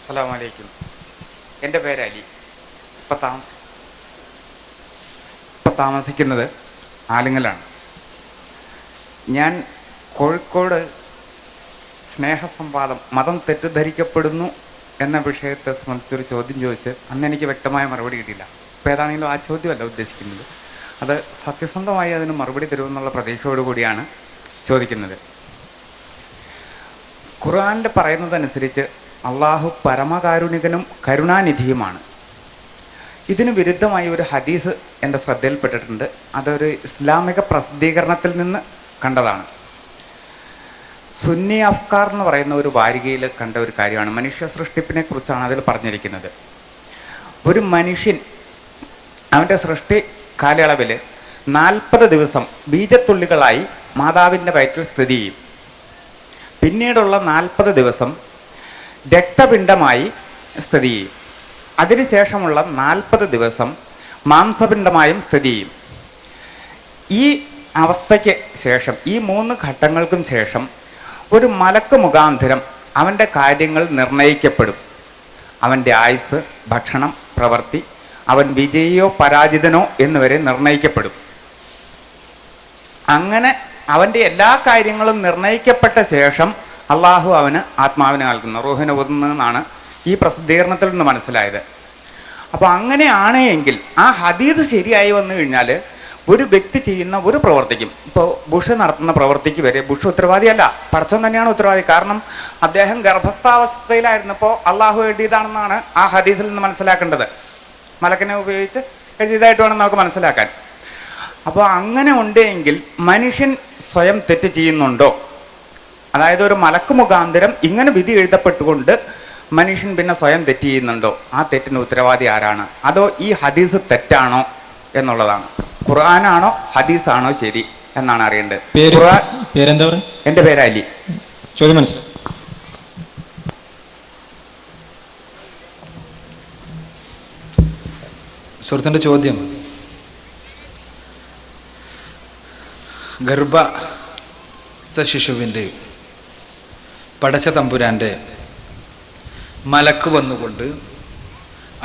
അസ്സലാമു അലൈക്കും. എൻ്റെ പേര് അലി. ഇപ്പം താമസിക്കുന്നത് ആലിങ്ങലാണ്. ഞാൻ കോഴിക്കോട് സ്നേഹസംവാദം മതം തെറ്റിദ്ധരിക്കപ്പെടുന്നു എന്ന വിഷയത്തെ സംബന്ധിച്ചൊരു ചോദ്യം ചോദിച്ച് അന്ന് എനിക്ക് വ്യക്തമായ മറുപടി കിട്ടിയില്ല. ഇപ്പോൾ ഏതാണെങ്കിലും ആ ചോദ്യമല്ല ഉദ്ദേശിക്കുന്നത്. അത് സത്യസന്ധമായി അതിന് മറുപടി തരുമെന്നുള്ള പ്രതീക്ഷയോടുകൂടിയാണ് ചോദിക്കുന്നത്. ഖുർആനിൽ പറയുന്നതനുസരിച്ച് അള്ളാഹു പരമകാരുണികനും കരുണാനിധിയുമാണ്. ഇതിന് വിരുദ്ധമായി ഒരു ഹദീസ് എൻ്റെ ശ്രദ്ധയിൽപ്പെട്ടിട്ടുണ്ട്. അതൊരു ഇസ്ലാമിക പ്രസിദ്ധീകരണത്തിൽ നിന്ന് കണ്ടതാണ്. സുന്നി അഫ്കാർ എന്ന് പറയുന്ന ഒരു വാരികയിൽ കണ്ട ഒരു കാര്യമാണ്. മനുഷ്യ സൃഷ്ടിപ്പിനെ കുറിച്ചാണ് അതിൽ പറഞ്ഞിരിക്കുന്നത്. ഒരു മനുഷ്യൻ അവൻ്റെ സൃഷ്ടി കാലയളവിൽ 40 ദിവസം ബീജത്തുള്ളികളായി മാതാവിൻ്റെ വയറ്റിൽ സ്ഥിതി ചെയ്യും. പിന്നീടുള്ള 40 ദിവസം രക്തപിണ്ഡമായി സ്ഥിതി ചെയ്യും. അതിനുശേഷമുള്ള 40 ദിവസം മാംസപിണ്ഡമായും സ്ഥിതി ചെയ്യും. ഈ അവസ്ഥയ്ക്ക് ശേഷം, ഈ 3 ഘട്ടങ്ങൾക്കും ശേഷം ഒരു മലക്ക് മുഖാന്തരം അവൻ്റെ കാര്യങ്ങൾ നിർണയിക്കപ്പെടും. അവൻ്റെ ആയുസ്, ഭക്ഷണം, പ്രവൃത്തി, അവൻ വിജയിയോ പരാജിതനോ എന്നുവരെ നിർണയിക്കപ്പെടും. അങ്ങനെ അവൻ്റെ എല്ലാ കാര്യങ്ങളും നിർണയിക്കപ്പെട്ട ശേഷം അള്ളാഹു അവന് ആത്മാവിനെ നൽകുന്നു, റൂഹിനെ ഒതുന്നതെന്നാണ് ഈ പ്രസിദ്ധീകരണത്തിൽ നിന്ന് മനസ്സിലായത്. അപ്പോൾ അങ്ങനെയാണ് എങ്കിൽ ആ ഹദീസ് ശരിയായി വന്നു കഴിഞ്ഞാൽ ഒരു വ്യക്തി ചെയ്യുന്ന ഒരു പ്രവർത്തിക്കും, ഇപ്പോൾ ബുഷ് നടത്തുന്ന പ്രവർത്തിക്ക് വരെ ബുഷ് ഉത്തരവാദിയല്ല, പടച്ചോൻ തന്നെയാണ് ഉത്തരവാദി. കാരണം അദ്ദേഹം ഗർഭസ്ഥാവസ്ഥയിലായിരുന്നപ്പോൾ അള്ളാഹു എഴുതിയതാണെന്നാണ് ആ ഹദീസിൽ നിന്ന് മനസ്സിലാക്കേണ്ടത്. മലക്കിനെ ഉപയോഗിച്ച് എഴുതിയതായിട്ട് വേണം നമുക്ക് മനസ്സിലാക്കാൻ. അപ്പോൾ അങ്ങനെ ഉണ്ടെങ്കിൽ മനുഷ്യൻ സ്വയം തെറ്റ് ചെയ്യുന്നുണ്ടോ? അതായത് ഒരു മലക്ക് മുഖാന്തരം ഇങ്ങനെ വിധി എഴുതപ്പെട്ടുകൊണ്ട് മനുഷ്യൻ പിന്നെ സ്വയം തെറ്റ് ചെയ്യുന്നുണ്ടോ? ആ തെറ്റിന് ഉത്തരവാദി ആരാണ്? അതോ ഈ ഹദീസ് തെറ്റാണോ എന്നുള്ളതാണ്. ഖുർആനാണോ ഹദീസാണോ ശരി എന്നാണ് അറിയേണ്ടത്. എൻ്റെ പേര് അലി. ചോദ്യം മനസ്സിലായി. സുഹൃത്തിൻ്റെ ചോദ്യം, ഗർഭസ്ഥ ശിശുവിൻ്റെ പടച്ച തമ്പുരാൻ്റെ മലക്ക് വന്നുകൊണ്ട്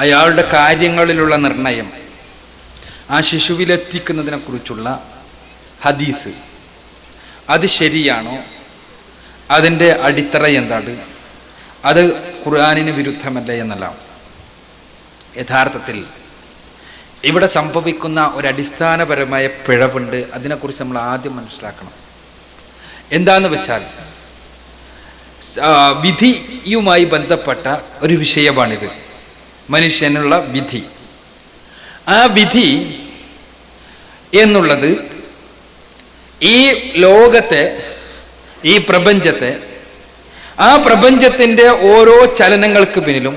അയാളുടെ കാര്യങ്ങളിലുള്ള നിർണയം ആ ശിശുവിലെത്തിക്കുന്നതിനെ കുറിച്ചുള്ള ഹദീസ് അത് ശരിയാണോ? അതിൻ്റെ അടിത്തറ എന്താണ്? അത് ഖുർആനിന് വിരുദ്ധമല്ല എന്നല്ല. യഥാർത്ഥത്തിൽ ഇവിടെ സംഭവിക്കുന്ന ഒരടിസ്ഥാനപരമായ പിഴവുണ്ട്. അതിനെക്കുറിച്ച് നമ്മൾ ആദ്യം മനസ്സിലാക്കണം. എന്താന്ന് വെച്ചാൽ വിധിയുമായി ബന്ധപ്പെട്ട ഒരു വിഷയമാണിത്. മനുഷ്യനുള്ള വിധി. ആ വിധി എന്നുള്ളത് ഈ ലോകത്തെ, ഈ പ്രപഞ്ചത്തെ, ആ പ്രപഞ്ചത്തിൻ്റെ ഓരോ ചലനങ്ങൾക്ക് പിന്നിലും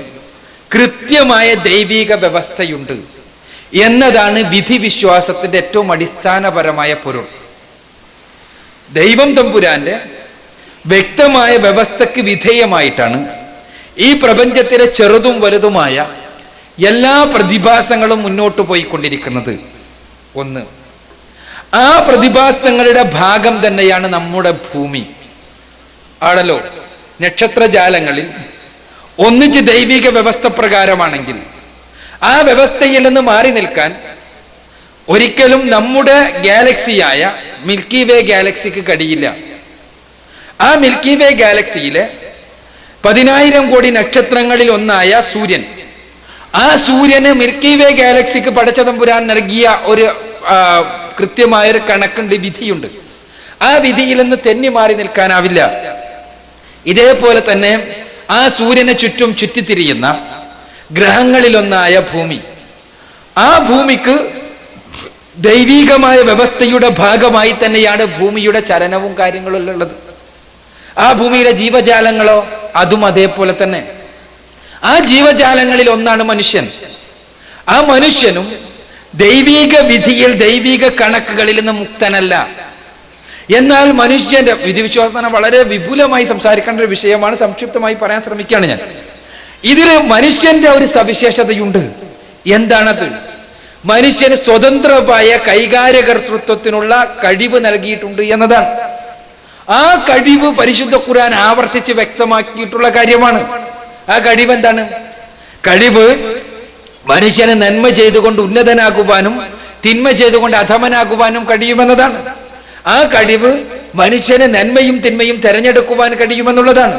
കൃത്യമായ ദൈവിക വ്യവസ്ഥയുണ്ട് എന്നതാണ് വിധി വിശ്വാസത്തിൻ്റെ ഏറ്റവും അടിസ്ഥാനപരമായ പൊരുൾ. ദൈവം തമ്പുരാന്റെ വ്യക്തമായ വ്യവസ്ഥയ്ക്ക് വിധേയമായിട്ടാണ് ഈ പ്രപഞ്ചത്തിലെ ചെറുതും വലുതുമായ എല്ലാ പ്രതിഭാസങ്ങളും മുന്നോട്ട് പോയിക്കൊണ്ടിരിക്കുന്നത്. ഒന്ന്, ആ പ്രതിഭാസങ്ങളുടെ ഭാഗം തന്നെയാണ് നമ്മുടെ ഭൂമി ആണല്ലോ. നക്ഷത്രജാലങ്ങളിൽ ഒന്നിച്ച് ദൈവിക വ്യവസ്ഥ പ്രകാരമാണെങ്കിൽ ആ വ്യവസ്ഥയിൽ നിന്ന് മാറി നിൽക്കാൻ ഒരിക്കലും നമ്മുടെ ഗാലക്സിയായ മിൽക്കി വേ ഗാലക്സിക്ക് കഴിയില്ല. ആ മിൽക്കി വേ ഗാലക്സിയിലെ 10,000 കോടി നക്ഷത്രങ്ങളിൽ ഒന്നായ സൂര്യൻ, ആ സൂര്യന് മിൽക്കി വേ ഗാലക്സിക്ക് പടച്ച തമ്പുരാൻ നൽകിയ ഒരു കൃത്യമായൊരു കണക്കുണ്ട്, വിധിയുണ്ട്. ആ വിധിയിൽ നിന്ന് തെന്നി മാറി നിൽക്കാനാവില്ല. ഇതേപോലെ തന്നെ ആ സൂര്യനെ ചുറ്റും ചുറ്റിത്തിരിയുന്ന ഗ്രഹങ്ങളിലൊന്നായ ഭൂമി, ആ ഭൂമിക്ക് ദൈവികമായ വ്യവസ്ഥയുടെ ഭാഗമായി തന്നെയാണ് ഭൂമിയുടെ ചലനവും കാര്യങ്ങളും ഉള്ളത്. ആ ഭൂമിയിലെ ജീവജാലങ്ങളോ അതും അതേപോലെ തന്നെ. ആ ജീവജാലങ്ങളിൽ ഒന്നാണ് മനുഷ്യൻ. ആ മനുഷ്യനും ദൈവിക വിധിയിൽ, ദൈവിക കണക്കുകളിൽ നിന്ന് മുക്തനല്ല. എന്നാൽ മനുഷ്യന്റെ വിധിവിശ്വാസം വളരെ വിപുലമായി സംസാരിക്കേണ്ട ഒരു വിഷയമാണ്. സംക്ഷിപ്തമായി പറയാൻ ശ്രമിക്കുകയാണ് ഞാൻ. ഇതിൽ മനുഷ്യന്റെ ഒരു സവിശേഷതയുണ്ട്. എന്താണത്? മനുഷ്യന് സ്വതന്ത്രമായ കൈകാര്യകർത്തൃത്വത്തിനുള്ള കഴിവ് നൽകിയിട്ടുണ്ട് എന്നതാണ്. ആ കഴിവ് പരിശുദ്ധ ഖുർആൻ ആവർത്തിച്ച് വ്യക്തമാക്കിയിട്ടുള്ള കാര്യമാണ്. ആ കഴിവ് എന്താണ്? കഴിവ് മനുഷ്യനെ നന്മ ചെയ്തുകൊണ്ട് ഉന്നതനാകുവാനും തിന്മ ചെയ്തുകൊണ്ട് അധമനാകുവാനും കഴിയുമെന്നതാണ്. ആ കഴിവ് മനുഷ്യന് നന്മയും തിന്മയും തെരഞ്ഞെടുക്കുവാൻ കഴിയുമെന്നുള്ളതാണ്.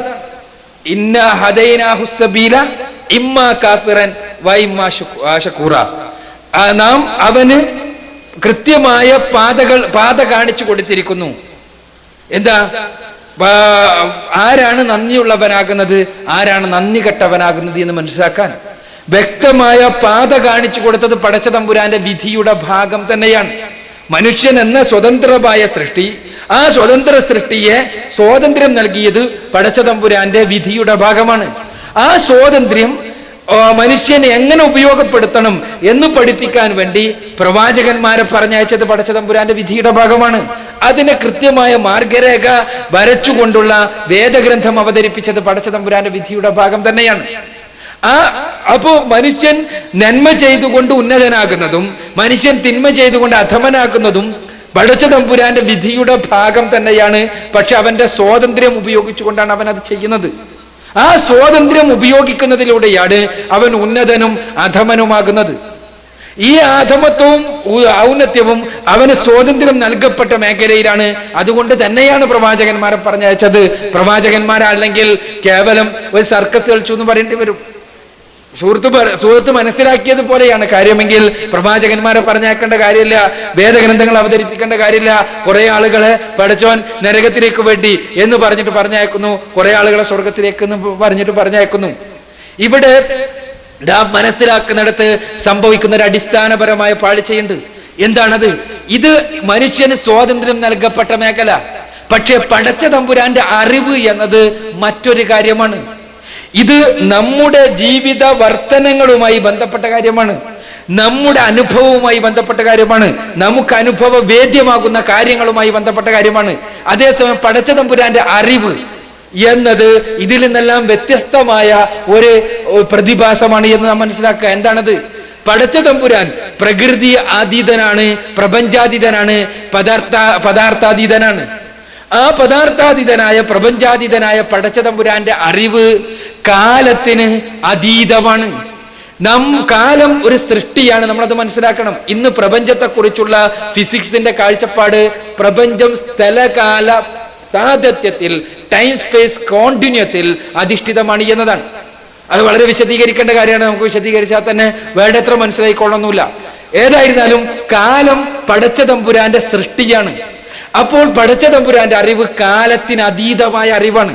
ഇന്ന ഹദൈനാഹു സബീല ഇമ്മാ കാഫിറൻ വ ഇമ്മാ ശകൂറ. നാം അവന് കൃത്യമായ പാത കാണിച്ചു കൊടുത്തിരിക്കുന്നു. എന്താ? ആരാണ് നന്ദിയുള്ളവനാകുന്നത്, ആരാണ് നന്ദി കെട്ടവനാകുന്നത് എന്ന് മനസ്സിലാക്കാൻ വ്യക്തമായ പാത കാണിച്ചു കൊടുത്തത് പടച്ച തമ്പുരാന്റെ വിധിയുടെ ഭാഗം തന്നെയാണ്. മനുഷ്യൻ എന്ന സ്വതന്ത്രമായ സൃഷ്ടി, ആ സ്വതന്ത്ര സൃഷ്ടിയെ സ്വാതന്ത്ര്യം നൽകിയത് പടച്ച തമ്പുരാന്റെ വിധിയുടെ ഭാഗമാണ്. ആ സ്വാതന്ത്ര്യം മനുഷ്യനെ എങ്ങനെ ഉപയോഗപ്പെടുത്തണം എന്ന് പഠിപ്പിക്കാൻ വേണ്ടി പ്രവാചകന്മാരെ പറഞ്ഞയച്ചത് പടച്ച തമ്പുരാന്റെ വിധിയുടെ ഭാഗമാണ്. അതിനെ കൃത്യമായ മാർഗരേഖ വരച്ചുകൊണ്ടുള്ള വേദഗ്രന്ഥം അവതരിപ്പിച്ചത് പടച്ച തമ്പുരാന്റെ വിധിയുടെ ഭാഗം തന്നെയാണ്. അപ്പോ മനുഷ്യൻ നന്മ ചെയ്തുകൊണ്ട് ഉന്നതനാകുന്നതും മനുഷ്യൻ തിന്മ ചെയ്തുകൊണ്ട് അധമനാകുന്നതും പടച്ച തമ്പുരാന്റെ വിധിയുടെ ഭാഗം തന്നെയാണ്. പക്ഷെ അവന്റെ സ്വാതന്ത്ര്യം ഉപയോഗിച്ചുകൊണ്ടാണ് അവൻ അത് ചെയ്യുന്നത്. ആ സ്വാതന്ത്ര്യം ഉപയോഗിക്കുന്നതിലൂടെയാണ് അവൻ ഉന്നതനും അധമനുമാകുന്നത്. ഈ അധമത്വവും ഔന്നത്യവും അവന് സ്വാതന്ത്ര്യം നൽകപ്പെട്ട മേഖലയിലാണ്. അതുകൊണ്ട് തന്നെയാണ് പ്രവാചകന്മാരെ പറഞ്ഞയച്ചത്. പ്രവാചകന്മാരല്ലെങ്കിൽ കേവലം ഒരു സർക്കസ് കളിച്ചു എന്ന് പറയേണ്ടി വരും. സുഹൃത്ത് മനസ്സിലാക്കിയത് പോലെയാണ് കാര്യമെങ്കിൽ പ്രവാചകന്മാരെ പറഞ്ഞേക്കേണ്ട കാര്യമില്ല, വേദഗ്രന്ഥങ്ങൾ അവതരിപ്പിക്കേണ്ട കാര്യമില്ല. കുറെ ആളുകളെ പഠിച്ചോൻ നരകത്തിലേക്ക് വേണ്ടി എന്ന് പറഞ്ഞിട്ട് പറഞ്ഞയക്കുന്നു, കുറെ ആളുകളെ സ്വർഗത്തിലേക്ക് എന്ന് പറഞ്ഞിട്ട് പറഞ്ഞയക്കുന്നു. ഇവിടെ മനസ്സിലാക്കുന്നിടത്ത് സംഭവിക്കുന്ന ഒരു അടിസ്ഥാനപരമായ പാളിച്ചയുണ്ട്. എന്താണത്? ഇത് മനുഷ്യന് സ്വാതന്ത്ര്യം നൽകപ്പെട്ട മേഖല. പക്ഷെ പടച്ച തമ്പുരാന്റെ അറിവ് എന്നത് മറ്റൊരു കാര്യമാണ്. ഇത് നമ്മുടെ ജീവിത വർത്തനങ്ങളുമായി ബന്ധപ്പെട്ട കാര്യമാണ്, നമ്മുടെ അനുഭവവുമായി ബന്ധപ്പെട്ട കാര്യമാണ്, നമുക്ക് അനുഭവ വേദ്യമാകുന്ന കാര്യങ്ങളുമായി ബന്ധപ്പെട്ട കാര്യമാണ്. അതേസമയം പടച്ച തമ്പുരാന്റെ അറിവ് എന്നത് ഇതിൽ നിന്നെല്ലാം വ്യത്യസ്തമായ ഒരു പ്രതിഭാസമാണ് എന്ന് നാം മനസ്സിലാക്കുക. എന്താണത്? പടച്ച തമ്പുരാൻ പ്രകൃതി അതീതനാണ്, പ്രപഞ്ചാതീതനാണ്, പദാർത്ഥാതീതനാണ്. ആ പദാർത്ഥാതീതനായ പ്രപഞ്ചാതീതനായ പടച്ച തമ്പുരാന്റെ അറിവ് കാലത്തിന് അതീതമാണ്. കാലം ഒരു സൃഷ്ടിയാണ്, നമ്മളത് മനസ്സിലാക്കണം. ഇന്ന് പ്രപഞ്ചത്തെക്കുറിച്ചുള്ള ഫിസിക്സിന്റെ കാഴ്ചപ്പാട് പ്രപഞ്ചം സ്ഥലകാല സാധത്യത്തിൽ, ടൈം സ്പേസ് കോണ്ടിന്യൂത്തിൽ അധിഷ്ഠിതമാണ് എന്നതാണ്. അത് വളരെ വിശദീകരിക്കേണ്ട കാര്യമാണ്. നമുക്ക് വിശദീകരിച്ചാൽ തന്നെ വേണ്ടത്ര മനസ്സിലായിക്കൊള്ളൊന്നുമില്ല. ഏതായിരുന്നാലും കാലം പടച്ച തമ്പുരാന്റെ സൃഷ്ടിയാണ്. അപ്പോൾ പടച്ച തമ്പുരാന്റെ അറിവ് കാലത്തിന് അതീതമായ അറിവാണ്.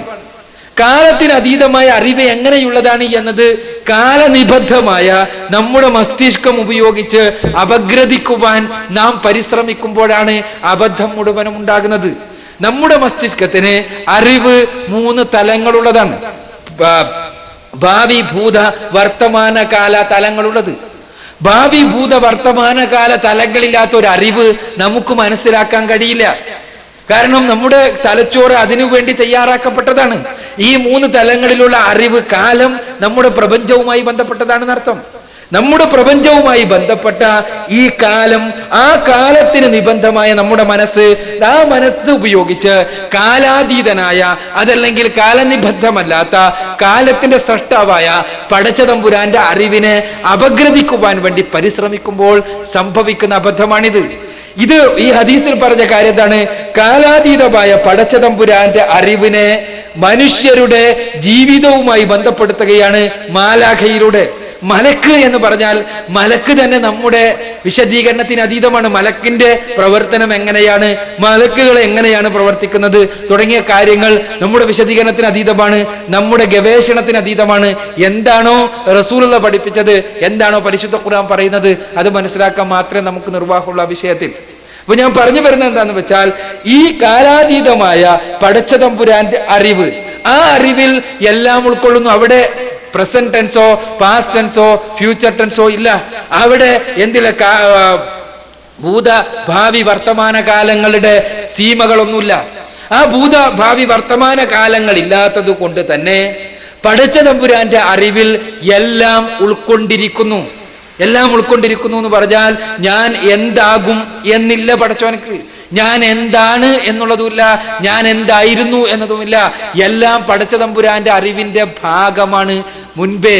കാലത്തിന് അതീതമായ അറിവ് എങ്ങനെയുള്ളതാണ് എന്നത് കാലനിബദ്ധമായ നമ്മുടെ മസ്തിഷ്കം ഉപയോഗിച്ച് അപഗ്രഥിക്കുവാൻ നാം പരിശ്രമിക്കുമ്പോഴാണ് അബദ്ധം മുഴുവനും ഉണ്ടാകുന്നത്. നമ്മുടെ മസ്തിഷ്കത്തിന് അറിവ് 3 തലങ്ങളുള്ളതാണ്. ഭാവി, ഭൂത, വർത്തമാനകാല തലങ്ങളുള്ളത്. ഭാവി, ഭൂത, വർത്തമാനകാല തലങ്ങളില്ലാത്ത ഒരു അറിവ് നമുക്ക് മനസ്സിലാക്കാൻ കഴിയില്ല. കാരണം നമ്മുടെ തലച്ചോറ് അതിനു വേണ്ടി തയ്യാറാക്കപ്പെട്ടതാണ്. ഈ 3 തലങ്ങളിലുള്ള അറിവ്, കാലം നമ്മുടെ പ്രപഞ്ചവുമായി ബന്ധപ്പെട്ടതാണെന്ന് അർത്ഥം. നമ്മുടെ പ്രപഞ്ചവുമായി ബന്ധപ്പെട്ട ഈ കാലം, ആ കാലത്തിന് നിബന്ധമായ നമ്മുടെ മനസ്സ്, ആ മനസ്സ് ഉപയോഗിച്ച് കാലാതീതനായ, അതല്ലെങ്കിൽ കാലനിബദ്ധമല്ലാത്ത കാലത്തിന്റെ സൃഷ്ടാവായ പടച്ച തമ്പുരാന്റെ അറിവിനെ അപഗ്രഥിക്കുവാൻ വേണ്ടി പരിശ്രമിക്കുമ്പോൾ സംഭവിക്കുന്ന അബദ്ധമാണിത്. ഈ ഹദീസിൽ പറഞ്ഞ കാര്യം എന്താണ്? കാലാതീതമായ പടച്ച തമ്പുരാന്റെ അറിവിനെ മനുഷ്യരുടെ ജീവിതവുമായി ബന്ധപ്പെടുത്തുകയാണ് മാലാഖയിലൂടെ. മലക്ക് എന്ന് പറഞ്ഞാൽ മലക്ക് തന്നെ നമ്മുടെ വിശദീകരണത്തിന് അതീതമാണ്. മലക്കിന്റെ പ്രവർത്തനം എങ്ങനെയാണ്, മലക്കുകൾ എങ്ങനെയാണ് പ്രവർത്തിക്കുന്നത് തുടങ്ങിയ കാര്യങ്ങൾ നമ്മുടെ വിശദീകരണത്തിന് അതീതമാണ്, നമ്മുടെ ഗവേഷണത്തിന് അതീതമാണ്. എന്താണോ റസൂലുള്ള പഠിപ്പിച്ചത്, എന്താണോ പരിശുദ്ധ ഖുർആൻ പറയുന്നത്, അത് മനസ്സിലാക്കാൻ മാത്രമേ നമുക്ക് നിർവാഹമുള്ള വിഷയത്തിൽ. അപ്പൊ ഞാൻ പറഞ്ഞു വരുന്നത് എന്താന്ന് വെച്ചാൽ, ഈ കാലാതീതമായ പടച്ച തമ്പുരാന്റെ അറിവ്, ആ അറിവിൽ എല്ലാം ഉൾക്കൊള്ളുന്നു. അവിടെ പ്രസന്റ് ടെൻസോ പാസ്റ്റ് ടെൻസോ ഫ്യൂച്ചർ ടെൻസോ ഇല്ല. അവിടെ എന്തില്ല, ഭൂത ഭാവി വർത്തമാന കാലങ്ങളുടെ സീമകളൊന്നുമില്ല. ആ ഭൂത ഭാവി വർത്തമാന കാലങ്ങൾ ഇല്ലാത്തത് കൊണ്ട് തന്നെ പടച്ച തമ്പുരാന്റെ അറിവിൽ എല്ലാം ഉൾക്കൊണ്ടിരിക്കുന്നു. എല്ലാം ഉൾക്കൊണ്ടിരിക്കുന്നു എന്ന് പറഞ്ഞാൽ ഞാൻ എന്താകും എന്നില്ല പടച്ചോനക്ക്. ഞാൻ എന്താണ് എന്നുള്ളതുമില്ല, ഞാൻ എന്തായിരുന്നു എന്നതുമില്ല. എല്ലാം പടച്ച തമ്പുരാന്റെ അറിവിന്റെ ഭാഗമാണ് മുൻപേ.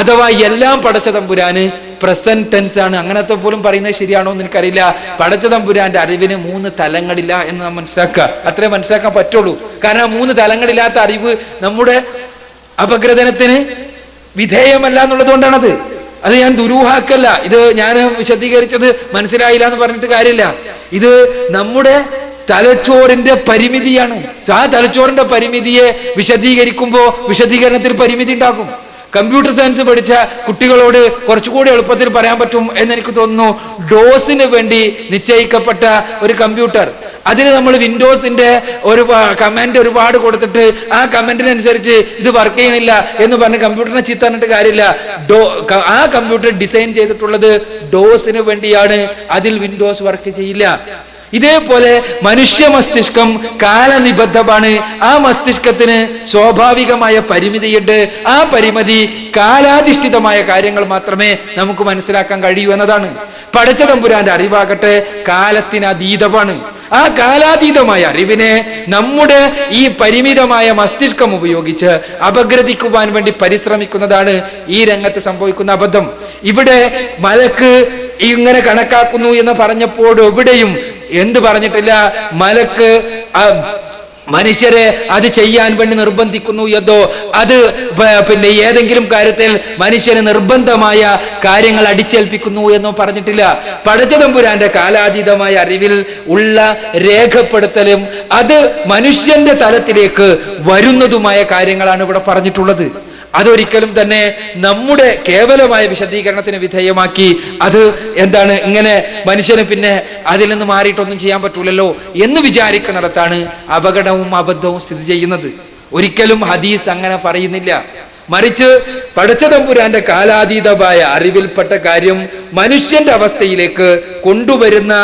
അഥവാ എല്ലാം പടച്ച തമ്പുരാന് പ്രസന്റ് ടെൻസ് ആണ്. അങ്ങനത്തെ പോലും പറയുന്നത് ശരിയാണോ എന്ന് എനിക്കറിയില്ല. പടച്ച തമ്പുരാന്റെ അറിവിന് 3 തലങ്ങളില്ല എന്ന് നാം മനസ്സിലാക്കുക. അത്രേ മനസ്സിലാക്കാൻ പറ്റുള്ളൂ. കാരണം 3 തലങ്ങളില്ലാത്ത അറിവ് നമ്മുടെ അപഗ്രഥനത്തിന് വിധേയമല്ല എന്നുള്ളത് കൊണ്ടാണത്. അത് ഞാൻ ദുരൂഹാക്കല്ല, ഇത് ഞാൻ വിശദീകരിച്ചത് മനസ്സിലായില്ല എന്ന് പറഞ്ഞിട്ട് കാര്യമില്ല. ഇത് നമ്മുടെ തലച്ചോറിന്റെ പരിമിതിയാണ്. ആ തലച്ചോറിന്റെ പരിമിതിയെ വിശദീകരിക്കുമ്പോൾ വിശദീകരണത്തിൽ പരിമിതി ഉണ്ടാകും. കമ്പ്യൂട്ടർ സയൻസ് പഠിച്ച കുട്ടികളോട് കുറച്ചുകൂടി എളുപ്പത്തിൽ പറയാൻ പറ്റും എന്നെനിക്ക് തോന്നുന്നു. ഡോസിന് വേണ്ടി നിശ്ചയിക്കപ്പെട്ട ഒരു കമ്പ്യൂട്ടർ, അതിന് നമ്മൾ വിൻഡോസിന്റെ ഒരു കമാൻഡ് ഒരുപാട് കൊടുത്തിട്ട് ആ കമാൻഡിനനുസരിച്ച് ഇത് വർക്ക് ചെയ്യണില്ല എന്ന് പറഞ്ഞ് കമ്പ്യൂട്ടറിനെ ചീത്ത പറഞ്ഞിട്ട് കാര്യമില്ല. ആ കമ്പ്യൂട്ടർ ഡിസൈൻ ചെയ്തിട്ടുള്ളത് ഡോസിന് വേണ്ടിയാണ്, അതിൽ വിൻഡോസ് വർക്ക് ചെയ്യില്ല. ഇതേപോലെ മനുഷ്യ മസ്തിഷ്കം കാലനിബദ്ധമാണ്. ആ മസ്തിഷ്കത്തിന് സ്വാഭാവികമായ പരിമിതിയുണ്ട്. ആ പരിമിതി കാലാധിഷ്ഠിതമായ കാര്യങ്ങൾ മാത്രമേ നമുക്ക് മനസ്സിലാക്കാൻ കഴിയൂ എന്നതാണ്. പടച്ച തമ്പുരാന്റെ അറിവാകട്ടെ കാലത്തിനതീതമാണ്. ആ കാലാതീതമായ അറിവിനെ നമ്മുടെ ഈ പരിമിതമായ മസ്തിഷ്കം ഉപയോഗിച്ച് അപഗ്രഥിക്കുവാൻ വേണ്ടി പരിശ്രമിക്കുന്നതാണ് ഈ രംഗത്ത് സംഭവിക്കുന്ന അബദ്ധം. ഇവിടെ മലക്ക് ഇങ്ങനെ കണക്കാക്കുന്നു എന്ന് പറഞ്ഞപ്പോൾ എവിടെയും എന്ത് പറഞ്ഞിട്ടില്ല. മലക്ക് മനുഷ്യരെ അത് ചെയ്യാൻ വേണ്ടി നിർബന്ധിക്കുന്നു എന്നോ അത് പിന്നെ ഏതെങ്കിലും കാര്യത്തിൽ മനുഷ്യന് നിർബന്ധമായ കാര്യങ്ങൾ അടിച്ചേൽപ്പിക്കുന്നു എന്നോ പറഞ്ഞിട്ടില്ല. പടച്ച തമ്പുരാന്റെ കാലാതീതമായ അറിവിൽ ഉള്ള രേഖപ്പെടുത്തലും അത് മനുഷ്യന്റെ തലത്തിലേക്ക് വരുന്നതുമായ കാര്യങ്ങളാണ് ഇവിടെ പറഞ്ഞിട്ടുള്ളത്. അതൊരിക്കലും തന്നെ നമ്മുടെ കേവലമായ വിശദീകരണത്തിന് വിധേയമാക്കി അത് എന്താണ് ഇങ്ങനെ മനുഷ്യന് പിന്നെ അതിൽ നിന്ന് മാറിയിട്ടൊന്നും ചെയ്യാൻ പറ്റൂലല്ലോ എന്ന് വിചാരിക്കുന്നിടത്താണ് അപകടവും അബദ്ധവും സ്ഥിതി ചെയ്യുന്നത്. ഒരിക്കലും ഹദീസ് അങ്ങനെ പറയുന്നില്ല. മറിച്ച് പടച്ച തമ്പുരാന്റെ കാലാതീതമായ അറിവിൽപ്പെട്ട കാര്യം മനുഷ്യന്റെ അവസ്ഥയിലേക്ക് കൊണ്ടുവരുന്ന,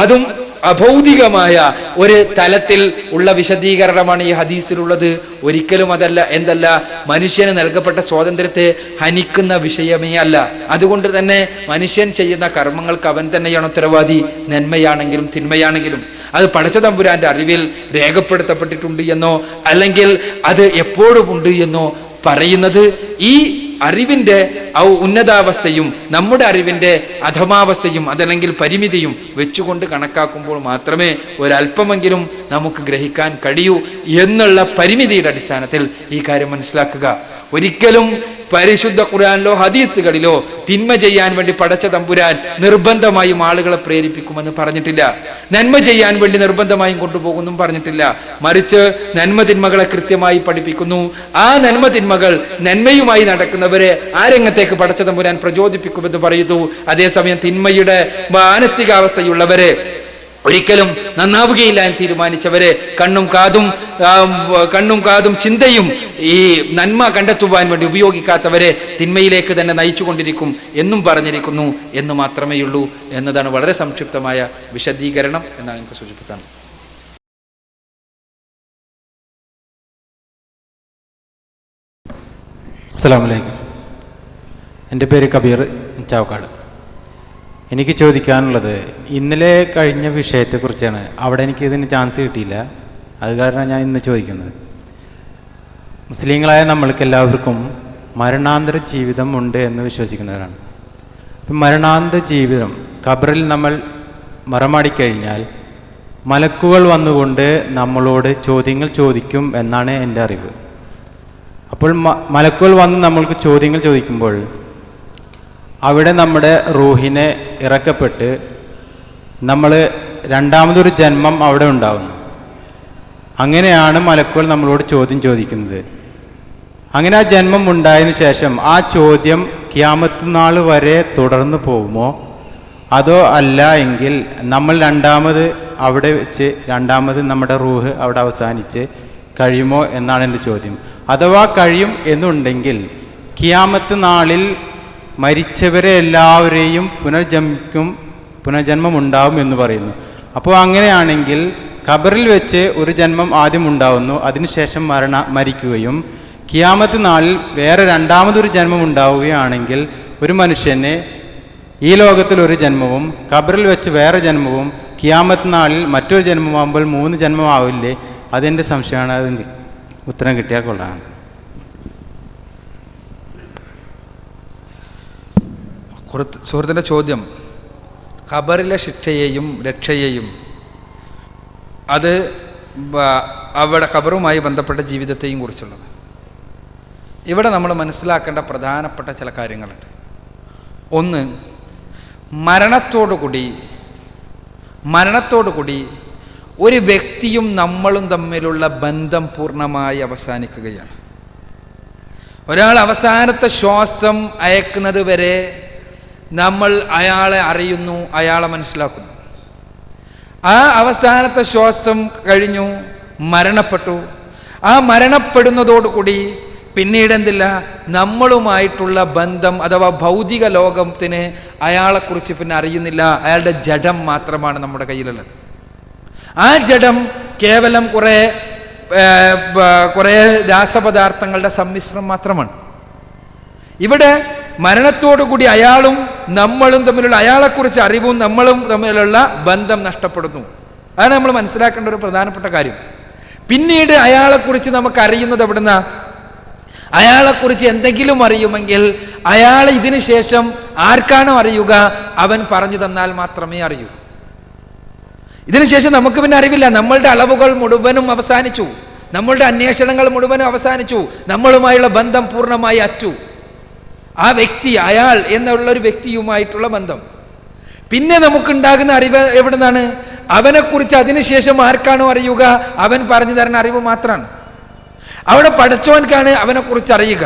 അതും അഭൗതികമായ ഒരു തലത്തിൽ ഉള്ള വിശദീകരണമാണ് ഈ ഹദീസിലുള്ളത്. ഒരിക്കലും എന്തല്ല മനുഷ്യന് നൽകപ്പെട്ട സ്വാതന്ത്ര്യത്തെ ഹനിക്കുന്ന വിഷയമേ അല്ല. അതുകൊണ്ട് തന്നെ മനുഷ്യൻ ചെയ്യുന്ന കർമ്മങ്ങൾക്ക് അവൻ തന്നെയാണ് ഉത്തരവാദി, നന്മയാണെങ്കിലും തിന്മയാണെങ്കിലും. അത് പടച്ച തമ്പുരാന്റെ അറിവിൽ രേഖപ്പെടുത്തപ്പെട്ടിട്ടുണ്ട് എന്നോ അല്ലെങ്കിൽ അത് എപ്പോഴും ഉണ്ട് എന്നോ പറയുന്നത് ഈ അറിവിന്റെ ഉന്നതാവസ്ഥയും നമ്മുടെ അറിവിന്റെ അധമാവസ്ഥയും അതല്ലെങ്കിൽ പരിമിതിയും വെച്ചുകൊണ്ട് കണക്കാക്കുമ്പോൾ മാത്രമേ ഒരല്പമെങ്കിലും നമുക്ക് ഗ്രഹിക്കാൻ കഴിയൂ എന്നുള്ള പരിമിതിയുടെ അടിസ്ഥാനത്തിൽ ഈ കാര്യം മനസ്സിലാക്കുക. ഒരിക്കലും പരിശുദ്ധ ഖുർആനിലോ ഹദീസുകളിലോ തിന്മ ചെയ്യാൻ വേണ്ടി പടച്ച തമ്പുരാൻ നിർബന്ധമായും ആളുകളെ പ്രേരിപ്പിക്കുമെന്ന് പറഞ്ഞിട്ടില്ല. നന്മ ചെയ്യാൻ വേണ്ടി നിർബന്ധമായും കൊണ്ടുപോകുന്നും പറഞ്ഞിട്ടില്ല. മറിച്ച് നന്മ തിന്മകളെ കൃത്യമായി പഠിപ്പിക്കുന്നു. ആ നന്മ തിന്മകൾ നന്മയുമായി നടക്കുന്നവരെ ആ രംഗത്തേക്ക് പടച്ച തമ്പുരാൻ പ്രചോദിപ്പിക്കുമെന്ന് പറയുന്നു. അതേസമയം തിന്മയുടെ മാനസികാവസ്ഥയുള്ളവരെ ഒരിക്കലും നന്നാവുകയില്ല എന്ന് തീരുമാനിച്ചവരെ കണ്ണും കാതും ചിന്തയും ഈ നന്മ കണ്ടെത്തുവാൻ വേണ്ടി ഉപയോഗിക്കാത്തവരെ തിന്മയിലേക്ക് തന്നെ നയിച്ചുകൊണ്ടിരിക്കും എന്നും പറഞ്ഞിരിക്കുന്നു എന്ന് മാത്രമേ ഉള്ളൂ എന്നതാണ് വളരെ സംക്ഷിപ്തമായ വിശദീകരണം എന്നാണ് എനിക്ക് സൂചിപ്പിക്കാൻ. അസ്സലാമു അലൈക്കും. എൻ്റെ പേര് കബീർ ചാവക്കാട്. എനിക്ക് ചോദിക്കാനുള്ളത് ഇന്നലെ കഴിഞ്ഞ വിഷയത്തെക്കുറിച്ചാണ്. അവിടെ എനിക്ക് ഇതിന് ചാൻസ് കിട്ടിയില്ല, അത് കാരണം ഞാൻ ഇന്ന് ചോദിക്കുന്നത്. മുസ്ലിങ്ങളായ നമ്മൾക്ക് എല്ലാവർക്കും മരണാന്തര ജീവിതം ഉണ്ട് എന്ന് വിശ്വസിക്കുന്നവരാണ്. മരണാന്തര ജീവിതം, ഖബറിൽ നമ്മൾ മറമാടിക്കഴിഞ്ഞാൽ മലക്കുകൾ വന്നുകൊണ്ട് നമ്മളോട് ചോദ്യങ്ങൾ ചോദിക്കും എന്നാണ് എൻ്റെ അറിവ്. അപ്പോൾ മലക്കുകൾ വന്ന് നമ്മൾക്ക് ചോദ്യങ്ങൾ ചോദിക്കുമ്പോൾ അവിടെ നമ്മുടെ റൂഹിനെ ഇറക്കപ്പെട്ട് നമ്മൾ രണ്ടാമതൊരു ജന്മം അവിടെ ഉണ്ടാകുന്നു. അങ്ങനെയാണ് മലക്കുകൾ നമ്മളോട് ചോദ്യം ചോദിക്കുന്നത്. അങ്ങനെ ആ ജന്മം ഉണ്ടായതിനു ശേഷം ആ ചോദ്യം ഖിയാമത്ത് നാൾ വരെ തുടർന്നു പോകുമോ അതോ അല്ല എങ്കിൽ നമ്മൾ രണ്ടാമത് അവിടെ വെച്ച് രണ്ടാമത് നമ്മുടെ റൂഹ് അവിടെ അവസാനിച്ച് കഴിയുമോ എന്നാണ് എൻ്റെ ചോദ്യം. അഥവാ കഴിയും എന്നുണ്ടെങ്കിൽ ഖിയാമത്ത് നാളിൽ മരിച്ചവരെ എല്ലാവരെയും പുനർജന്മം ഉണ്ടാവും എന്ന് പറയുന്നു. അപ്പോൾ അങ്ങനെയാണെങ്കിൽ ഖബറിൽ വെച്ച് ഒരു ജന്മം ആദ്യം ഉണ്ടാവുന്നു, അതിനുശേഷം മരിക്കുകയും ഖിയാമത്ത് നാളിൽ വേറെ രണ്ടാമതൊരു ജന്മം ഉണ്ടാവുകയാണെങ്കിൽ ഒരു മനുഷ്യന് ഈ ലോകത്തിൽ ഒരു ജന്മവും ഖബറിൽ വെച്ച് വേറെ ജന്മവും ഖിയാമത്ത് നാളിൽ മറ്റൊരു ജന്മമാകുമ്പോൾ 3 ജന്മമാവില്ലേ? അതെൻ്റെ സംശയമാണ്. അതിന് ഉത്തരം കിട്ടിയാൽ കൊള്ളാം. സുഹൃത്തിൻ്റെ ചോദ്യം ഖബറിലെ ശിക്ഷയെയും രക്ഷയെയും അത് അവിടെ ഖബറുമായി ബന്ധപ്പെട്ട ജീവിതത്തെയും കുറിച്ചുള്ളത്. ഇവിടെ നമ്മൾ മനസ്സിലാക്കേണ്ട പ്രധാനപ്പെട്ട ചില കാര്യങ്ങളുണ്ട്. ഒന്ന്, മരണത്തോടുകൂടി ഒരു വ്യക്തിയും നമ്മളും തമ്മിലുള്ള ബന്ധം പൂർണ്ണമായി അവസാനിക്കുകയാണ്. ഒരാൾ അവസാനത്തെ ശ്വാസം അയക്കുന്നത് വരെ നമ്മൾ അയാളെ അറിയുന്നു, അയാളെ മനസ്സിലാക്കുന്നു. ആ അവസാനത്തെ ശ്വാസം കഴിഞ്ഞു, മരണപ്പെട്ടു. ആ മരണപ്പെടുന്നതോടുകൂടി പിന്നീട് എന്തില്ല, നമ്മളുമായിട്ടുള്ള ബന്ധം അഥവാ ഭൗതിക ലോകത്തിന് അയാളെക്കുറിച്ച് പിന്നെ അറിയുന്നില്ല. അയാളുടെ ജഡം മാത്രമാണ് നമ്മുടെ കയ്യിലുള്ളത്. ആ ജഡം കേവലം കുറേ രാസപദാർത്ഥങ്ങളുടെ സമ്മിശ്രം മാത്രമാണ്. ഇവിടെ മരണത്തോടുകൂടി അയാളും നമ്മളും തമ്മിലുള്ള, അയാളെക്കുറിച്ച് അറിവും നമ്മളും തമ്മിലുള്ള ബന്ധം നഷ്ടപ്പെടുന്നു. അതാണ് നമ്മൾ മനസ്സിലാക്കേണ്ട ഒരു പ്രധാനപ്പെട്ട കാര്യം. പിന്നീട് അയാളെക്കുറിച്ച് നമുക്ക് അറിയുന്നത് എവിടുന്ന? അയാളെക്കുറിച്ച് എന്തെങ്കിലും അറിയുമെങ്കിൽ അയാൾ ഇതിനു ശേഷം ആർക്കാണോ അറിയുക, അവൻ പറഞ്ഞു തന്നാൽ മാത്രമേ അറിയൂ. ഇതിനുശേഷം നമുക്ക് പിന്നെ അറിവില്ല. നമ്മളുടെ അളവുകൾ മുഴുവനും അവസാനിച്ചു, നമ്മളുടെ അന്വേഷണങ്ങൾ മുഴുവനും അവസാനിച്ചു, നമ്മളുമായുള്ള ബന്ധം പൂർണ്ണമായി അറ്റു. ആ വ്യക്തി, അയാൾ എന്നുള്ളൊരു വ്യക്തിയുമായിട്ടുള്ള ബന്ധം. പിന്നെ നമുക്കുണ്ടാകുന്ന അറിവ് എവിടുന്നാണ്? അവനെക്കുറിച്ച് അതിനുശേഷം ആർക്കാണോ അറിയുക, അവൻ പറഞ്ഞു തരുന്ന അറിവ് മാത്രമാണ്. അവിടെ പടച്ചോൻക്കാണ് അവനെക്കുറിച്ച് അറിയുക.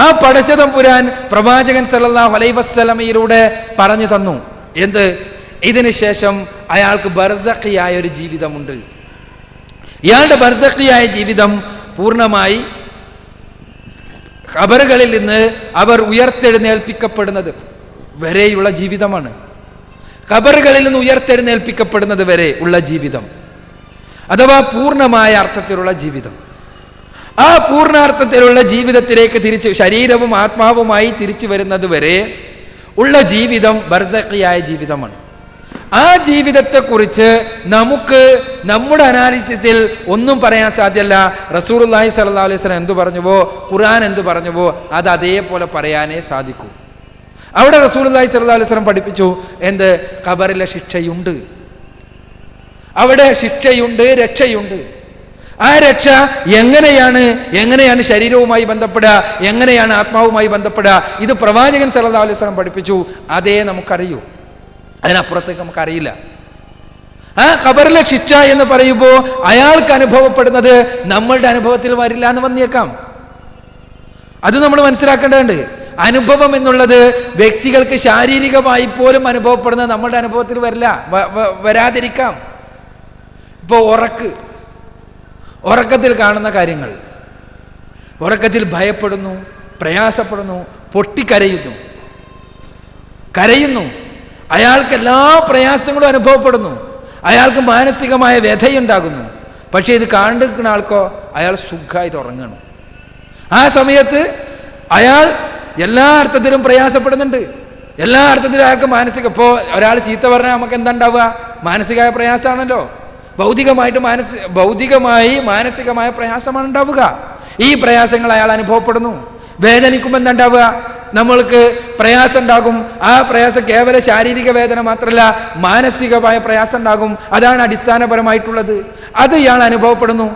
ആ പടച്ച തമ്പുരാൻ പ്രവാചകൻ സല്ലല്ലാഹു അലൈഹി വസല്ലമയിലൂടെ പറഞ്ഞു തന്നു. എന്ത്? ഇതിനു ശേഷം അയാൾക്ക് ബർസഖിയായ ഒരു ജീവിതമുണ്ട്. ഇയാളുടെ ബർസഖിയായ ജീവിതം പൂർണ്ണമായി ഖബറുകളിൽ നിന്ന് അവർ ഉയർത്തെഴുന്നേൽപ്പിക്കപ്പെടുന്നത് വരെയുള്ള ജീവിതമാണ്. ഖബറുകളിൽ നിന്ന് ഉയർത്തെഴുന്നേൽപ്പിക്കപ്പെടുന്നത് വരെ ഉള്ള ജീവിതം, അഥവാ പൂർണ്ണമായ അർത്ഥത്തിലുള്ള ജീവിതം. ആ പൂർണ്ണാർത്ഥത്തിലുള്ള ജീവിതത്തിലേക്ക് തിരിച്ച് ശരീരവും ആത്മാവുമായി തിരിച്ചു വരുന്നത് വരെ ഉള്ള ജീവിതം ബർസഖിയായ ജീവിതമാണ്. ആ ജീവിതത്തെക്കുറിച്ച് നമുക്ക് നമ്മുടെ അനാലിസിസിൽ ഒന്നും പറയാൻ സാധ്യമല്ല. റസൂലുള്ളാഹി സ്വല്ലല്ലാഹു അലൈഹി വസല്ലം എന്തു പറഞ്ഞുവോ, ഖുർആൻ എന്തു പറഞ്ഞുവോ, അത് അതേപോലെ പറയാനേ സാധിക്കൂ. അവിടെ റസൂലുള്ളാഹി സ്വല്ലല്ലാഹു അലൈഹി വസല്ലം പഠിപ്പിച്ചു എന്ത്? ഖബറിലെ ശിക്ഷയുണ്ട്. അവിടെ ശിക്ഷയുണ്ട്, രക്ഷയുണ്ട്. ആ രക്ഷ എങ്ങനെയാണ് ശരീരവുമായി ബന്ധപ്പെടുക, എങ്ങനെയാണ് ആത്മാവുമായി ബന്ധപ്പെടുക, ഇത് പ്രവാചകൻ സല്ലല്ലാഹു അലൈഹി വസല്ലം പഠിപ്പിച്ചു. അതേ നമുക്കറിയൂ, അതിനപ്പുറത്തേക്ക് നമുക്കറിയില്ല. ആ ഖബറിലെ ശിക്ഷ എന്ന് പറയുമ്പോൾ അയാൾക്ക് അനുഭവപ്പെടുന്നത് നമ്മളുടെ അനുഭവത്തിൽ വരില്ല എന്ന് വന്നേക്കാം. അത് നമ്മൾ മനസ്സിലാക്കേണ്ടതുണ്ട്. അനുഭവം എന്നുള്ളത് വ്യക്തികൾക്ക് ശാരീരികമായി പോലും അനുഭവപ്പെടുന്നത് നമ്മളുടെ അനുഭവത്തിൽ വരാതിരിക്കാം. ഇപ്പോൾ ഉറക്കത്തിൽ കാണുന്ന കാര്യങ്ങൾ, ഉറക്കത്തിൽ ഭയപ്പെടുന്നു, പ്രയാസപ്പെടുന്നു, കരയുന്നു. അയാൾക്ക് എല്ലാ പ്രയാസങ്ങളും അനുഭവപ്പെടുന്നു, അയാൾക്ക് മാനസികമായ വ്യഥയുണ്ടാകുന്നു. പക്ഷേ ഇത് കാണുന്ന ആൾക്കോ അയാൾ സുഖമായിട്ട് ഉറങ്ങണം. ആ സമയത്ത് അയാൾ എല്ലാ അർത്ഥത്തിലും പ്രയാസപ്പെടുന്നുണ്ട്, എല്ലാ അർത്ഥത്തിലും അയാൾക്ക് ഇപ്പോൾ ഒരാൾ ചീത്ത പറഞ്ഞാൽ നമുക്ക് എന്താ ഉണ്ടാവുക? മാനസികമായ പ്രയാസമാണല്ലോ. ഭൗതികമായി മാനസികമായ പ്രയാസമാണ് ഉണ്ടാവുക. ഈ പ്രയാസങ്ങൾ അയാൾ അനുഭവപ്പെടുന്നു. വേദനിക്കുമ്പോൾ എന്താ ഉണ്ടാവുക? നമ്മൾക്ക് പ്രയാസം ഉണ്ടാകും. ആ പ്രയാസം കേവല ശാരീരിക വേദന മാത്രമല്ല, മാനസികമായ പ്രയാസം ഉണ്ടാകും. അതാണ് അടിസ്ഥാനപരമായിട്ടുള്ളത്. അത് ഇയാൾ അനുഭവപ്പെടുന്നു.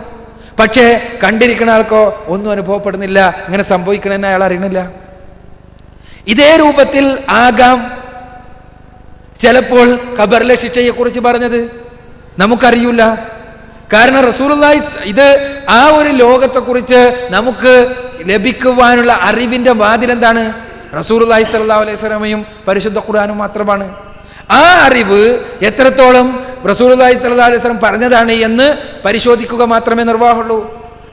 പക്ഷേ കണ്ടിരിക്കുന്ന ആൾക്കോ ഒന്നും അനുഭവപ്പെടുന്നില്ല. ഇങ്ങനെ സംഭവിക്കണമെന്ന് അയാൾ അറിയണില്ല. ഇതേ രൂപത്തിൽ ആകാം ചിലപ്പോൾ ഖബറിലെ ശിക്ഷയെക്കുറിച്ച് പറഞ്ഞത്, നമുക്കറിയില്ല. കാരണം റസൂലുള്ളാഹി ഇത് ആ ഒരു ലോകത്തെക്കുറിച്ച് നമുക്ക് ലഭിക്കുവാനുള്ള അറിവിന്റെ വാതിൽ എന്താണ്? റസൂലുള്ളാഹി സ്വല്ലല്ലാഹു അലൈഹി വസല്ലമയും പരിശുദ്ധ ഖുർആനും മാത്രമാണ്. ആ അറിവ് എത്രത്തോളം റസൂലുള്ളാഹി സ്വല്ലല്ലാഹു അലൈഹി വസല്ലം പറഞ്ഞതാണ് എന്ന് പരിശോധിക്കുക മാത്രമേ നിർവാഹമുള്ളൂ.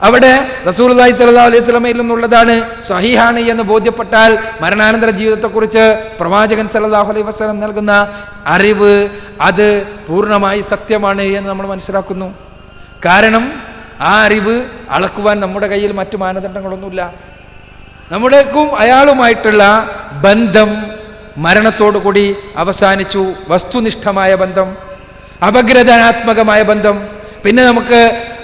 അവിടെ റസൂലുള്ളാഹി സ്വല്ലല്ലാഹു അലൈഹി വസല്ലമയിൽ നിന്നുള്ളതാണ്, സ്വഹീഹാണ് എന്ന് ബോധ്യപ്പെട്ടാൽ മരണാനന്തര ജീവിതത്തെക്കുറിച്ച് പ്രവാചകൻ സല്ലല്ലാഹു അലൈഹി വസല്ലം നൽകുന്ന അറിവ് അത് പൂർണ്ണമായി സത്യമാണ് എന്ന് നമ്മൾ മനസ്സിലാക്കുന്നു. കാരണം ആ അറിവ് അളക്കുവാൻ നമ്മുടെ കയ്യിൽ മറ്റു മാനദണ്ഡങ്ങളൊന്നുമില്ല. നമ്മുടേക്കും അയാളുമായിട്ടുള്ള ബന്ധം മരണത്തോടു കൂടി അവസാനിച്ചു. വസ്തുനിഷ്ഠമായ ബന്ധം. അപഗ്രഥനാത്മകമായ ബന്ധം. പിന്നെ നമുക്ക്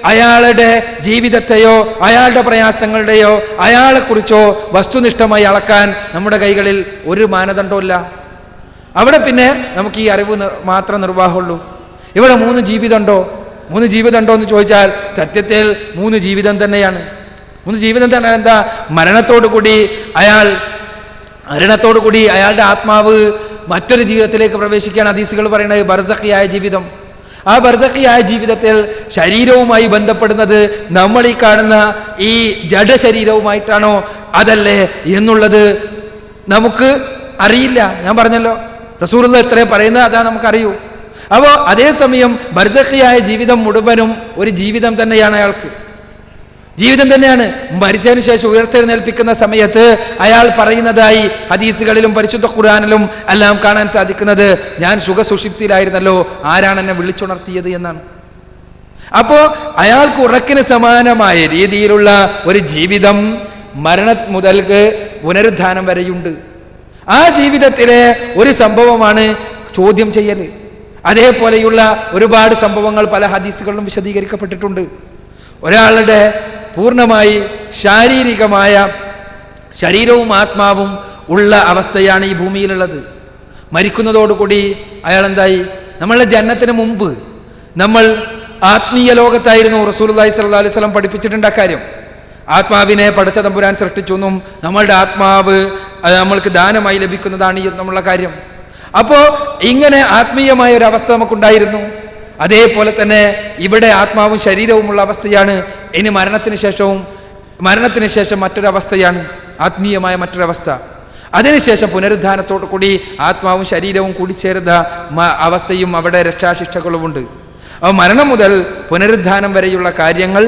അയാളുടെ ജീവിതത്തെയോ അയാളുടെ പ്രയാസങ്ങളുടെയോ അയാളെക്കുറിച്ചോ വസ്തുനിഷ്ഠമായി അളക്കാൻ നമ്മുടെ കൈകളിൽ ഒരു മാനദണ്ഡമില്ല. അവിടെ പിന്നെ നമുക്ക് ഈ അറിവ് മാത്രം നിർവാഹമുള്ളൂ. ഇവിടെ 3 ജീവിതമുണ്ടോ എന്ന് ചോദിച്ചാൽ സത്യത്തിൽ 3 ജീവിതം തന്നെയാണ്. 3 ജീവിതം തന്നെ. എന്താ? മരണത്തോടുകൂടി അയാളുടെ ആത്മാവ് മറ്റൊരു ജീവിതത്തിലേക്ക് പ്രവേശിക്കുകയാണ്. ഹദീസുകൾ പറയുന്നത് ബർസഖിയായ ജീവിതം. ആ ബർസഖിയായ ജീവിതത്തിൽ ശരീരവുമായി ബന്ധപ്പെടുന്നത് നമ്മൾ ഈ കാണുന്ന ഈ ജഡശരീരവുമായിട്ടാണോ അതല്ലേ എന്നുള്ളത് നമുക്ക് അറിയില്ല. ഞാൻ പറഞ്ഞല്ലോ, റസൂലുള്ളാഹി എത്ര പറയുന്നത് അതാ നമുക്കറിയൂ. അപ്പോൾ അതേസമയം ബർസഖിയായ ജീവിതം മുഴുവനും ഒരു ജീവിതം തന്നെയാണ്. അയാൾക്ക് ജീവിതം തന്നെയാണ്. മരിച്ചതിന് ശേഷം ഉയർത്തെഴുന്നേൽപ്പിക്കുന്ന സമയത്ത് അയാൾ പറയുന്നതായി ഹദീസുകളിലും പരിശുദ്ധ ഖുർആനിലും എല്ലാം കാണാൻ സാധിക്കുന്നത്, ഞാൻ സുഖസുഷിപ്തിയിലായിരുന്നല്ലോ, ആരാണ് എന്നെ വിളിച്ചുണർത്തിയത് എന്നാണ്. അപ്പോ അയാൾക്ക് ഉറക്കിന് സമാനമായ രീതിയിലുള്ള ഒരു ജീവിതം മരണം മുതൽക്ക് പുനരുദ്ധാനം വരെയുണ്ട്. ആ ജീവിതത്തിലെ ഒരു സംഭവമാണ് ചോദ്യം ചെയ്യൽ. അതേപോലെയുള്ള ഒരുപാട് സംഭവങ്ങൾ പല ഹദീസുകളിലും വിശദീകരിക്കപ്പെട്ടിട്ടുണ്ട്. ഒരാളുടെ പൂർണ്ണമായി ശാരീരികമായ ശരീരവും ആത്മാവും ഉള്ള അവസ്ഥയാണ് ഈ ഭൂമിയിലുള്ളത്. മരിക്കുന്നതോടുകൂടി അയാൾ എന്തായി? നമ്മളുടെ ജനനത്തിന് മുമ്പ് നമ്മൾ ആത്മീയ ലോകത്തായിരുന്നു. റസൂലുള്ളാഹി സ്വല്ലല്ലാഹു അലൈഹി വസല്ലം പഠിപ്പിച്ചിട്ടുണ്ട് അക്കാര്യം. ആത്മാവിനെ പടച്ച തമ്പുരാൻ സൃഷ്ടിച്ചു എന്നും നമ്മളുടെ ആത്മാവ് അത് നമ്മൾക്ക് ദാനമായി ലഭിക്കുന്നതാണ് എന്നുള്ള കാര്യം. അപ്പോൾ ഇങ്ങനെ ആത്മീയമായ ഒരു അവസ്ഥ നമുക്കുണ്ടായിരുന്നു. അതേപോലെ തന്നെ ഇവിടെ ആത്മാവും ശരീരവുമുള്ള അവസ്ഥയാണ്. ഇനി മരണത്തിന് ശേഷം മറ്റൊരവസ്ഥയാണ്, ആത്മീയമായ മറ്റൊരവസ്ഥ. അതിനുശേഷം പുനരുദ്ധാനത്തോടു കൂടി ആത്മാവും ശരീരവും കൂടിച്ചേരുന്ന അവസ്ഥയും അവിടെ രക്ഷാശിക്ഷകളുമുണ്ട്. അപ്പോൾ മരണം മുതൽ പുനരുദ്ധാനം വരെയുള്ള കാര്യങ്ങൾ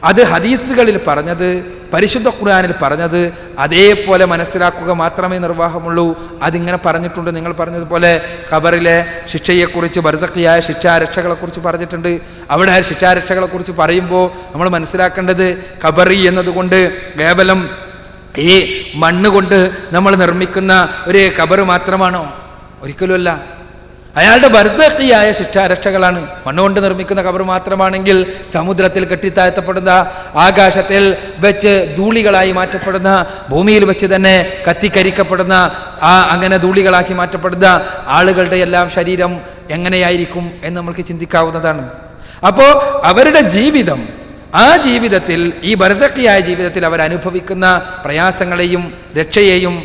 അത് ഹദീസുകളിൽ പറഞ്ഞത്, പരിശുദ്ധ ഖുർആനിൽ പറഞ്ഞത് അതേപോലെ മനസ്സിലാക്കുക മാത്രമേ നിർവാഹമുള്ളൂ. അതിങ്ങനെ പറഞ്ഞിട്ടുണ്ട്. നിങ്ങൾ പറഞ്ഞതുപോലെ ഖബറിലെ ശിക്ഷയെക്കുറിച്ച്, ബർസഖിയായ ശിക്ഷാരക്ഷകളെക്കുറിച്ച് പറഞ്ഞിട്ടുണ്ട്. അവിടെ ശിക്ഷാരക്ഷകളെക്കുറിച്ച് പറയുമ്പോൾ നമ്മൾ മനസ്സിലാക്കേണ്ടത് ഖബറി എന്നതുകൊണ്ട് കേവലം ഈ മണ്ണ് കൊണ്ട് നമ്മൾ നിർമ്മിക്കുന്ന ഒരു ഖബർ മാത്രമാണോ? ഒരിക്കലുമല്ല. അയാളുടെ ബർസഖിയായ ശിക്ഷാരക്ഷകളാണ്. മണ്ണുകൊണ്ട് നിർമ്മിക്കുന്ന ഖബർ മാത്രമാണെങ്കിൽ സമുദ്രത്തിൽ കെട്ടിത്താഴ്ത്തപ്പെടുന്ന, ആകാശത്തിൽ വെച്ച് ധൂളികളായി മാറ്റപ്പെടുന്ന, ഭൂമിയിൽ വെച്ച് തന്നെ കത്തിക്കരിക്കപ്പെടുന്ന അങ്ങനെ ധൂളികളാക്കി മാറ്റപ്പെടുന്ന ആളുകളുടെ എല്ലാം ശരീരം എങ്ങനെയായിരിക്കും എന്ന് നമ്മൾക്ക് ചിന്തിക്കാവുന്നതാണ്. അപ്പോൾ അവരുടെ ജീവിതം, ആ ജീവിതത്തിൽ, ഈ ബർസഖിയായ ജീവിതത്തിൽ അവരനുഭവിക്കുന്ന പ്രയാസങ്ങളെയും രക്ഷയെയും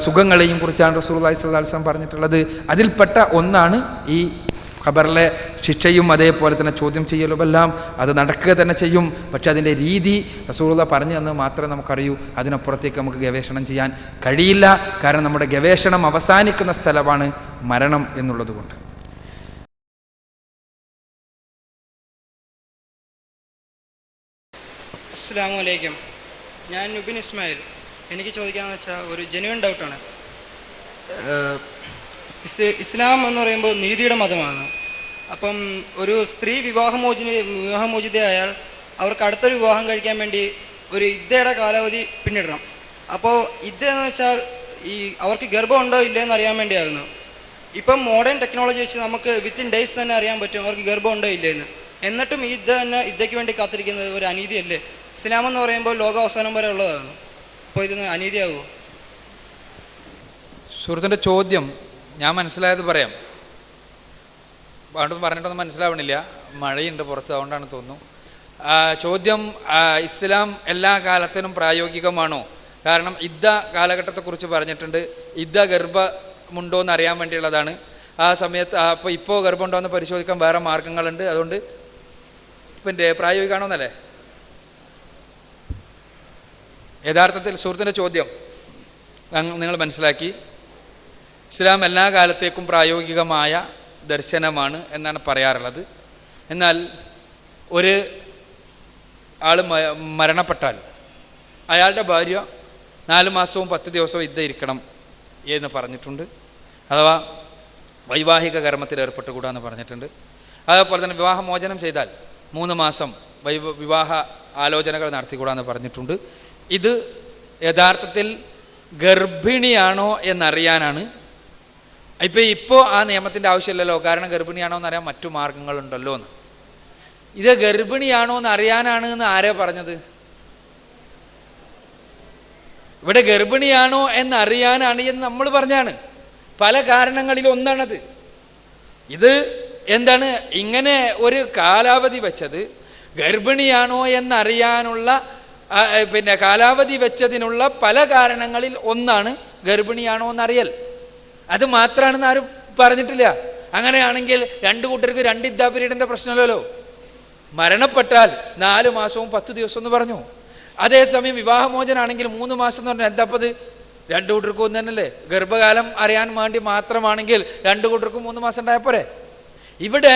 സുഖങ്ങളെയും കുറിച്ചാണ് റസൂലുള്ളാഹി സ്വല്ലല്ലാഹു അലൈഹി വസല്ലം പറഞ്ഞിട്ടുള്ളത്. അതിൽപ്പെട്ട ഒന്നാണ് ഈ ഖബറിലെ ശിക്ഷയും അതേപോലെ തന്നെ ചോദ്യം ചെയ്യലുമെല്ലാം. അത് നടക്കുക തന്നെ ചെയ്യും. പക്ഷെ അതിൻ്റെ രീതി റസൂലുള്ളാഹി പറഞ്ഞു തന്നത് മാത്രമേ നമുക്കറിയൂ. അതിനപ്പുറത്തേക്ക് നമുക്ക് ഗവേഷണം ചെയ്യാൻ കഴിയില്ല. കാരണം നമ്മുടെ ഗവേഷണം അവസാനിക്കുന്ന സ്ഥലമാണ് മരണം എന്നുള്ളത് കൊണ്ട്. അസ്സലാമു അലൈക്കും. ഞാൻ നുബിൻ ഇസ്മായിൽ. എനിക്ക് ചോദിക്കാമെന്ന് വെച്ചാൽ ഒരു ജെന്യുവൻ ഡൗട്ടാണ്. ഇസ്ലാം എന്ന് പറയുമ്പോൾ നീതിയുടെ മതമാണ്. അപ്പം ഒരു സ്ത്രീ വിവാഹമോചിതയായാൽ അവർക്ക് അടുത്തൊരു വിവാഹം കഴിക്കാൻ വേണ്ടി ഒരു ഇദ്ദയുടെ കാലാവധി പിന്നിടണം. അപ്പോൾ ഇദ്ദ എന്ന് വെച്ചാൽ ഈ അവർക്ക് ഗർഭം ഉണ്ടോ ഇല്ലയെന്ന് അറിയാൻ വേണ്ടിയാകുന്നു. ഇപ്പം മോഡേൺ ടെക്നോളജി വെച്ച് നമുക്ക് വിത്തിൻ ഡേയ്സ് തന്നെ അറിയാൻ പറ്റും അവർക്ക് ഗർഭം ഉണ്ടോ ഇല്ലയെന്ന്. എന്നിട്ടും ഈ ഇദ്ദയ്ക്ക് വേണ്ടി കാത്തിരിക്കുന്നത് ഒരു അനീതിയല്ലേ? ഇസ്ലാം എന്ന് പറയുമ്പോൾ ലോക അവസാനം വരെ ഉള്ളതാണ്. അപ്പോൾ ഇതിന് അനീതിയാകുമോ? സുഹൃത്തിൻ്റെ ചോദ്യം ഞാൻ മനസ്സിലായത് പറയാം. അതുകൊണ്ട് പറഞ്ഞിട്ടൊന്നും മനസ്സിലാവണില്ല, മഴയുണ്ട് പുറത്ത്, അതുകൊണ്ടാണ് തോന്നുന്നു. ചോദ്യം ഇസ്ലാം എല്ലാ കാലത്തിനും പ്രായോഗികമാണോ? കാരണം ഇദ്ദ കാലഘട്ടത്തെക്കുറിച്ച് പറഞ്ഞിട്ടുണ്ട്. ഇദ്ദ ഗർഭമുണ്ടോ എന്ന് അറിയാൻ വേണ്ടിയുള്ളതാണ്. ആ സമയത്ത് ഇപ്പോൾ ഗർഭമുണ്ടോ എന്ന് പരിശോധിക്കാൻ വേറെ മാർഗങ്ങളുണ്ട്. അതുകൊണ്ട് പിന്നെ പ്രായോഗികമാണോ എന്നല്ലേ യഥാർത്ഥത്തിൽ സുഹൃത്തിൻ്റെ ചോദ്യം നിങ്ങൾ മനസ്സിലാക്കി. ഇസ്ലാം എല്ലാ കാലത്തേക്കും പ്രായോഗികമായ ദർശനമാണ് എന്നാണ് പറയാറുള്ളത്. എന്നാൽ ഒരു ആൾ മരണപ്പെട്ടാൽ അയാളുടെ ഭാര്യ 4 മാസവും 10 ദിവസവും ഇദ്ദ ഇരിക്കണം എന്ന് പറഞ്ഞിട്ടുണ്ട്. അഥവാ വൈവാഹിക കർമ്മത്തിൽ ഏർപ്പെട്ടുകൂടാന്ന് പറഞ്ഞിട്ടുണ്ട്. അതേപോലെ തന്നെ വിവാഹമോചനം ചെയ്താൽ 3 മാസം വിവാഹ ആലോചനകൾ നടത്തിക്കൂടാന്ന് പറഞ്ഞിട്ടുണ്ട്. ഇത് യഥാർത്ഥത്തിൽ ഗർഭിണിയാണോ എന്നറിയാനാണ് ഇപ്പോൾ ആ നിയമത്തിൻ്റെ ആവശ്യമില്ലല്ലോ, കാരണം ഗർഭിണിയാണോ എന്ന് അറിയാൻ മറ്റു മാർഗങ്ങളുണ്ടല്ലോ എന്ന്. ഇത് ഗർഭിണിയാണോ എന്ന് അറിയാനാണ് എന്ന് ആരാ പറഞ്ഞത്? ഇവിടെ ഗർഭിണിയാണോ എന്നറിയാനാണ് എന്ന് നമ്മൾ പറഞ്ഞാണ്. പല കാരണങ്ങളിൽ ഒന്നാണത്. ഇത് എന്താണ് ഇങ്ങനെ ഒരു കാലാവധി വെച്ചത്? ഗർഭിണിയാണോ എന്നറിയാനുള്ള കാലാവധി വെച്ചതിനുള്ള പല കാരണങ്ങളിൽ ഒന്നാണ് ഗർഭിണിയാണോ എന്നറിയൽ. അത് മാത്രമാണെന്ന് ആരും പറഞ്ഞിട്ടില്ല. അങ്ങനെയാണെങ്കിൽ രണ്ടു കൂട്ടർക്ക് 2 ഇദ്ദാ പീരീഡിന്റെ പ്രശ്നമല്ലല്ലോ. മരണപ്പെട്ടാൽ 4 മാസവും 10 ദിവസവും എന്ന് പറഞ്ഞു. അതേസമയം വിവാഹമോചനാണെങ്കിൽ 3 മാസം എന്ന് പറഞ്ഞാൽ എന്താപ്പത്? 2 കൂട്ടർക്കും ഒന്ന് തന്നെയല്ലേ? ഗർഭകാലം അറിയാൻ വേണ്ടി മാത്രമാണെങ്കിൽ 2 കൂട്ടർക്കും 3 മാസം ഉണ്ടായപ്പോരെ? ഇവിടെ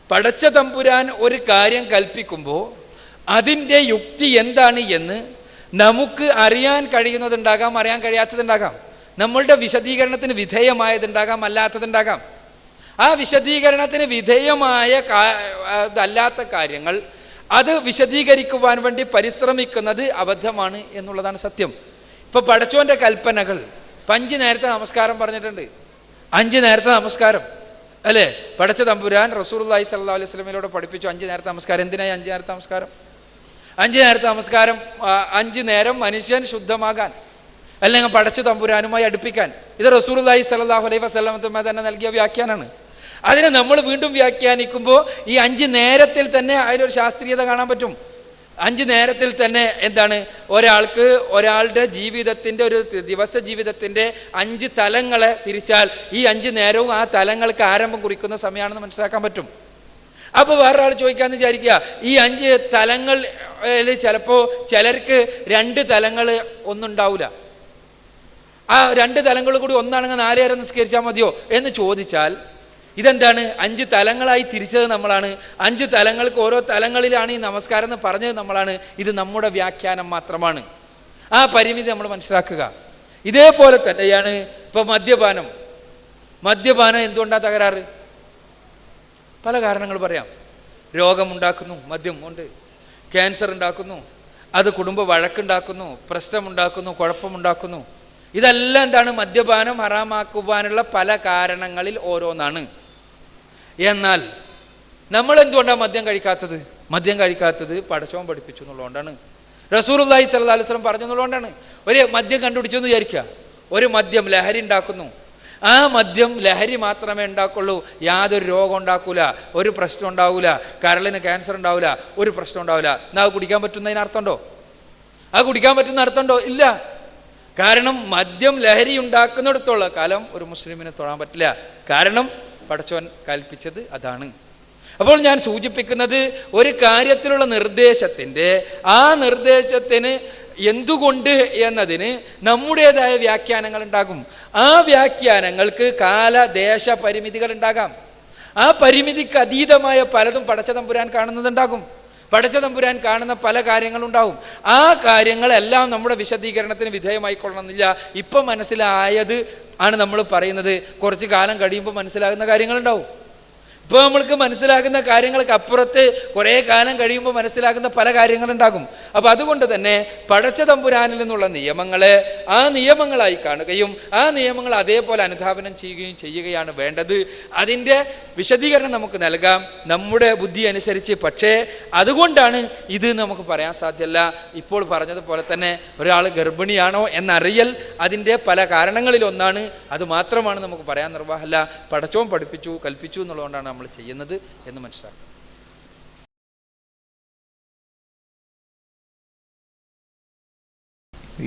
പടച്ച തമ്പുരാൻ ഒരു കാര്യം കൽപ്പിക്കുമ്പോൾ അതിൻ്റെ യുക്തി എന്താണ് എന്ന് നമുക്ക് അറിയാൻ കഴിയുന്നതുണ്ടാകാം, അറിയാൻ കഴിയാത്തതുണ്ടാകാം. നമ്മളുടെ വിശദീകരണത്തിന് വിധേയമായതുണ്ടാകാം, അല്ലാത്തതുണ്ടാകാം. ആ വിശദീകരണത്തിന് വിധേയമായ അല്ലാത്ത കാര്യങ്ങൾ അത് വിശദീകരിക്കുവാൻ വേണ്ടി പരിശ്രമിക്കുന്നത് അബദ്ധമാണ് എന്നുള്ളതാണ് സത്യം. ഇപ്പൊ പടച്ചോന്റെ കൽപ്പനകൾ 5 നേരത്തെ നമസ്കാരം പറഞ്ഞിട്ടുണ്ട്. 5 നേരത്തെ നമസ്കാരം അല്ലേ? പടച്ച തമ്പുരാൻ റസൂലുള്ളാഹി സ്വല്ലല്ലാഹു അലൈഹി വസല്ലമയോട് പഠിപ്പിച്ചു 5 നേരത്തെ നമസ്കാരം. എന്തിനായി 5 നേരത്തെ നമസ്കാരം? 5 നേരത്തെ നമസ്കാരം 5 നേരം മനുഷ്യൻ ശുദ്ധമാകാൻ, അല്ലെങ്കിൽ പടച്ച തമ്പുരാനുമായി അടുപ്പിക്കാൻ. ഇത് റസൂലുള്ളാഹി സ്വല്ലല്ലാഹു അലൈഹി വസല്ലം തന്നെ നൽകിയ വ്യാഖ്യാനാണ്. അതിനെ നമ്മൾ വീണ്ടും വ്യാഖ്യാനിക്കുമ്പോൾ ഈ 5 നേരത്തിൽ തന്നെ അതിലൊരു ശാസ്ത്രീയത കാണാൻ പറ്റും. 5 നേരത്തിൽ തന്നെ എന്താണ് ഒരാളുടെ ജീവിതത്തിൻ്റെ ഒരു ദിവസ ജീവിതത്തിൻ്റെ 5 തലങ്ങളെ തിരിച്ചാൽ ഈ 5 നേരവും ആ തലങ്ങൾക്ക് ആരംഭം കുറിക്കുന്ന സമയമാണെന്ന് മനസ്സിലാക്കാൻ പറ്റും. അപ്പോൾ വേറൊരാൾ ചോദിക്കാന്ന് വിചാരിക്കുക, ഈ 5 തലങ്ങൾ ചിലപ്പോൾ ചിലർക്ക് 2 തലങ്ങൾ ഒന്നുണ്ടാവില്ല. ആ 2 തലങ്ങൾ കൂടി ഒന്നാണെങ്കിൽ 4 നേരം നിസ്കരിച്ചാൽ മതിയോ എന്ന് ചോദിച്ചാൽ ഇതെന്താണ്? 5 തലങ്ങളായി തിരിച്ചത് നമ്മളാണ്. 5 തലങ്ങൾക്ക് ഓരോ തലങ്ങളിലാണ് ഈ നമസ്കാരം എന്ന് പറഞ്ഞത് നമ്മളാണ്. ഇത് നമ്മുടെ വ്യാഖ്യാനം മാത്രമാണ്. ആ പരിമിതി നമ്മൾ മനസ്സിലാക്കുക. ഇതേപോലെ തന്നെയാണ് ഇപ്പൊ മദ്യപാനം എന്തുകൊണ്ടാണ് തകരാറ്? പല കാരണങ്ങൾ പറയാം. രോഗമുണ്ടാക്കുന്നു, മദ്യം ഉണ്ട്. ക്യാൻസർ ഉണ്ടാക്കുന്നു, അത് കുടുംബ വഴക്കുണ്ടാക്കുന്നു, പ്രശ്നമുണ്ടാക്കുന്നു, കുഴപ്പമുണ്ടാക്കുന്നു. ഇതെല്ലാം എന്താണ്? മദ്യപാനം ഹറാമാക്കുവാനുള്ള പല കാരണങ്ങളിൽ ഓരോന്നാണ്. എന്നാൽ നമ്മൾ എന്തുകൊണ്ടാണ് മദ്യം കഴിക്കാത്തത്? പടച്ചോൻ പഠിപ്പിച്ചു എന്നുള്ളതുകൊണ്ടാണ്. റസൂലുള്ളാഹി സ്വല്ലല്ലാഹു അലൈഹി വസല്ലം പറഞ്ഞു എന്നുള്ളതുകൊണ്ടാണ്. ഒരു മദ്യം കണ്ടുപിടിച്ചു എന്ന് വിചാരിക്കുക, ഒരു മദ്യം ലഹരി ഉണ്ടാക്കുന്നു. ആ മദ്യം ലഹരി മാത്രമേ ഉണ്ടാക്കുള്ളൂ, യാതൊരു രോഗം ഉണ്ടാക്കൂല, ഒരു പ്രശ്നം ഉണ്ടാവൂല, കരളിന് ക്യാൻസർ ഉണ്ടാവില്ല, ഒരു പ്രശ്നം ഉണ്ടാവില്ല. എന്നാ അത് കുടിക്കാൻ പറ്റുന്നതിന് അർത്ഥമുണ്ടോ? അത് കുടിക്കാൻ പറ്റുന്ന അർത്ഥമുണ്ടോ? ഇല്ല. കാരണം മദ്യം ലഹരി ഉണ്ടാക്കുന്നിടത്തോളം കാലം ഒരു മുസ്ലിമിനെ തൊഴാൻ പറ്റില്ല. കാരണം പടച്ചോൻ കൽപ്പിച്ചത് അതാണ്. അപ്പോൾ ഞാൻ സൂചിപ്പിക്കുന്നത് ഒരു കാര്യത്തിലുള്ള ആ നിർദ്ദേശത്തിന് എന്തുകൊണ്ട് എന്നതിന് നമ്മുടേതായ വ്യാഖ്യാനങ്ങൾ ഉണ്ടാകും. ആ വ്യാഖ്യാനങ്ങൾക്ക് കാലദേശ പരിമിതികൾ ഉണ്ടാകാം. ആ പരിമിതിക്ക് അതീതമായ പലതും പടച്ച തമ്പുരാൻ കാണുന്നതുണ്ടാകും. പടച്ച തമ്പുരാൻ കാണുന്ന പല കാര്യങ്ങളുണ്ടാവും. ആ കാര്യങ്ങളെല്ലാം നമ്മുടെ വിശദീകരണത്തിന് വിധേയമായിക്കൊള്ളണമെന്നില്ല. ഇപ്പം മനസ്സിലായത് ആണ് നമ്മൾ പറയുന്നത്. കുറച്ച് കാലം കഴിയുമ്പോൾ മനസ്സിലാകുന്ന കാര്യങ്ങളുണ്ടാവും. ഇപ്പോൾ നമ്മൾക്ക് മനസ്സിലാകുന്ന കാര്യങ്ങൾക്ക് അപ്പുറത്ത് കുറേ കാലം കഴിയുമ്പോൾ മനസ്സിലാകുന്ന പല കാര്യങ്ങളുണ്ടാകും. അപ്പം അതുകൊണ്ട് തന്നെ പടച്ച തമ്പുരാനിൽ നിന്നുള്ള നിയമങ്ങളെ ആ നിയമങ്ങളായി കാണുകയും ആ നിയമങ്ങൾ അതേപോലെ അനുധാവനം ചെയ്യുകയാണ് വേണ്ടത്. അതിൻ്റെ വിശദീകരണം നമുക്ക് നൽകാം നമ്മുടെ ബുദ്ധി അനുസരിച്ച്. പക്ഷേ അതുകൊണ്ടാണ് ഇത് നമുക്ക് പറയാൻ സാധ്യമല്ല. ഇപ്പോൾ പറഞ്ഞതുപോലെ തന്നെ ഒരാൾ ഗർഭിണിയാണോ എന്നറിയൽ അതിൻ്റെ പല കാരണങ്ങളിലൊന്നാണ്. അത് മാത്രമാണ് നമുക്ക് പറയാൻ നിർവാഹമല്ല. പടച്ചോൻ പഠിപ്പിച്ചു കൽപ്പിച്ചു എന്നുള്ളതുകൊണ്ടാണ് നമ്മൾ ചെയ്യുന്നത് എന്ന് മനസ്സിലാക്കും.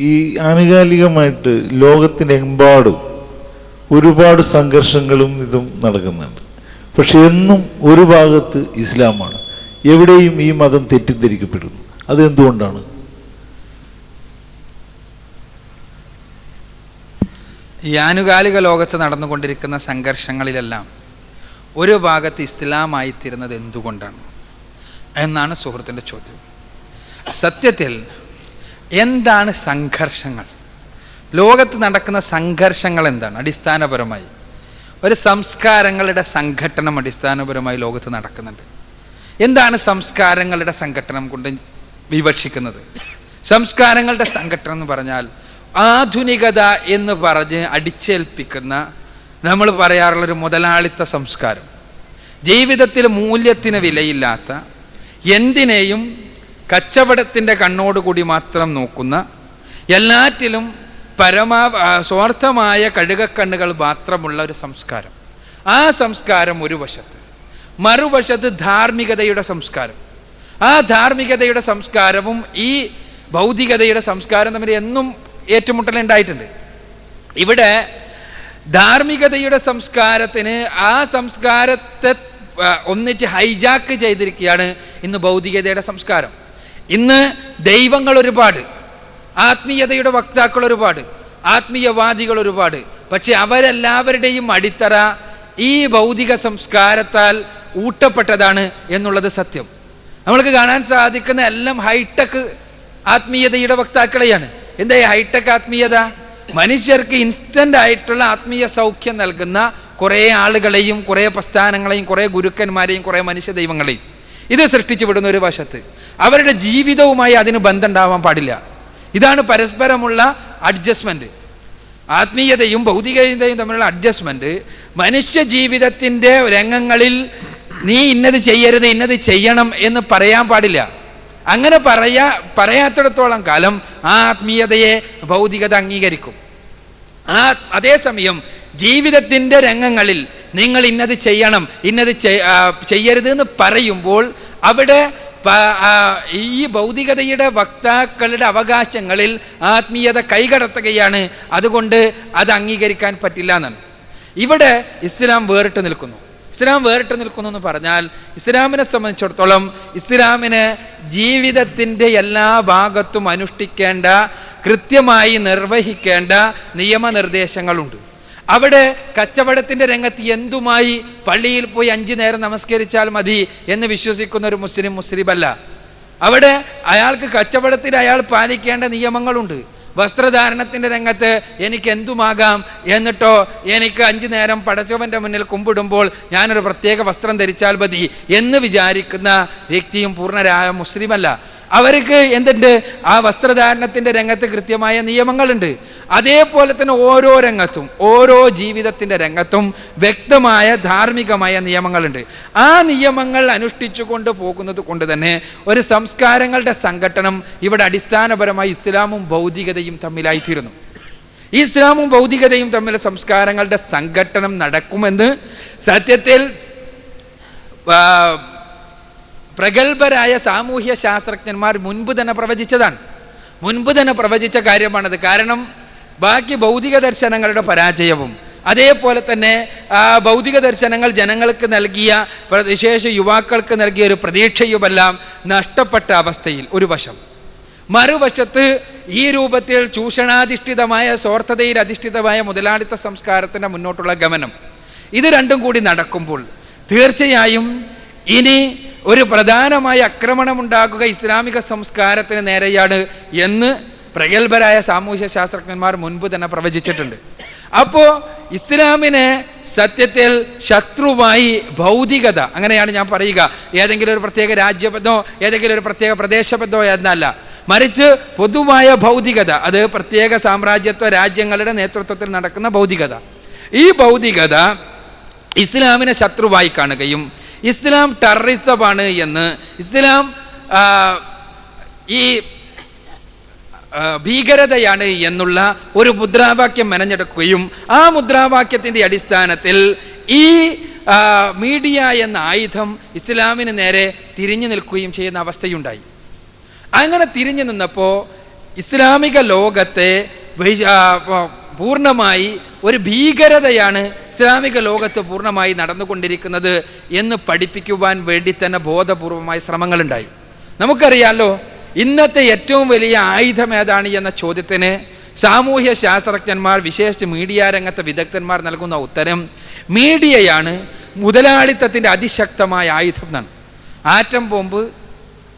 ഈ ആനുകാലികമായിട്ട് ലോകത്തിനെമ്പാടും ഒരുപാട് സംഘർഷങ്ങളും ഇതും നടക്കുന്നുണ്ട്. പക്ഷെ എന്നും ഒരു ഭാഗത്ത് ഇസ്ലാമാണ്, എവിടെയും ഈ മതം തെറ്റിദ്ധരിക്കപ്പെടുന്നു. അതെന്തുകൊണ്ടാണ്? ഈ ആനുകാലിക ലോകത്ത് നടന്നുകൊണ്ടിരിക്കുന്ന സംഘർഷങ്ങളിലെല്ലാം ഒരു ഭാഗത്ത് ഇസ്ലാമായിത്തീരുന്നത് എന്തുകൊണ്ടാണ് എന്നാണ് സുഹൃത്തിൻ്റെ ചോദ്യം. സത്യത്തിൽ എന്താണ് സംഘർഷങ്ങൾ? ലോകത്ത് നടക്കുന്ന സംഘർഷങ്ങൾ എന്താണ്? അടിസ്ഥാനപരമായി ഒരു സംസ്കാരങ്ങളുടെ സംഘട്ടനം അടിസ്ഥാനപരമായി ലോകത്ത് നടക്കുന്നുണ്ട്. എന്താണ് സംസ്കാരങ്ങളുടെ സംഘട്ടനം കൊണ്ട് വിവക്ഷിക്കുന്നത്? സംസ്കാരങ്ങളുടെ സംഘട്ടനം എന്ന് പറഞ്ഞാൽ ആധുനികത എന്ന് പറഞ്ഞ് അടിച്ചേൽപ്പിക്കുന്ന നമ്മൾ പറയാറുള്ളൊരു മുതലാളിത്ത സംസ്കാരം, ജീവിതത്തിൽ മൂല്യത്തിന് വിലയില്ലാത്ത, എന്തിനേയും കച്ചവടത്തിൻ്റെ കണ്ണോടുകൂടി മാത്രം നോക്കുന്ന, എല്ലാറ്റിലും സ്വാർത്ഥമായ കഴുകക്കണ്ണുകൾ മാത്രമുള്ള ഒരു സംസ്കാരം. ആ സംസ്കാരം ഒരു വശത്ത്, മറുവശത്ത് ധാർമ്മികതയുടെ സംസ്കാരം. ആ ധാർമ്മികതയുടെ സംസ്കാരവും ഈ ഭൗതികതയുടെ സംസ്കാരം തമ്മിൽ എന്നും ഏറ്റുമുട്ടലുണ്ടായിട്ടുണ്ട്. ഇവിടെ ധാർമ്മികതയുടെ സംസ്കാരത്തിന് ആ സംസ്കാരത്തെ ഒന്നിച്ച് ഹൈജാക്ക് ചെയ്തിരിക്കുകയാണ് ഇന്ന് ഭൗതികതയുടെ സംസ്കാരം. ഇന്ന് ദൈവങ്ങൾ ഒരുപാട്, ആത്മീയതയുടെ വക്താക്കൾ ഒരുപാട്, ആത്മീയവാദികൾ ഒരുപാട്. പക്ഷെ അവരെല്ലാവരുടെയും അടിത്തറ ഈ ഭൗതിക സംസ്കാരത്താൽ ഊട്ടപ്പെട്ടതാണ് എന്നുള്ളത് സത്യം. നമ്മൾക്ക് കാണാൻ സാധിക്കുന്ന എല്ലാം ഹൈടെക് ആത്മീയതയുടെ വക്താക്കളെയാണ്. എന്താ ഹൈടെക് ആത്മീയത? മനുഷ്യർക്ക് ഇൻസ്റ്റന്റ് ആയിട്ടുള്ള ആത്മീയ സൗഖ്യം നൽകുന്ന കുറേ ആളുകളെയും കുറേ പ്രസ്ഥാനങ്ങളെയും കുറേ ഗുരുക്കന്മാരെയും കുറേ മനുഷ്യ ദൈവങ്ങളെയും ഇത് സൃഷ്ടിച്ചു വിടുന്ന ഒരു വശത്ത്, അവരുടെ ജീവിതവുമായി അതിന് ബന്ധം ഉണ്ടാവാൻ പാടില്ല. ഇതാണ് പരസ്പരമുള്ള അഡ്ജസ്റ്റ്മെന്റ്. ആത്മീയതയും ഭൗതികതയും തമ്മിലുള്ള അഡ്ജസ്റ്റ്മെന്റ് മനുഷ്യ ജീവിതത്തിൻ്റെ രംഗങ്ങളിൽ നീ ഇന്നത് ചെയ്യരുത്, ഇന്നത് ചെയ്യണം എന്ന് പറയാൻ പാടില്ല. അങ്ങനെ പറയാത്തിടത്തോളം കാലം ആ ആത്മീയതയെ ഭൗതികത അംഗീകരിക്കും. അതേസമയം ജീവിതത്തിൻ്റെ രംഗങ്ങളിൽ നിങ്ങൾ ഇന്നത് ചെയ്യണം, ഇന്നത് ചെയ്യരുത് എന്ന് പറയുമ്പോൾ അവിടെ ഈ ഭൗതികതയുടെ വക്താക്കളുടെ അവകാശങ്ങളിൽ ആത്മീയത കൈകടത്തുകയാണ്. അതുകൊണ്ട് അത് അംഗീകരിക്കാൻ പറ്റില്ല എന്നാണ്. ഇവിടെ ഇസ്ലാം വേറിട്ട് നിൽക്കുന്നു. ഇസ്ലാം വേറിട്ട് നിൽക്കുന്നു എന്ന് പറഞ്ഞാൽ ഇസ്ലാമിനെ സംബന്ധിച്ചിടത്തോളം ഇസ്ലാമിന് ജീവിതത്തിൻ്റെ എല്ലാ ഭാഗത്തും അനുഷ്ഠിക്കേണ്ട, കൃത്യമായി നിർവഹിക്കേണ്ട നിയമനിർദ്ദേശങ്ങളുണ്ട്. അവിടെ കച്ചവടത്തിൻ്റെ രംഗത്ത് എന്തുമായി പള്ളിയിൽ പോയി 5 നേരം നമസ്കരിച്ചാൽ മതി എന്ന് വിശ്വസിക്കുന്ന ഒരു മുസ്ലിമല്ല. അവിടെ അയാൾക്ക് കച്ചവടത്തിൽ അയാൾ പാലിക്കേണ്ട നിയമങ്ങളുണ്ട്. വസ്ത്രധാരണത്തിൻ്റെ രംഗത്ത് എനിക്ക് എന്തുമാകാം, എന്നിട്ടോ എനിക്ക് 5 നേരം പടച്ചവൻ്റെ മുന്നിൽ കുമ്പിടുമ്പോൾ ഞാനൊരു പ്രത്യേക വസ്ത്രം ധരിച്ചാൽ മതി എന്ന് വിചാരിക്കുന്ന വ്യക്തിയും പൂർണ്ണരായ മുസ്ലിമല്ല. അവർക്ക് എന്തുണ്ട്? ആ വസ്ത്രധാരണത്തിൻ്റെ രംഗത്ത് കൃത്യമായ നിയമങ്ങളുണ്ട്. അതേപോലെ തന്നെ ഓരോ രംഗത്തും, ഓരോ ജീവിതത്തിൻ്റെ രംഗത്തും വ്യക്തമായ ധാർമ്മികമായ നിയമങ്ങളുണ്ട്. ആ നിയമങ്ങൾ അനുഷ്ഠിച്ചു കൊണ്ട് പോകുന്നത് കൊണ്ട് തന്നെ ഒരു സംസ്കാരങ്ങളുടെ സംഘട്ടനം ഇവിടെ അടിസ്ഥാനപരമായി ഇസ്ലാമും ഭൗതികതയും തമ്മിലായിത്തീരുന്നു. ഇസ്ലാമും ഭൗതികതയും തമ്മിൽ സംസ്കാരങ്ങളുടെ സംഘട്ടനം നടക്കുമെന്ന് സത്യത്തിൽ പ്രഗത്ഭരായ സാമൂഹ്യ ശാസ്ത്രജ്ഞന്മാർ മുൻപ് തന്നെ പ്രവചിച്ചതാണ്. മുൻപ് തന്നെ പ്രവചിച്ച കാര്യമാണത്. കാരണം ബാക്കി ഭൗതിക ദർശനങ്ങളുടെ പരാജയവും അതേപോലെ തന്നെ ഭൗതിക ദർശനങ്ങൾ ജനങ്ങൾക്ക് നൽകിയ, വിശേഷ യുവാക്കൾക്ക് നൽകിയ ഒരു പ്രതീക്ഷയുമെല്ലാം നഷ്ടപ്പെട്ട അവസ്ഥയിൽ ഒരു വശം, മറുവശത്ത് ഈ രൂപത്തിൽ ചൂഷണാധിഷ്ഠിതമായ, സ്വാർത്ഥതയിൽ അധിഷ്ഠിതമായ മുതലാളിത്ത സംസ്കാരത്തിൻ്റെ മുന്നോട്ടുള്ള ഗമനം, ഇത് രണ്ടും കൂടി നടക്കുമ്പോൾ തീർച്ചയായും ഇനി ഒരു പ്രധാനമായ ആക്രമണമുണ്ടാകുക ഇസ്ലാമിക സംസ്കാരത്തിന് നേരെയാണ് എന്ന് പ്രഗത്ഭരായ സാമൂഹ്യ ശാസ്ത്രജ്ഞന്മാർ മുൻപ് തന്നെ പ്രവചിച്ചിട്ടുണ്ട്. അപ്പോൾ ഇസ്ലാമിനെ സത്യത്തിൽ ശത്രുവായി ഭൗതികത, അങ്ങനെയാണ് ഞാൻ പറയുക, ഏതെങ്കിലും ഒരു പ്രത്യേക രാജ്യബദ്ധോ ഏതെങ്കിലും ഒരു പ്രത്യേക പ്രദേശബദ്ധോ എന്നല്ല, മറിച്ച് പൊതുവായ ഭൗതികത, അത് പ്രത്യേക സാമ്രാജ്യത്വ രാജ്യങ്ങളുടെ നേതൃത്വത്തിൽ നടക്കുന്ന ഭൗതികത. ഈ ഭൗതികത ഇസ്ലാമിനെ ശത്രുവായി കാണുകയും ഇസ്ലാം ടെററിസമാണ് എന്ന്, ഇസ്ലാം ഈ ഭീകരതയാണ് എന്നുള്ള ഒരു മുദ്രാവാക്യം മെനഞ്ഞെടുക്കുകയും ആ മുദ്രാവാക്യത്തിൻ്റെ അടിസ്ഥാനത്തിൽ ഈ മീഡിയ എന്ന ആയുധം ഇസ്ലാമിന് നേരെ തിരിഞ്ഞു നിൽക്കുകയും ചെയ്യുന്ന അവസ്ഥയുണ്ടായി. അങ്ങനെ തിരിഞ്ഞു നിന്നപ്പോൾ ഇസ്ലാമിക ലോകത്തെ പൂർണ്ണമായി ഒരു ഭീകരതയാണ് ഇസ്ലാമിക ലോകത്ത് പൂർണ്ണമായി നടന്നുകൊണ്ടിരിക്കുന്നത് എന്ന് പഠിപ്പിക്കുവാൻ വേണ്ടി തന്നെ ബോധപൂർവമായ ശ്രമങ്ങളുണ്ടായി. നമുക്കറിയാലോ, ഇന്നത്തെ ഏറ്റവും വലിയ ആയുധം ഏതാണ് എന്ന ചോദ്യത്തിന് സാമൂഹ്യ ശാസ്ത്രജ്ഞന്മാർ, വിശേഷിച്ച് മീഡിയ രംഗത്തെ വിദഗ്ധന്മാർ നൽകുന്ന ഉത്തരം മീഡിയയാണ് മുതലാളിത്തത്തിൻ്റെ അതിശക്തമായ ആയുധം എന്നാണ്.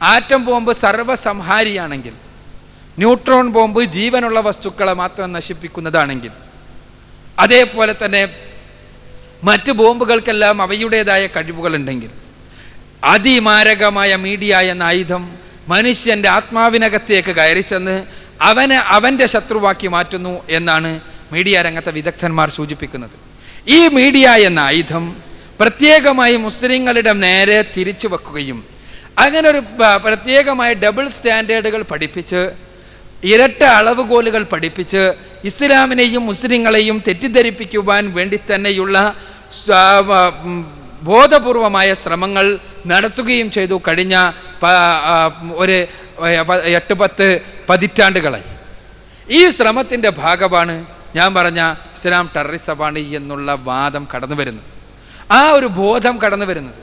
ആറ്റം ബോംബ് സർവ്വസംഹാരിയാണെങ്കിൽ, ന്യൂട്രോൺ ബോംബ് ജീവനുള്ള വസ്തുക്കളെ മാത്രം നശിപ്പിക്കുന്നതാണെങ്കിൽ, അതേപോലെ തന്നെ മറ്റ് ബോംബുകൾക്കെല്ലാം അവയുടേതായ കഴിവുകളുണ്ടെങ്കിൽ, അതിമാരകമായ മീഡിയ എന്ന ആയുധം മനുഷ്യൻ്റെ ആത്മാവിനകത്തേക്ക് കയറി ചെന്ന് അവൻ്റെ ശത്രുവാക്കി മാറ്റുന്നു എന്നാണ് മീഡിയ രംഗത്തെ വിദഗ്ധന്മാർ സൂചിപ്പിക്കുന്നത്. ഈ മീഡിയ എന്ന ആയുധം പ്രത്യേകമായി മുസ്ലിങ്ങളുടെ നേരെ തിരിച്ചു വെക്കുകയും അങ്ങനെ ഒരു പ്രത്യേകമായ ഡബിൾ സ്റ്റാൻഡേർഡുകൾ പഠിപ്പിച്ച്, ഇരട്ട അളവുകോലുകൾ പഠിപ്പിച്ച് ഇസ്ലാമിനെയും മുസ്ലിങ്ങളെയും തെറ്റിദ്ധരിപ്പിക്കുവാൻ വേണ്ടി തന്നെയുള്ള ബോധപൂർവമായ ശ്രമങ്ങൾ നടത്തുകയും ചെയ്തു കഴിഞ്ഞ ഒരു 8-10 പതിറ്റാണ്ടുകളായി. ഈ ശ്രമത്തിൻ്റെ ഭാഗമാണ് ഞാൻ പറഞ്ഞ ഇസ്ലാം ടെററിസമാണ് എന്നുള്ള വാദം കടന്നു വരുന്നത്, ആ ഒരു ബോധം കടന്നു വരുന്നത്.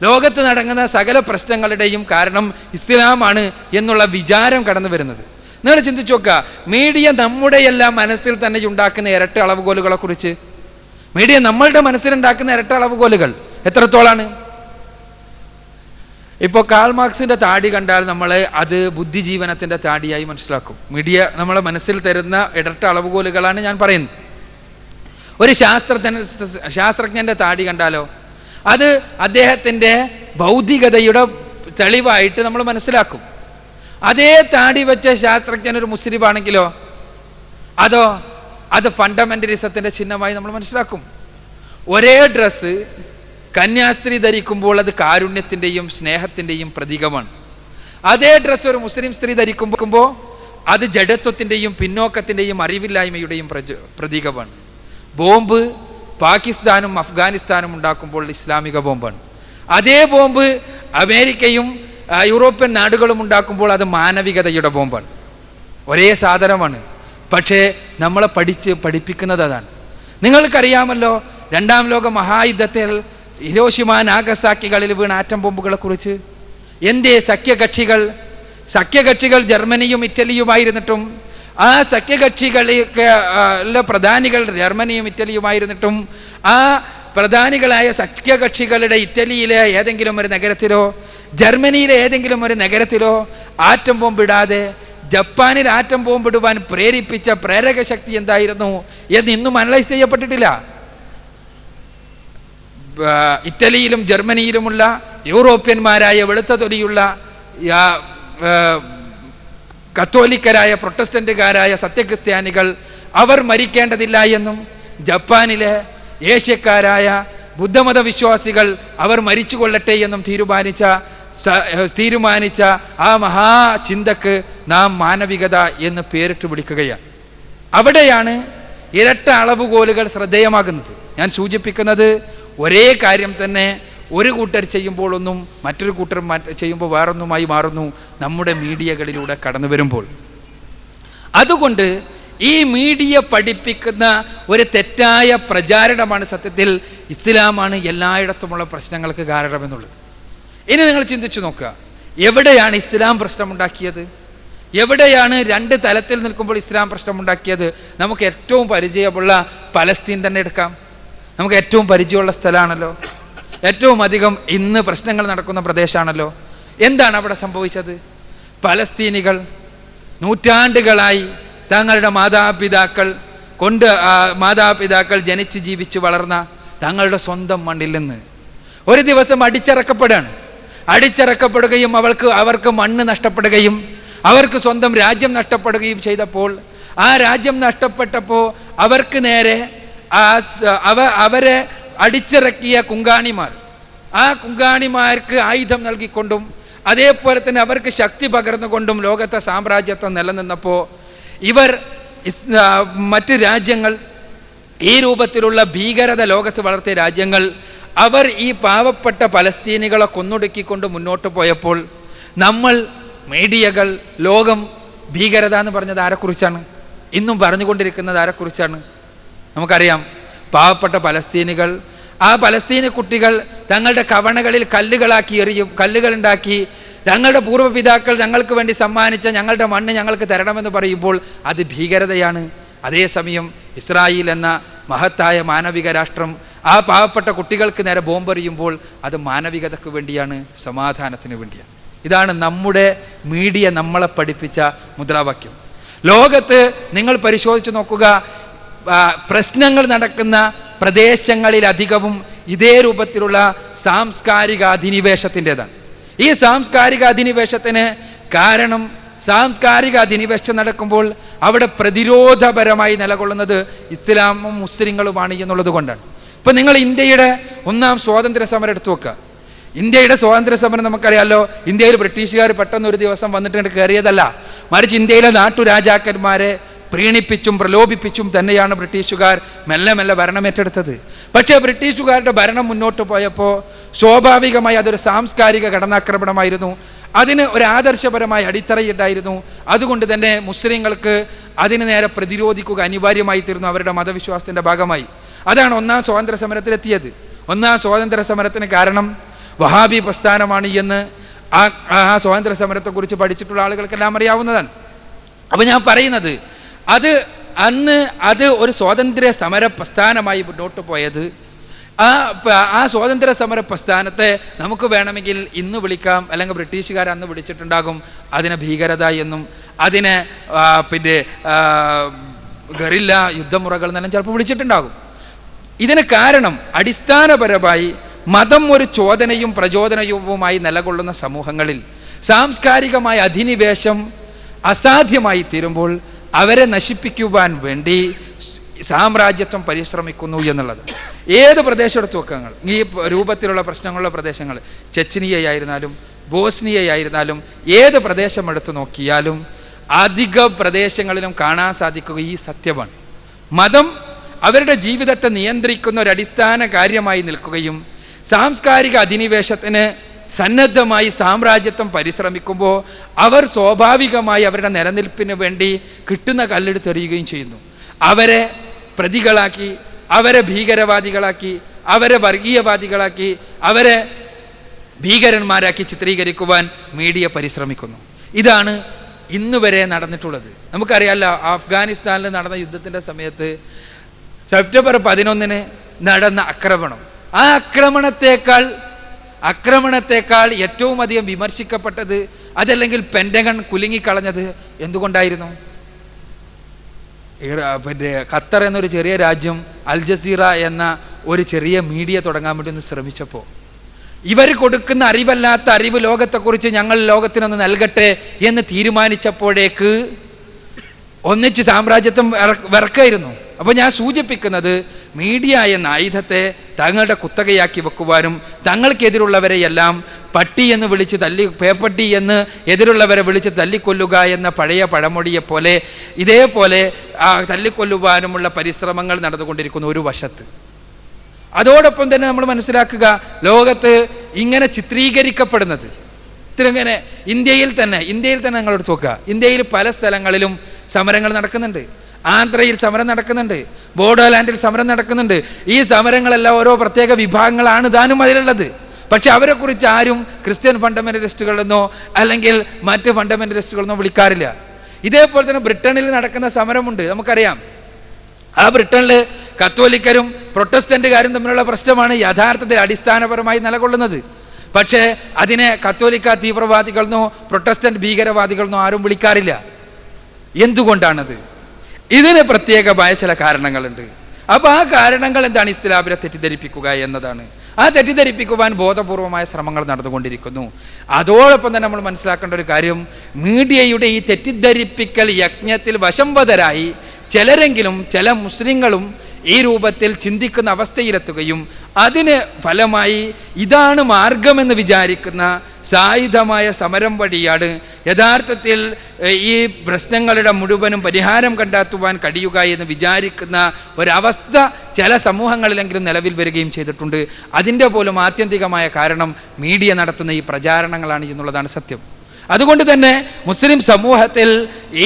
ലോകത്ത് നടക്കുന്ന സകല പ്രശ്നങ്ങളുടെയും കാരണം ഇസ്ലാമാണ് എന്നുള്ള വിചാരം കടന്നു വരുന്നത്. നിങ്ങൾ ചിന്തിച്ചു നോക്കുക, മീഡിയ നമ്മുടെ എല്ലാം മനസ്സിൽ തന്നെ ഉണ്ടാക്കുന്ന ഇരട്ട അളവുകോലുകളെ കുറിച്ച്. മീഡിയ നമ്മളുടെ മനസ്സിലുണ്ടാക്കുന്ന ഇരട്ട അളവുകോലുകൾ എത്രത്തോളാണ്? ഇപ്പോൾ കാൾ മാർക്സിന്റെ താടി കണ്ടാൽ നമ്മൾ അത് ബുദ്ധിജീവനത്തിന്റെ താടിയായി മനസ്സിലാക്കും. മീഡിയ നമ്മളെ മനസ്സിൽ തരുന്ന ഇരട്ട അളവുകോലുകളാണ് ഞാൻ പറയുന്നത്. ഒരു ശാസ്ത്രജ്ഞന്റെ താടി കണ്ടാലോ അത് അദ്ദേഹത്തിൻ്റെ ബൗദ്ധികതയുടെ തെളിവായിട്ട് നമ്മൾ മനസ്സിലാക്കും. അതേ താടി വെച്ച ശാസ്ത്രജ്ഞൻ ഒരു മുസ്ലിം ആണെങ്കിലോ അത് ഫണ്ടമെന്റലിസത്തിന്റെ ചിഹ്നമായി നമ്മൾ മനസ്സിലാക്കും. ഒരേ ഡ്രസ്സ് കന്യാസ്ത്രീ ധരിക്കുമ്പോൾ അത് കാരുണ്യത്തിൻ്റെയും സ്നേഹത്തിൻ്റെയും പ്രതീകമാണ്. അതേ ഡ്രസ്സ് ഒരു മുസ്ലിം സ്ത്രീ ധരിക്കുമ്പോൾ അത് ജഡത്വത്തിൻ്റെയും പിന്നോക്കത്തിൻ്റെയും അറിവില്ലായ്മയുടെയും പ്രതീകമാണ്. ബോംബ് പാകിസ്ഥാനും അഫ്ഗാനിസ്ഥാനും ഉണ്ടാക്കുമ്പോൾ ഇസ്ലാമിക ബോംബാണ്. അതേ ബോംബ് അമേരിക്കയും യൂറോപ്യൻ നാടുകളും ഉണ്ടാക്കുമ്പോൾ അത് മാനവികതയുടെ ബോംബാണ്. ഒരേ സാധനമാണ്, പക്ഷേ നമ്മളെ പഠിപ്പിക്കുന്നത് അതാണ്. നിങ്ങൾക്കറിയാമല്ലോ രണ്ടാം ലോക മഹായുദ്ധത്തിൽ ഹിരോഷിമ നാഗസാക്കികളിൽ വീണ ആറ്റം ബോംബുകളെ കുറിച്ച്. എന്തേ സഖ്യകക്ഷികൾ ജർമ്മനിയും ഇറ്റലിയുമായിരുന്നിട്ടും ആ സഖ്യകക്ഷികളിലെ പ്രധാനികൾ ജർമ്മനിയും ഇറ്റലിയുമായിരുന്നിട്ടും ആ പ്രധാനികളായ സഖ്യകക്ഷികളുടെ ഇറ്റലിയിലെ ഏതെങ്കിലും ഒരു നഗരത്തിലോ ജർമ്മനിയിലെ ഏതെങ്കിലും ഒരു നഗരത്തിലോ ആറ്റം ബോംബിടാതെ ജപ്പാനിൽ ആറ്റം ബോംബിടുവാൻ പ്രേരിപ്പിച്ച പ്രേരക ശക്തി എന്തായിരുന്നു എന്ന് ഇന്നും അനലൈസ് ചെയ്യപ്പെട്ടിട്ടില്ല. ഇറ്റലിയിലും ജർമ്മനിയിലുമുള്ള യൂറോപ്യന്മാരായ വെളുത്ത തൊലിയുള്ള കത്തോലിക്കരായ പ്രൊട്ടസ്റ്റന്റുകാരായ സത്യക്രിസ്ത്യാനികൾ അവർ മരിക്കേണ്ടതില്ല എന്നും ജപ്പാനിലെ ഏഷ്യക്കാരായ ബുദ്ധമത വിശ്വാസികൾ അവർ മരിച്ചു കൊള്ളട്ടെ എന്നും തീരുമാനിച്ച ആ മഹാചിന്തക്ക് നാം മാനവികത എന്ന് പേരിട്ട് വിളിക്കുകയാണ്. അവിടെയാണ് ഇരട്ട അളവുകോലുകൾ ശ്രദ്ധേയമാകുന്നത്. ഞാൻ സൂചിപ്പിക്കുന്നത് ഒരേ കാര്യം തന്നെ ഒരു കൂട്ടർ ചെയ്യുമ്പോഴൊന്നും മറ്റൊരു കൂട്ടർ ചെയ്യുമ്പോൾ വേറൊന്നുമായി മാറുന്നു നമ്മുടെ മീഡിയകളിലൂടെ കടന്നു വരുമ്പോൾ. അതുകൊണ്ട് ഈ മീഡിയ പഠിപ്പിക്കുന്ന ഒരു തെറ്റായ പ്രചാരണമാണ് സത്യത്തിൽ ഇസ്ലാമാണ് എല്ലായിടത്തുമുള്ള പ്രശ്നങ്ങൾക്ക് കാരണമെന്നുള്ളത്. ഇനി നിങ്ങൾ ചിന്തിച്ചു നോക്കുക, എവിടെയാണ് ഇസ്ലാം പ്രശ്നമുണ്ടാക്കിയത്? എവിടെയാണ് രണ്ട് തലത്തിൽ നിൽക്കുമ്പോൾ ഇസ്ലാം പ്രശ്നമുണ്ടാക്കിയത്? നമുക്ക് ഏറ്റവും പരിചയമുള്ള പലസ്തീൻ തന്നെ എടുക്കാം. നമുക്ക് ഏറ്റവും പരിചയമുള്ള സ്ഥലമാണല്ലോ, ഏറ്റവും അധികം ഇന്ന് പ്രശ്നങ്ങൾ നടക്കുന്ന പ്രദേശമാണല്ലോ. എന്താണ് അവിടെ സംഭവിച്ചത്? പലസ്തീനികൾ നൂറ്റാണ്ടുകളായി തങ്ങളുടെ മാതാപിതാക്കൾ ജനിച്ച് ജീവിച്ച് വളർന്ന തങ്ങളുടെ സ്വന്തം മണ്ണിൽ നിന്ന് ഒരു ദിവസം അടിച്ചിറക്കപ്പെടുകയും അവർക്ക് മണ്ണ് നഷ്ടപ്പെടുകയും അവർക്ക് സ്വന്തം രാജ്യം നഷ്ടപ്പെടുകയും ചെയ്തപ്പോൾ, ആ രാജ്യം നഷ്ടപ്പെട്ടപ്പോൾ അവർക്ക് നേരെ അവരെ അടിച്ചിറക്കിയ കുങ്കാണിമാർ, ആ കുങ്കാണിമാർക്ക് ആയുധം നൽകിക്കൊണ്ടും അതേപോലെ തന്നെ അവർക്ക് ശക്തി പകർന്നുകൊണ്ടും ലോകത്തെ സാമ്രാജ്യത്വം നിലനിന്നപ്പോൾ ഇവർ മറ്റ് രാജ്യങ്ങൾ, ഈ രൂപത്തിലുള്ള ഭീകരത ലോകത്ത് വളർത്തിയ രാജ്യങ്ങൾ, അവർ ഈ പാവപ്പെട്ട പലസ്തീനികളെ കൊന്നൊടുക്കിക്കൊണ്ട് മുന്നോട്ട് പോയപ്പോൾ നമ്മൾ മീഡിയകൾ, ലോകം ഭീകരത എന്ന് പറഞ്ഞത് ആരെക്കുറിച്ചാണ്? ഇന്നും പറഞ്ഞുകൊണ്ടിരിക്കുന്നത് ആരെക്കുറിച്ചാണ്? നമുക്കറിയാം, പാവപ്പെട്ട പലസ്തീനികൾ, ആ പലസ്തീനി കുട്ടികൾ തങ്ങളുടെ കവണകളിൽ കല്ലുകളുണ്ടാക്കി ഞങ്ങളുടെ പൂർവ്വപിതാക്കൾ ഞങ്ങൾക്ക് വേണ്ടി സമ്മാനിച്ച ഞങ്ങളുടെ മണ്ണ് ഞങ്ങൾക്ക് തരണമെന്ന് പറയുമ്പോൾ അത് ഭീകരതയാണ്. അതേസമയം ഇസ്രായേൽ എന്ന മഹത്തായ മാനവിക രാഷ്ട്രം ആ പാവപ്പെട്ട കുട്ടികൾക്ക് നേരെ ബോംബെറിയുമ്പോൾ അത് മാനവികതയ്ക്ക് വേണ്ടിയാണ്, സമാധാനത്തിന് വേണ്ടിയാണ്. ഇതാണ് നമ്മുടെ മീഡിയ നമ്മളെ പഠിപ്പിച്ച മുദ്രാവാക്യം. ലോകത്ത് നിങ്ങൾ പരിശോധിച്ച് നോക്കുക, പ്രശ്നങ്ങൾ നടക്കുന്ന പ്രദേശങ്ങളിലധികവും ഇതേ രൂപത്തിലുള്ള സാംസ്കാരിക അധിനിവേശത്തിൻ്റെതാണ്. ഈ സാംസ്കാരിക അധിനിവേശത്തിന് കാരണം, സാംസ്കാരിക അധിനിവേശം നടക്കുമ്പോൾ അവിടെ പ്രതിരോധപരമായി നിലകൊള്ളുന്നത് ഇസ്ലാമും മുസ്ലിങ്ങളുമാണ് എന്നുള്ളത് കൊണ്ടാണ്. ഇപ്പൊ നിങ്ങൾ ഇന്ത്യയുടെ ഒന്നാം സ്വാതന്ത്ര്യ സമരം എടുത്തു നോക്കുക. ഇന്ത്യയുടെ സ്വാതന്ത്ര്യ സമരം നമുക്കറിയാമല്ലോ. ഇന്ത്യയിൽ ബ്രിട്ടീഷുകാർ പെട്ടെന്ന് ഒരു ദിവസം വന്നിട്ട് കയറിയതല്ല, മറിച്ച് ഇന്ത്യയിലെ നാട്ടുരാജാക്കന്മാരെ പ്രീണിപ്പിച്ചും പ്രലോഭിപ്പിച്ചും തന്നെയാണ് ബ്രിട്ടീഷുകാർ മെല്ലെ മെല്ലെ ഭരണം ഏറ്റെടുത്തത്. പക്ഷേ ബ്രിട്ടീഷുകാരുടെ ഭരണം മുന്നോട്ട് പോയപ്പോൾ സ്വാഭാവികമായി അതൊരു സാംസ്കാരിക കടന്നാക്രമണമായിരുന്നു. അതിന് ഒരു ആദർശപരമായ അടിത്തറയുണ്ടായിരുന്നു. അതുകൊണ്ട് തന്നെ മുസ്ലിങ്ങൾക്ക് അതിന് നേരെ പ്രതിരോധിക്കുക അനിവാര്യമായി തീർന്നു അവരുടെ മതവിശ്വാസത്തിന്റെ ഭാഗമായി. അതാണ് ഒന്നാം സ്വാതന്ത്ര്യ സമരത്തിലെത്തിയത്. ഒന്നാം സ്വാതന്ത്ര്യ സമരത്തിന് കാരണം വഹാബി പ്രസ്ഥാനമാണ് എന്ന് ആ സ്വാതന്ത്ര്യ സമരത്തെക്കുറിച്ച് പഠിച്ചിട്ടുള്ള ആളുകൾക്കെല്ലാം അറിയാവുന്നതാണ്. അപ്പം ഞാൻ പറയുന്നത് അത് ഒരു സ്വാതന്ത്ര്യ സമര പ്രസ്ഥാനമായി മുന്നോട്ട് പോയത്, ആ സ്വാതന്ത്ര്യ സമര പ്രസ്ഥാനത്തെ നമുക്ക് വേണമെങ്കിൽ ഇന്ന് വിളിക്കാം, അല്ലെങ്കിൽ ബ്രിട്ടീഷുകാർ അന്ന് വിളിച്ചിട്ടുണ്ടാകും അതിനെ ഭീകരത എന്നും അതിനെ ഗറില്ല യുദ്ധമുറകൾ എന്നെല്ലാം ചിലപ്പോൾ വിളിച്ചിട്ടുണ്ടാകും. ഇതിന് കാരണം അടിസ്ഥാനപരമായി മതം ഒരു ചോദനയും പ്രചോദനവുമായി നിലകൊള്ളുന്ന സമൂഹങ്ങളിൽ സാംസ്കാരികമായ അധിനിവേശം അസാധ്യമായി തീരുമ്പോൾ അവരെ നശിപ്പിക്കുവാൻ വേണ്ടി സാമ്രാജ്യത്വം പരിശ്രമിക്കുന്നു എന്നുള്ളത്. ഏത് പ്രദേശം എടുത്തു നോക്കുക, ഈ രൂപത്തിലുള്ള പ്രശ്നങ്ങളുള്ള പ്രദേശങ്ങൾ, ചെച്നിയയായിരുന്നാലും ബോസ്നിയയായിരുന്നാലും ഏത് പ്രദേശം എടുത്തു നോക്കിയാലും അധിക പ്രദേശങ്ങളിലും കാണാൻ സാധിക്കുക ഈ സത്യമാണ്. മതം അവരുടെ ജീവിതത്തെ നിയന്ത്രിക്കുന്ന ഒരു അടിസ്ഥാന കാര്യമായി നിൽക്കുകയും സാംസ്കാരിക അധിനിവേശത്തിന് സന്നദ്ധമായി സാമ്രാജ്യത്വം പരിശ്രമിക്കുമ്പോൾ അവർ സ്വാഭാവികമായി അവരുടെ നിലനിൽപ്പിന് വേണ്ടി കിട്ടുന്ന കല്ലെടുത്തെറിയുകയും ചെയ്യുന്നു. അവരെ പ്രതികളാക്കി, അവരെ ഭീകരവാദികളാക്കി, അവരെ വർഗീയവാദികളാക്കി, അവരെ ഭീകരന്മാരാക്കി ചിത്രീകരിക്കുവാൻ മീഡിയ പരിശ്രമിക്കുന്നു. ഇതാണ് ഇന്ന് വരെ നടന്നിട്ടുള്ളത്. നമുക്കറിയാമല്ലോ, അഫ്ഗാനിസ്ഥാനിൽ നടന്ന യുദ്ധത്തിൻ്റെ സമയത്ത് സെപ്റ്റംബർ 11 നടന്ന ആക്രമണം, ആ ആക്രമണത്തെക്കാൾ ഏറ്റവും അധികം വിമർശിക്കപ്പെട്ടത്, അതല്ലെങ്കിൽ പെൻറ്റഗൺ കുലുങ്ങിക്കളഞ്ഞത് എന്തുകൊണ്ടായിരുന്നു? ഖത്തർ എന്നൊരു ചെറിയ രാജ്യം അൽ ജസീറ എന്ന ഒരു ചെറിയ മീഡിയ തുടങ്ങാൻ വേണ്ടി ഒന്ന് ശ്രമിച്ചപ്പോൾ ഇവർ കൊടുക്കുന്ന അറിവല്ലാത്ത അറിവ് ലോകത്തെക്കുറിച്ച് ഞങ്ങൾ ലോകത്തിനൊന്ന് നൽകട്ടെ എന്ന് തീരുമാനിച്ചപ്പോഴേക്ക് ഒന്നിച്ച് സാമ്രാജ്യത്വം വിറക്കായിരുന്നു. അപ്പോൾ ഞാൻ സൂചിപ്പിക്കുന്നത്, മീഡിയ എന്ന ആയുധത്തെ തങ്ങളുടെ കുത്തകയാക്കി വെക്കുവാനും തങ്ങൾക്കെതിരുള്ളവരെയെല്ലാം പട്ടി എന്ന് വിളിച്ച് പേപ്പട്ടി എന്ന് എതിരുള്ളവരെ വിളിച്ച് തല്ലിക്കൊല്ലുക എന്ന പഴയ പഴമൊഴിയെപ്പോലെ ഇതേപോലെ തല്ലിക്കൊല്ലുവാനുമുള്ള പരിശ്രമങ്ങൾ നടന്നുകൊണ്ടിരിക്കുന്നു ഒരു വശത്ത്. അതോടൊപ്പം തന്നെ നമ്മൾ മനസ്സിലാക്കുക, ലോകത്ത് ഇങ്ങനെ ചിത്രീകരിക്കപ്പെടുന്നത് ഇങ്ങനെ ഇന്ത്യയിൽ തന്നെ നിങ്ങൾ എടുത്ത് നോക്കുക, ഇന്ത്യയിൽ പല സ്ഥലങ്ങളിലും സമരങ്ങൾ നടക്കുന്നുണ്ട്. ആന്ധ്രയിൽ സമരം നടക്കുന്നുണ്ട്, ബോഡോലാൻഡിൽ സമരം നടക്കുന്നുണ്ട്. ഈ സമരങ്ങളെല്ലാം ഓരോ പ്രത്യേക വിഭാഗങ്ങളാണ് താനും അതിലുള്ളത്. പക്ഷെ അവരെക്കുറിച്ച് ആരും ക്രിസ്ത്യൻ ഫണ്ടമെന്റലിസ്റ്റുകളെന്നോ അല്ലെങ്കിൽ മറ്റ് ഫണ്ടമെന്റലിസ്റ്റുകളെന്നോ വിളിക്കാറില്ല. ഇതേപോലെ തന്നെ ബ്രിട്ടനിൽ നടക്കുന്ന സമരമുണ്ട്, നമുക്കറിയാം. ആ ബ്രിട്ടനിൽ കത്തോലിക്കരും പ്രൊട്ടസ്റ്റന്റുകാരും തമ്മിലുള്ള പ്രശ്നമാണ് യഥാർത്ഥത്തിൽ അടിസ്ഥാനപരമായി നിലകൊള്ളുന്നത്. പക്ഷേ അതിനെ കത്തോലിക്ക തീവ്രവാദികളെന്നോ പ്രൊട്ടസ്റ്റന്റ് ഭീകരവാദികളെന്നോ ആരും വിളിക്കാറില്ല. എന്തുകൊണ്ടാണത്? ഇതിന് പ്രത്യേകമായ ചില കാരണങ്ങളുണ്ട്. അപ്പോൾ ആ കാരണങ്ങൾ എന്താണ്? ഇസ്ലാമിനെ തെറ്റിദ്ധരിപ്പിക്കുക എന്നതാണ്. ആ തെറ്റിദ്ധരിപ്പിക്കുവാൻ ബോധപൂർവമായ ശ്രമങ്ങൾ നടന്നുകൊണ്ടിരിക്കുന്നു. അതോടൊപ്പം തന്നെ നമ്മൾ മനസ്സിലാക്കേണ്ട ഒരു കാര്യം, മീഡിയയുടെ ഈ തെറ്റിദ്ധരിപ്പിക്കൽ യജ്ഞത്തിൽ വശംവദരായി ചിലരെങ്കിലും, ചില മുസ്ലിങ്ങളും ഈ രൂപത്തിൽ ചിന്തിക്കുന്ന അവസ്ഥയിലെത്തുകയും അതിന് ഫലമായി ഇതാണ് മാർഗമെന്ന് വിചാരിക്കുന്ന സായുധമായ സമരം വഴിയാണ് യഥാർത്ഥത്തിൽ ഈ പ്രശ്നങ്ങളുടെ മുഴുവനും പരിഹാരം കണ്ടെത്തുവാൻ കഴിയുക എന്ന് വിചാരിക്കുന്ന ഒരവസ്ഥ ചില സമൂഹങ്ങളിലെങ്കിലും നിലവിൽ വരികയും ചെയ്തിട്ടുണ്ട്. അതിൻ്റെ പോലും ആത്യന്തികമായ കാരണം മീഡിയ നടത്തുന്ന ഈ പ്രചാരണങ്ങളാണ് എന്നുള്ളതാണ് സത്യം. അതുകൊണ്ട് തന്നെ മുസ്ലിം സമൂഹത്തിൽ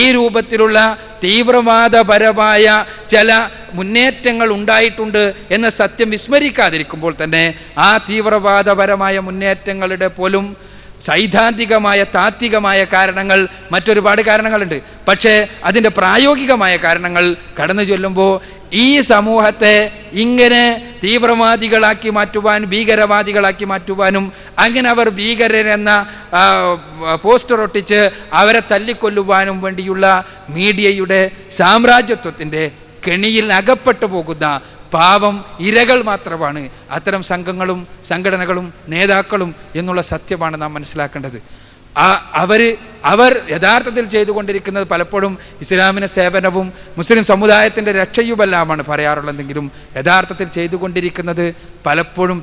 ഈ രൂപത്തിലുള്ള തീവ്രവാദപരമായ ചില മുന്നേറ്റങ്ങൾ ഉണ്ടായിട്ടുണ്ട് എന്ന സത്യം വിസ്മരിക്കാതിരിക്കുമ്പോൾ തന്നെ ആ തീവ്രവാദപരമായ മുന്നേറ്റങ്ങളുടെ പോലും സൈദ്ധാന്തികമായ താത്വികമായ കാരണങ്ങൾ, മറ്റൊരുപാട് കാരണങ്ങളുണ്ട്. പക്ഷേ അതിൻ്റെ പ്രായോഗികമായ കാരണങ്ങൾ കടന്നു ചൊല്ലുമ്പോൾ ഈ സമൂഹത്തെ ഇങ്ങനെ തീവ്രവാദികളാക്കി മാറ്റുവാൻ, ഭീകരവാദികളാക്കി മാറ്റുവാനും, അങ്ങനെ അവർ ഭീകരരെന്ന പോസ്റ്റർ ഒട്ടിച്ച് അവരെ തല്ലിക്കൊല്ലുവാനും വേണ്ടിയുള്ള മീഡിയയുടെ സാമ്രാജ്യത്വത്തിൻ്റെ കെണിയിൽ അകപ്പെട്ടു പോകുന്ന പാവം ഇരകൾ മാത്രമാണ് അത്തരം സംഘങ്ങളും സംഘടനകളും നേതാക്കളും എന്നുള്ള സത്യമാണ് നാം മനസ്സിലാക്കേണ്ടത്. അവർ അവർ യഥാർത്ഥത്തിൽ ചെയ്തുകൊണ്ടിരിക്കുന്നത് പലപ്പോഴും ഇസ്ലാമിന് സേവനവും മുസ്ലിം സമുദായത്തിൻ്റെ രക്ഷയുമെല്ലാമാണ് പറയാറുള്ളതെങ്കിലും യഥാർത്ഥത്തിൽ ചെയ്തുകൊണ്ടിരിക്കുന്നത് പലപ്പോഴും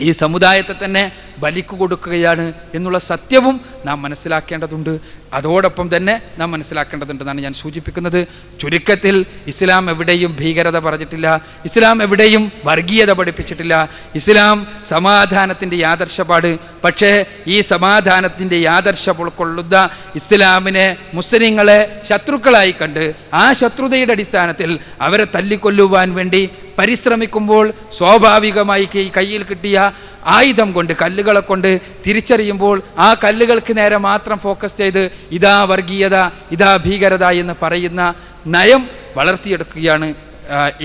ഈ സമുദായത്തെ തന്നെ ബലിക്ക് കൊടുക്കുകയാണ് എന്നുള്ള സത്യവും നാം മനസ്സിലാക്കേണ്ടതുണ്ട്. അതോടൊപ്പം തന്നെ നാം മനസ്സിലാക്കേണ്ടതുണ്ടെന്നാണ് ഞാൻ സൂചിപ്പിക്കുന്നത്. ചുരുക്കത്തിൽ ഇസ്ലാം എവിടെയും ഭീകരത പറഞ്ഞിട്ടില്ല, ഇസ്ലാം എവിടെയും വർഗീയത പഠിപ്പിച്ചിട്ടില്ല. ഇസ്ലാം സമാധാനത്തിൻ്റെ ആദർശപാട്. പക്ഷേ ഈ സമാധാനത്തിൻ്റെ ആദർശം ഉൾക്കൊള്ളുന്ന ഇസ്ലാമിനെ മുസ്ലിങ്ങളെ ശത്രുക്കളായി കണ്ട് ആ ശത്രുതയുടെ അടിസ്ഥാനത്തിൽ അവരെ തല്ലിക്കൊല്ലുവാൻ വേണ്ടി പരിശ്രമിക്കുമ്പോൾ സ്വാഭാവികമായി കയ്യിൽ കിട്ടിയ ആയുധം കൊണ്ട്, കല്ലുകളെ കൊണ്ട് തിരിച്ചറിയുമ്പോൾ ആ കല്ലുകൾക്ക് നേരെ മാത്രം ഫോക്കസ് ചെയ്ത് ഇതാ വർഗീയത, ഇതാ ഭീകരത എന്ന് പറയുന്ന നയം വളർത്തിയെടുക്കുകയാണ്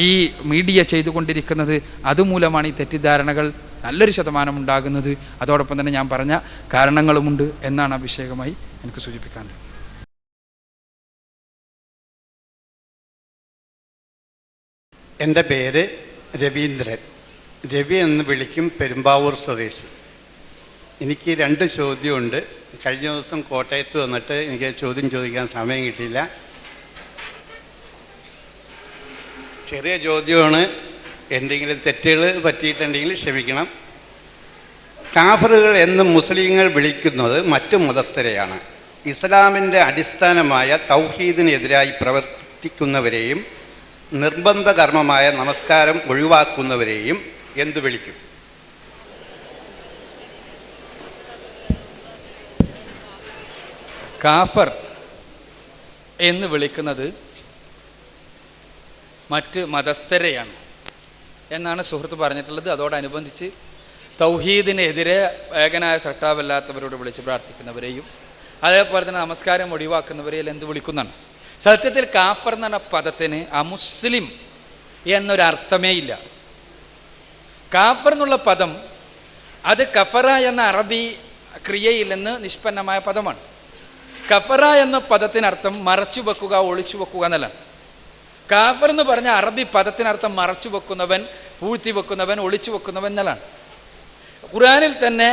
ഈ മീഡിയ ചെയ്തുകൊണ്ടിരിക്കുന്നത്. അതുമൂലമാണ് ഈ തെറ്റിദ്ധാരണകൾ നല്ലൊരു ശതമാനം ഉണ്ടാകുന്നത്. അതോടൊപ്പം തന്നെ ഞാൻ പറഞ്ഞ കാരണങ്ങളുമുണ്ട് എന്നാണ് ആ വിഷയമായി എനിക്ക് സൂചിപ്പിക്കാനുള്ളത്. എൻ്റെ പേര് രവീന്ദ്രൻ. രവി എന്ന് വിളിക്കും, പെരുമ്പാവൂർ സ്വദേശി. എനിക്ക് 2 ചോദ്യമുണ്ട്. കഴിഞ്ഞ ദിവസം കോട്ടയത്ത് വന്നിട്ട് എനിക്ക് ചോദ്യം ചോദിക്കാൻ സമയം കിട്ടിയില്ല. ചെറിയ ചോദ്യമാണ്, എന്തെങ്കിലും തെറ്റുകൾ പറ്റിയിട്ടുണ്ടെങ്കിൽ ക്ഷമിക്കണം. കാഫറുകൾ എന്ന് മുസ്ലിങ്ങൾ വിളിക്കുന്നത് മറ്റു മതസ്ഥരെയാണ്. ഇസ്ലാമിൻ്റെ അടിസ്ഥാനമായ തൗഹീദിനെതിരായി പ്രവർത്തിക്കുന്നവരെയും നിർബന്ധ കർമ്മമായ നമസ്കാരം ഒഴിവാക്കുന്നവരെയും എന്തു വിളിക്കും? കാഫർ എന്ന് വിളിക്കുന്നത് മറ്റ് മതസ്ഥരെയാണ് എന്നാണ് സുഹൃത്ത് പറഞ്ഞിട്ടുള്ളത്. അതോടനുബന്ധിച്ച് തൗഹീദിനെതിരെ ഏകനായ സൃഷ്ടാവല്ലാത്തവരോട് വിളിച്ച് പ്രാർത്ഥിക്കുന്നവരെയും അതേപോലെ തന്നെ നമസ്കാരം ഒഴിവാക്കുന്നവരെയും എന്ത് വിളിക്കുന്നതാണ്? സത്യത്തിൽ കാഫർ എന്ന് പറഞ്ഞ പദത്തിന് അമുസ്ലിം എന്നൊരർത്ഥമേ ഇല്ല. കാഫർ എന്നുള്ള പദം അത് കഫറ എന്ന അറബി ക്രിയയിൽ നിന്ന് നിഷ്പന്നമായ പദമാണ്. കഫറ എന്ന പദത്തിനർത്ഥം മറച്ചു വെക്കുക, ഒളിച്ചു വെക്കുക എന്നല്ല. കാഫർ എന്ന് പറഞ്ഞ അറബി പദത്തിനർത്ഥം മറച്ചു വെക്കുന്നവൻ, പൂഴ്ത്തി വെക്കുന്നവൻ, ഒളിച്ചു വെക്കുന്നവൻ എന്നല്ലാണ്. ഖുർആനിൽ തന്നെ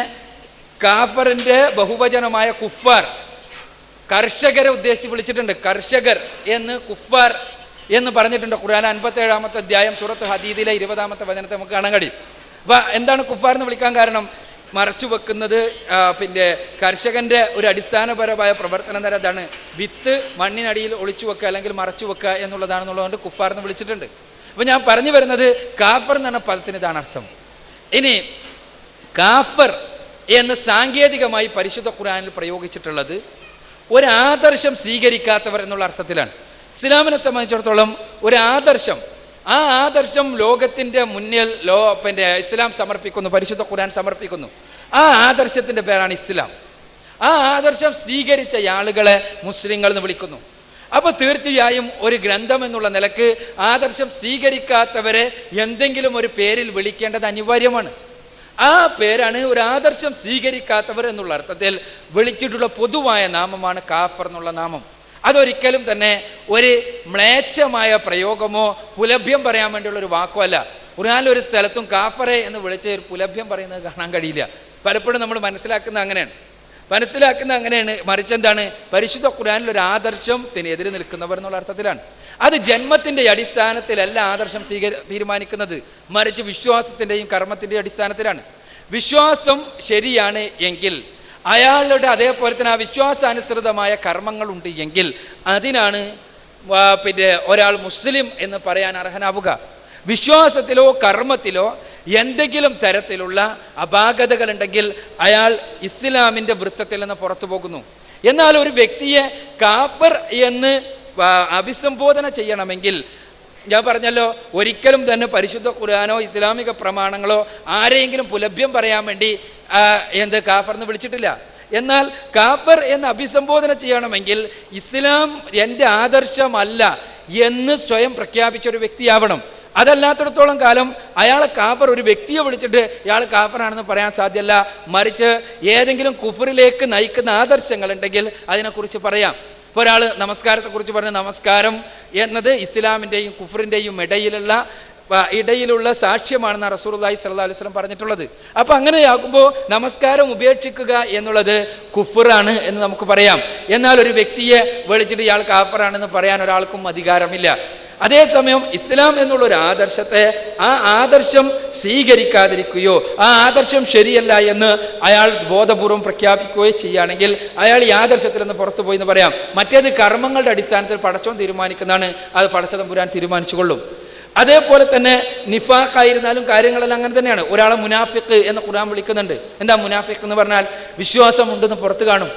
കാഫറിൻ്റെ ബഹുവചനമായ കുഫാർ, കർഷകരെ ഉദ്ദേശിച്ച് വിളിച്ചിട്ടുണ്ട്. കർഷകർ എന്ന് കുഫാർ എന്ന് പറഞ്ഞിട്ടുണ്ട്. ഖുർആൻ 57-ാമത്തെ അധ്യായം സൂറത്ത് ഹദീദിലെ 20-ാമത്തെ വചനത്തെ നമുക്ക് കാണാൻ കഴിയും. അപ്പോൾ എന്താണ് കുഫാർ എന്ന് വിളിക്കാൻ കാരണം? മറച്ചു വെക്കുന്നത്, പിന്നെ കർഷകൻ്റെ ഒരു അടിസ്ഥാനപരമായ പ്രവർത്തനം തന്നെ അതാണ്. വിത്ത് മണ്ണിനടിയിൽ ഒളിച്ചു വെക്കുക അല്ലെങ്കിൽ മറച്ചു വെക്കുക എന്നുള്ളതാണെന്നുള്ളതുകൊണ്ട് കുഫാർ എന്ന് വിളിച്ചിട്ടുണ്ട്. അപ്പോൾ ഞാൻ പറഞ്ഞു വരുന്നത് കാഫർ എന്ന് പറഞ്ഞ പദത്തിന് ഇതാണ് അർത്ഥം. ഇനി കാഫർ എന്ന് സാങ്കേതികമായി പരിശുദ്ധ ഖുർആനിൽ പ്രയോഗിച്ചിട്ടുള്ളത് ഒരാദർശം സ്വീകരിക്കാത്തവർ എന്നുള്ള അർത്ഥത്തിലാണ്. ഇസ്ലാമിനെ സംബന്ധിച്ചിടത്തോളം ഒരു ആദർശം, ആ ആദർശം ലോകത്തിൻ്റെ മുന്നിൽ ഇസ്ലാം സമർപ്പിക്കുന്നു, പരിശുദ്ധ ഖുർആൻ സമർപ്പിക്കുന്നു. ആ ആദർശത്തിൻ്റെ പേരാണ് ഇസ്ലാം. ആ ആദർശം സ്വീകരിച്ച ആളുകളെ മുസ്ലിങ്ങൾ എന്ന് വിളിക്കുന്നു. അപ്പോൾ തീർച്ചയായും ഒരു ഗ്രന്ഥം എന്നുള്ള നിലക്ക് ആദർശം സ്വീകരിക്കാത്തവരെ എന്തെങ്കിലും ഒരു പേരിൽ വിളിക്കേണ്ടത് അനിവാര്യമാണ്. ആ പേരാണ് ഒരു ആദർശം സ്വീകരിക്കാത്തവർ എന്നുള്ള അർത്ഥത്തിൽ വിളിച്ചിട്ടുള്ള പൊതുവായ നാമമാണ് കാഫർ എന്നുള്ള നാമം. അതൊരിക്കലും തന്നെ ഒരു മ്ലേച്ഛമായ പ്രയോഗമോ പുലഭ്യം പറയാൻ വേണ്ടിയുള്ള ഒരു വാക്കോ അല്ല. ഖുർആനിൽ ഒരു സ്ഥലത്തും കാഫറെ എന്ന് വിളിച്ച് ഒരു പുലഭ്യം പറയുന്നത് കാണാൻ കഴിയില്ല. പലപ്പോഴും നമ്മൾ മനസ്സിലാക്കുന്നത് അങ്ങനെയാണ്. മറിച്ചെന്താണ്? പരിശുദ്ധ ഖുർആനിൽ ഒരു ആദർശത്തിനെതിരെ നിൽക്കുന്നവർ എന്നുള്ള അർത്ഥത്തിലാണ്. അത് ജന്മത്തിൻ്റെ അടിസ്ഥാനത്തിലല്ല ആദർശം തീരുമാനിക്കുന്നത്, മറിച്ച് വിശ്വാസത്തിൻ്റെയും കർമ്മത്തിൻ്റെയും അടിസ്ഥാനത്തിലാണ്. വിശ്വാസം ശരിയാണ് എങ്കിൽ അയാളുടെ അതേപോലെ തന്നെ ആ വിശ്വാസാനുസൃതമായ കർമ്മങ്ങളുണ്ട് എങ്കിൽ അതിനാണ് ഒരാൾ മുസ്ലിം എന്ന് പറയാൻ അർഹനാവുക. വിശ്വാസത്തിലോ കർമ്മത്തിലോ എന്തെങ്കിലും തരത്തിലുള്ള അപാകതകളുണ്ടെങ്കിൽ അയാൾ ഇസ്ലാമിൻ്റെ വൃത്തത്തിൽ നിന്ന് പുറത്തു പോകുന്നു. എന്നാൽ ഒരു വ്യക്തിയെ കാഫർ എന്ന് അഭിസംബോധന ചെയ്യണമെങ്കിൽ ഞാൻ പറഞ്ഞല്ലോ, ഒരിക്കലും തന്നെ പരിശുദ്ധ ഖുർആനോ ഇസ്ലാമിക പ്രമാണങ്ങളോ ആരെയെങ്കിലും പുലഭ്യം പറയാൻ വേണ്ടി കാഫർ എന്ന് വിളിച്ചിട്ടില്ല. എന്നാൽ കാഫർ എന്ന് അഭിസംബോധന ചെയ്യണമെങ്കിൽ ഇസ്ലാം എൻ്റെ ആദർശമല്ല എന്ന് സ്വയം പ്രഖ്യാപിച്ചൊരു വ്യക്തിയാവണം. അതല്ലാത്തിടത്തോളം കാലം അയാളെ കാഫർ, ഒരു വ്യക്തിയെ വിളിച്ചിട്ട് ഇയാൾ കാഫറാണെന്ന് പറയാൻ സാധ്യമല്ല. മറിച്ച് ഏതെങ്കിലും കുഫറിലേക്ക് നയിക്കുന്ന ആദർശങ്ങളുണ്ടെങ്കിൽ അതിനെക്കുറിച്ച് പറയാം. ഇപ്പോൾ ഒരാൾ നമസ്കാരത്തെക്കുറിച്ച് പറഞ്ഞ നമസ്കാരം എന്നത് ഇസ്ലാമിൻ്റെയും കുഫറിൻ്റെയും ഇടയിലുള്ള ഇടയിലുള്ള സാക്ഷ്യമാണെന്ന് റസൂലുള്ളാഹി സ്വല്ലല്ലാഹു അലൈഹി വസല്ലം പറഞ്ഞിട്ടുള്ളത്. അപ്പൊ അങ്ങനെയാകുമ്പോൾ നമസ്കാരം ഉപേക്ഷിക്കുക എന്നുള്ളത് കുഫ്റാണ് എന്ന് നമുക്ക് പറയാം. എന്നാൽ ഒരു വ്യക്തിയെ വിളിച്ചിട്ട് ഇയാൾ കാഫറാണെന്ന് പറയാൻ ഒരാൾക്കും അധികാരമില്ല. അതേസമയം ഇസ്ലാം എന്നുള്ള ഒരു ആദർശത്തെ, ആ ആദർശം സ്വീകരിക്കാതിരിക്കുകയോ ആ ആദർശം ശരിയല്ല എന്ന് അയാൾ ബോധപൂർവം പ്രഖ്യാപിക്കുകയോ ചെയ്യുകയാണെങ്കിൽ അയാൾ ഈ ആദർശത്തിൽ നിന്ന് പുറത്തുപോയി എന്ന് പറയാം. മറ്റേത് കർമ്മങ്ങളുടെ അടിസ്ഥാനത്തിൽ പടച്ചോൻ തീരുമാനിക്കുന്നതാണ്, അത് പടച്ചതമ്പുരാൻ തീരുമാനിച്ചുകൊള്ളും. അതേപോലെ തന്നെ നിഫാഖായിരുന്നാലും കാര്യങ്ങളെല്ലാം അങ്ങനെ തന്നെയാണ്. ഒരാളെ മുനാഫിഖ് എന്ന് ഖുർആൻ വിളിക്കുന്നുണ്ട്. എന്താ മുനാഫിഖ് എന്ന് പറഞ്ഞാൽ? വിശ്വാസം ഉണ്ടെന്ന് പുറത്ത് കാണും,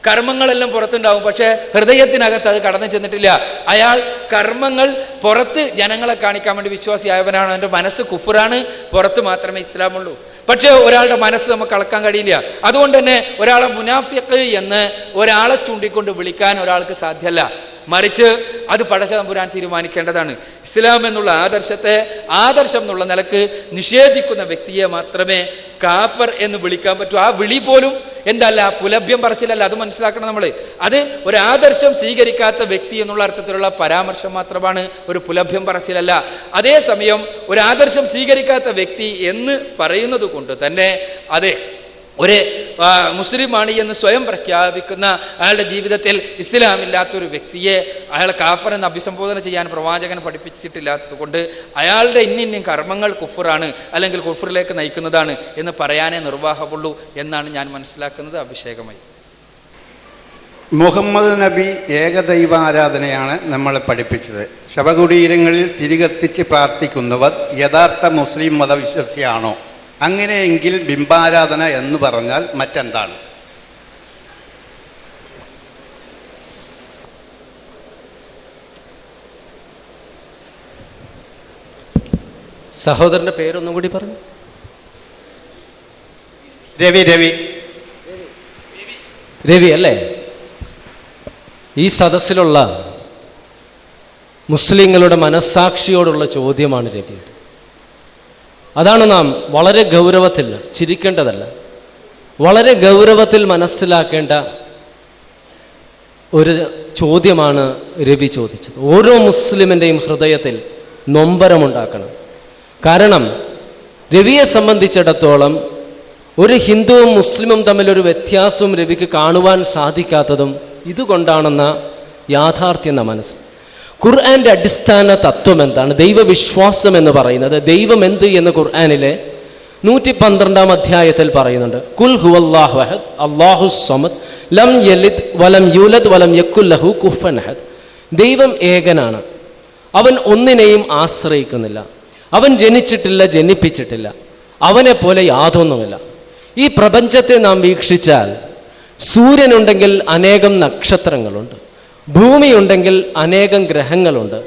കർമ്മങ്ങളെല്ലാം പുറത്തുണ്ടാവും, പക്ഷേ ഹൃദയത്തിനകത്ത് അത് കടന്നു ചെന്നിട്ടില്ല. അയാൾ കർമ്മങ്ങൾ പുറത്ത് ജനങ്ങളെ കാണിക്കാൻ വേണ്ടി വിശ്വാസിയായവനാണ്, അവൻ്റെ മനസ്സ് കുഫ്റാണ്, പുറത്ത് മാത്രമേ ഇസ്ലാമുള്ളൂ. പക്ഷേ ഒരാളുടെ മനസ്സ് നമുക്ക് അളക്കാൻ കഴിയില്ല. അതുകൊണ്ട് തന്നെ ഒരാളെ മുനാഫിഖ് എന്ന് ഒരാളെ ചൂണ്ടിക്കൊണ്ട് വിളിക്കാൻ ഒരാൾക്ക് സാധ്യമല്ല. മറിച്ച് അത് പടച്ചതമ്പുരാൻ തീരുമാനിക്കേണ്ടതാണ്. ഇസ്ലാം എന്നുള്ള ആദർശത്തെ ആദർശം എന്നുള്ള നിലക്ക് നിഷേധിക്കുന്ന വ്യക്തിയെ മാത്രമേ കാഫർ എന്ന് വിളിക്കാൻ പറ്റൂ. ആ വിളി പോലും എന്തല്ല, പുലഭ്യം പറച്ചിലല്ല, അത് മനസ്സിലാക്കണം നമ്മൾ. അത് ഒരു ആദർശം സ്വീകരിക്കാത്ത വ്യക്തി എന്നുള്ള അർത്ഥത്തിലുള്ള പരാമർശം മാത്രമാണ്, ഒരു പുലഭ്യം പറച്ചിലല്ല. അതേസമയം ഒരു ആദർശം സ്വീകരിക്കാത്ത വ്യക്തി എന്ന് പറയുന്നത് കൊണ്ട് തന്നെ അത് ഒരു മുസ്ലിമാണ് എന്ന് സ്വയം പ്രഖ്യാപിക്കുന്ന അയാളുടെ ജീവിതത്തിൽ ഇസ്ലാമില്ലാത്തൊരു വ്യക്തിയെ അയാൾ കാഫർ എന്ന് അഭിസംബോധന ചെയ്യാൻ പ്രവാചകൻ പഠിപ്പിച്ചിട്ടില്ലാത്തത് കൊണ്ട് അയാളുടെ ഇന്നിന്നും കർമ്മങ്ങൾ കുഫറാണ്, അല്ലെങ്കിൽ കുഫറിലേക്ക് നയിക്കുന്നതാണ് എന്ന് പറയാനേ നിർവാഹമുള്ളൂ എന്നാണ് ഞാൻ മനസ്സിലാക്കുന്നത്. അഭിഷേകമായി മുഹമ്മദ് നബി ഏകദൈവ ആരാധനയാണ് നമ്മളെ പഠിപ്പിച്ചത്. ശവകുടീരങ്ങളിൽ തിരികത്തിച്ച് പ്രാർത്ഥിക്കുന്നവർ യഥാർത്ഥ മുസ്ലിം മതവിശ്വാസിയാണോ? അങ്ങനെയെങ്കിൽ ബിംബാരാധന എന്ന് പറഞ്ഞാൽ മറ്റെന്താണ്? സഹോദരന്റെ പേരൊന്നും കൂടി പറഞ്ഞു. രവി അല്ലേ? ഈ സദസ്സിലുള്ള മുസ്ലിങ്ങളുടെ മനസ്സാക്ഷിയോടുള്ള ചോദ്യമാണ് രവിയുടെ. അതാണ് നാം വളരെ ഗൗരവത്തിൽ, ചിരിക്കേണ്ടതല്ല, വളരെ ഗൗരവത്തിൽ മനസ്സിലാക്കേണ്ട ഒരു ചോദ്യമാണ് രവി ചോദിച്ചത്. ഓരോ മുസ്ലിമിൻ്റെയും ഹൃദയത്തിൽ നൊമ്പരമുണ്ടാക്കണം. കാരണം രവിയെ സംബന്ധിച്ചിടത്തോളം ഒരു ഹിന്ദുവും മുസ്ലിമും തമ്മിലൊരു വ്യത്യാസവും രവിക്ക് കാണുവാൻ സാധിക്കാത്തതും ഇതുകൊണ്ടാണെന്ന യാഥാർത്ഥ്യം നാം മനസ്സിൽ. ഖുർആൻ്റെ അടിസ്ഥാന തത്വം എന്താണ്? ദൈവവിശ്വാസം എന്ന് പറയുന്നത്, ദൈവം എന്ത് എന്ന് ഖുർആനിലെ 112 അധ്യായത്തിൽ പറയുന്നുണ്ട്. കുൽ ഹുവല്ലാഹു അഹദ് അല്ലാഹു സമദ് ലം യലിദ് വലം യൂലദ് വലം യക്കുൽ ലഹു കുഫുവൻ അഹദ്. ദൈവം ഏകനാണ്, അവൻ ഒന്നിനെയും ആശ്രയിക്കുന്നില്ല, അവൻ ജനിച്ചിട്ടില്ല, ജനിപ്പിച്ചിട്ടില്ല, അവനെപ്പോലെ യാതൊന്നുമില്ല. ഈ പ്രപഞ്ചത്തെ നാം വീക്ഷിച്ചാൽ സൂര്യനുണ്ടെങ്കിൽ അനേകം നക്ഷത്രങ്ങളുണ്ട്, ഭൂമിയുണ്ടെങ്കിൽ അനേകം ഗ്രഹങ്ങളുണ്ട്,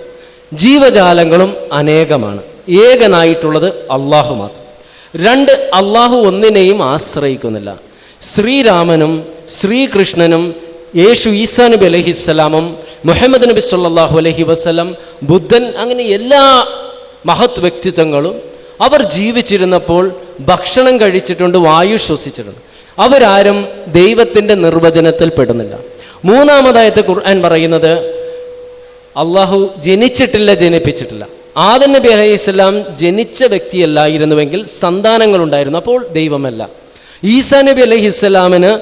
ജീവജാലങ്ങളും അനേകമാണ്. ഏകനായിട്ടുള്ളത് അള്ളാഹു മാത്രം. രണ്ട്, അള്ളാഹു ഒന്നിനെയും ആശ്രയിക്കുന്നില്ല. ശ്രീരാമനും ശ്രീകൃഷ്ണനും യേശു ഈസാ നബി അലൈഹിസ്സലാമും മുഹമ്മദ് നബി സല്ലല്ലാഹു അലൈഹി വസല്ലം, ബുദ്ധൻ, അങ്ങനെ എല്ലാ മഹത് വ്യക്തിത്വങ്ങളും അവർ ജീവിച്ചിരുന്നപ്പോൾ ഭക്ഷണം കഴിച്ചിട്ടുണ്ട്, വായു ശ്വസിച്ചിട്ടുണ്ട്. അവരാരും ദൈവത്തിൻ്റെ നിർവചനത്തിൽ പെടുന്നില്ല. മൂന്നാമതായിട്ട് ഖുർആൻ പറയുന്നത് അള്ളാഹു ജനിച്ചിട്ടില്ല, ജനിപ്പിച്ചിട്ടില്ല. ആദം നബി അലൈഹിസ്സലാം ജനിച്ച വ്യക്തിയല്ലായിരുന്നുവെങ്കിൽ സന്താനങ്ങളുണ്ടായിരുന്നു, അപ്പോൾ ദൈവമല്ല. ഈസാ നബി അലൈഹിസ്സലാമിന്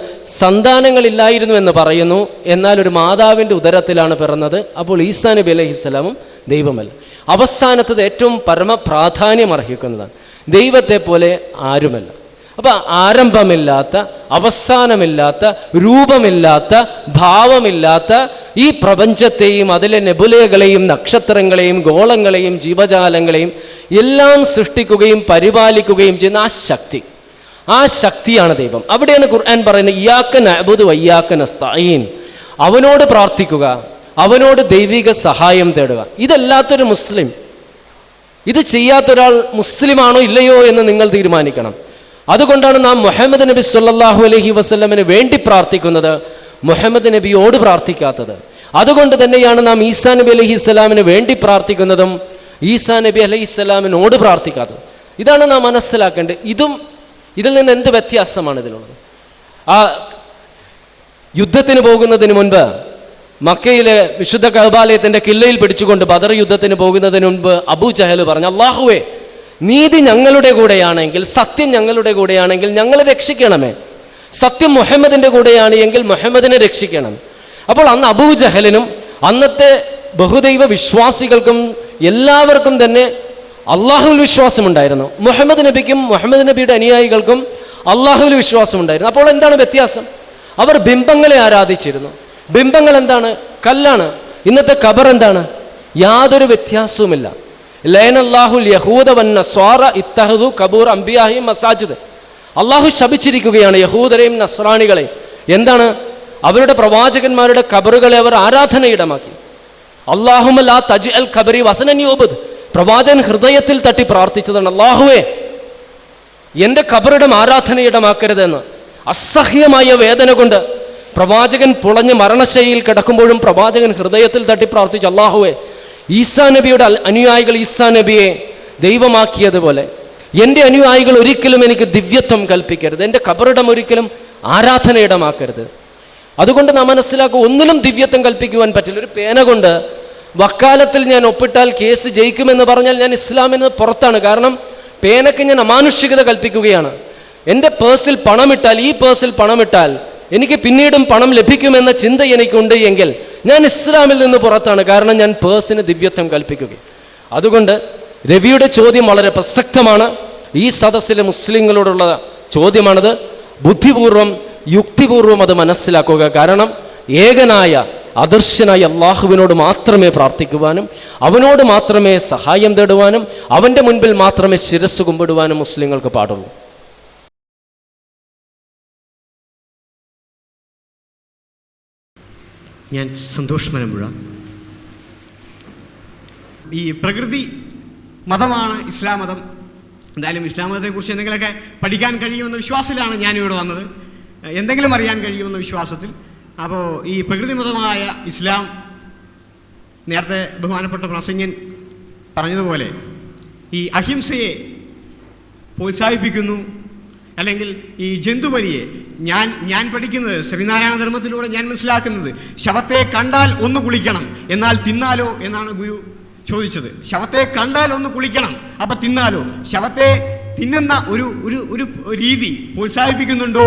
സന്താനങ്ങളില്ലായിരുന്നു എന്ന് പറയുന്നു, എന്നാൽ ഒരു മാതാവിൻ്റെ ഉദരത്തിലാണ് പിറന്നത്, അപ്പോൾ ഈസാ നബി അലൈഹിസ്സലാമും ദൈവമല്ല. അവസാനത്തത് ഏറ്റവും പരമപ്രാധാന്യം അർഹിക്കുന്നതാണ്. ദൈവത്തെ പോലെ ആരുമല്ല. അപ്പം ആരംഭമില്ലാത്ത, അവസാനമില്ലാത്ത, രൂപമില്ലാത്ത, ഭാവമില്ലാത്ത ഈ പ്രപഞ്ചത്തെയും അതിലെ നെബുലകളെയും നക്ഷത്രങ്ങളെയും ഗോളങ്ങളെയും ജീവജാലങ്ങളെയും എല്ലാം സൃഷ്ടിക്കുകയും പരിപാലിക്കുകയും ചെയ്യുന്ന ആ ശക്തിയാണ് ദൈവം. അവിടെയാണ് ഖുർആൻ പറയുന്നത് ഇയ്യാക നഅ്ബുദു വഇയ്യാക നസ്തഈൻ. അവനോട് പ്രാർത്ഥിക്കുക, അവനോട് ദൈവിക സഹായം തേടുക. ഇതല്ലാത്തൊരു മുസ്ലിം, ഇത് ചെയ്യാത്തൊരാൾ മുസ്ലിമാണോ ഇല്ലയോ എന്ന് നിങ്ങൾ തീരുമാനിക്കണം. അതുകൊണ്ടാണ് നാം മുഹമ്മദ് നബി സല്ലല്ലാഹു അലൈഹി വസല്ലമിന് വേണ്ടി പ്രാർത്ഥിക്കുന്നത്, മുഹമ്മദ് നബിയോട് പ്രാർത്ഥിക്കാത്തത്. അതുകൊണ്ട് തന്നെയാണ് നാം ഈസാ നബി അലൈഹിസ്സലാമിന് വേണ്ടി പ്രാർത്ഥിക്കുന്നതും ഈസാ നബി അലൈഹിസ്സലാമിനോട് പ്രാർത്ഥിക്കാത്തത്. ഇതാണ് നാം മനസ്സിലാക്കേണ്ടത്. ഇതിൽ നിന്ന് എന്ത് വ്യത്യാസമാണ് ഇതിലുള്ളത്? ആ യുദ്ധത്തിന് പോകുന്നതിന് മുൻപ് മക്കയിലെ വിശുദ്ധ കഅബാലയത്തിന്റെ കില്ലയിൽ പിടിച്ചുകൊണ്ട് ബദർ യുദ്ധത്തിന് പോകുന്നതിന് മുൻപ് അബൂ ജഹൽ പറഞ്ഞു, അല്ലാഹുവേ, നീതി ഞങ്ങളുടെ കൂടെയാണെങ്കിൽ, സത്യം ഞങ്ങളുടെ കൂടെയാണെങ്കിൽ ഞങ്ങളെ രക്ഷിക്കണമേ. സത്യം മുഹമ്മദിന്റെ കൂടെയാണ് എങ്കിൽ മുഹമ്മദിനെ രക്ഷിക്കണം. അപ്പോൾ അന്ന് അബൂ ജഹലിനും അന്നത്തെ ബഹുദൈവ വിശ്വാസികൾക്കും എല്ലാവർക്കും തന്നെ അള്ളാഹുവിൽ വിശ്വാസമുണ്ടായിരുന്നു. മുഹമ്മദ് നബിക്കും മുഹമ്മദ് നബിയുടെ അനുയായികൾക്കും അള്ളാഹുവിൽ വിശ്വാസമുണ്ടായിരുന്നു. അപ്പോൾ എന്താണ് വ്യത്യാസം? അവർ ബിംബങ്ങളെ ആരാധിച്ചിരുന്നു. ബിംബങ്ങൾ എന്താണ്? കല്ലാണ്. ഇന്നത്തെ ഖബർ എന്താണ്? യാതൊരു വ്യത്യാസവുമില്ല. ലഅനല്ലാഹുൽ യഹൂദ വന്നസ്വാറ ഇത്തഖദു ഖബൂർ അംബിയാഹിം മസാജിദ്. അള്ളാഹു ശപിച്ചിരിക്കുകയാണ് യഹൂദരെയും നസ്രാണികളെയും. എന്താണ്? അവരുടെ പ്രവാചകന്മാരുടെ ഖബറുകളെ അവർ ആരാധനയിടമാക്കി. അല്ലാഹുമ്മ ലാ തജ്അൽ ഖബറി വസനൻ യുഅബദ്. പ്രവാചകൻ ഹൃദയത്തിൽ തട്ടി പ്രാർത്ഥിച്ചതാണ്, അല്ലാഹുവേ, എൻ്റെ ഖബറിടം ആരാധനയിടമാക്കരുതെന്ന്. അസഹ്യമായ വേദന കൊണ്ട് പ്രവാചകൻ പുളഞ്ഞ് മരണശൈലിയിൽ കിടക്കുമ്പോഴും പ്രവാചകൻ ഹൃദയത്തിൽ തട്ടി പ്രാർത്ഥിച്ചു, അല്ലാഹുവേ, ഈസാ നബിയുടെ അനുയായികൾ ഈസാ നബിയെ ദൈവമാക്കിയതുപോലെ എൻ്റെ അനുയായികൾ ഒരിക്കലും എനിക്ക് ദിവ്യത്വം കൽപ്പിക്കരുത്, എൻ്റെ ഖബറിടം ഒരിക്കലും ആരാധനയിടമാക്കരുത്. അതുകൊണ്ട് നാം മനസ്സിലാക്കുക, ഒന്നിലും ദിവ്യത്വം കൽപ്പിക്കുവാൻ പറ്റില്ല. ഒരു പേന കൊണ്ട് വക്കാലത്തിൽ ഞാൻ ഒപ്പിട്ടാൽ കേസ് ജയിക്കുമെന്ന് പറഞ്ഞാൽ ഞാൻ ഇസ്ലാമിന് പുറത്താണ്. കാരണം പേനയ്ക്ക് ഞാൻ അമാനുഷികത കൽപ്പിക്കുകയാണ്. എൻ്റെ പേഴ്സിൽ പണമിട്ടാൽ, ഈ പേഴ്സിൽ പണമിട്ടാൽ എനിക്ക് പിന്നീടും പണം ലഭിക്കുമെന്ന ചിന്ത എനിക്കുണ്ട് എങ്കിൽ ഞാൻ ഇസ്ലാമിൽ നിന്ന് പുറത്താണ്. കാരണം ഞാൻ പേഴ്സിന് ദിവ്യത്വം കൽപ്പിക്കുക. അതുകൊണ്ട് രവിയുടെ ചോദ്യം വളരെ പ്രസക്തമാണ്. ഈ സദസ്സിലെ മുസ്ലിങ്ങളോടുള്ള ചോദ്യമാണത്. ബുദ്ധിപൂർവം യുക്തിപൂർവം അത് മനസ്സിലാക്കുക. കാരണം ഏകനായ അദർശനായ അള്ളാഹുവിനോട് മാത്രമേ പ്രാർത്ഥിക്കുവാനും അവനോട് മാത്രമേ സഹായം തേടുവാനും അവൻ്റെ മുൻപിൽ മാത്രമേ ശിരസ് കുമ്പിടുവാനും മുസ്ലിങ്ങൾക്ക് പാടുള്ളൂ. ഞാൻ സന്തോഷ് മലമ്പുഴ. ഈ പ്രകൃതി മതമാണ് ഇസ്ലാം മതം. എന്തായാലും ഇസ്ലാം മതത്തെക്കുറിച്ച് എന്തെങ്കിലുമൊക്കെ പഠിക്കാൻ കഴിയുമെന്ന വിശ്വാസത്തിലാണ് ഞാനിവിടെ വന്നത്, എന്തെങ്കിലും അറിയാൻ കഴിയുമെന്ന വിശ്വാസത്തിൽ. അപ്പോൾ ഈ പ്രകൃതി മതമായ ഇസ്ലാം, നേരത്തെ ബഹുമാനപ്പെട്ട പ്രസംഗൻ പറഞ്ഞതുപോലെ ഈ അഹിംസയെ പ്രോത്സാഹിപ്പിക്കുന്നു. അല്ലെങ്കിൽ ഈ ജന്തുബലിയെ ഞാൻ പഠിക്കുന്നത് ശ്രീനാരായണ ധർമ്മത്തിലൂടെ ഞാൻ മനസ്സിലാക്കുന്നത്, ശവത്തെ കണ്ടാൽ ഒന്ന് കുളിക്കണം, എന്നാൽ തിന്നാലോ എന്നാണ് ഗുരു ചോദിച്ചത്. ശവത്തെ കണ്ടാൽ ഒന്ന് കുളിക്കണം, അപ്പം തിന്നാലോ? ശവത്തെ തിന്നുന്ന ഒരു ഒരു ഒരു രീതി പ്രോത്സാഹിപ്പിക്കുന്നുണ്ടോ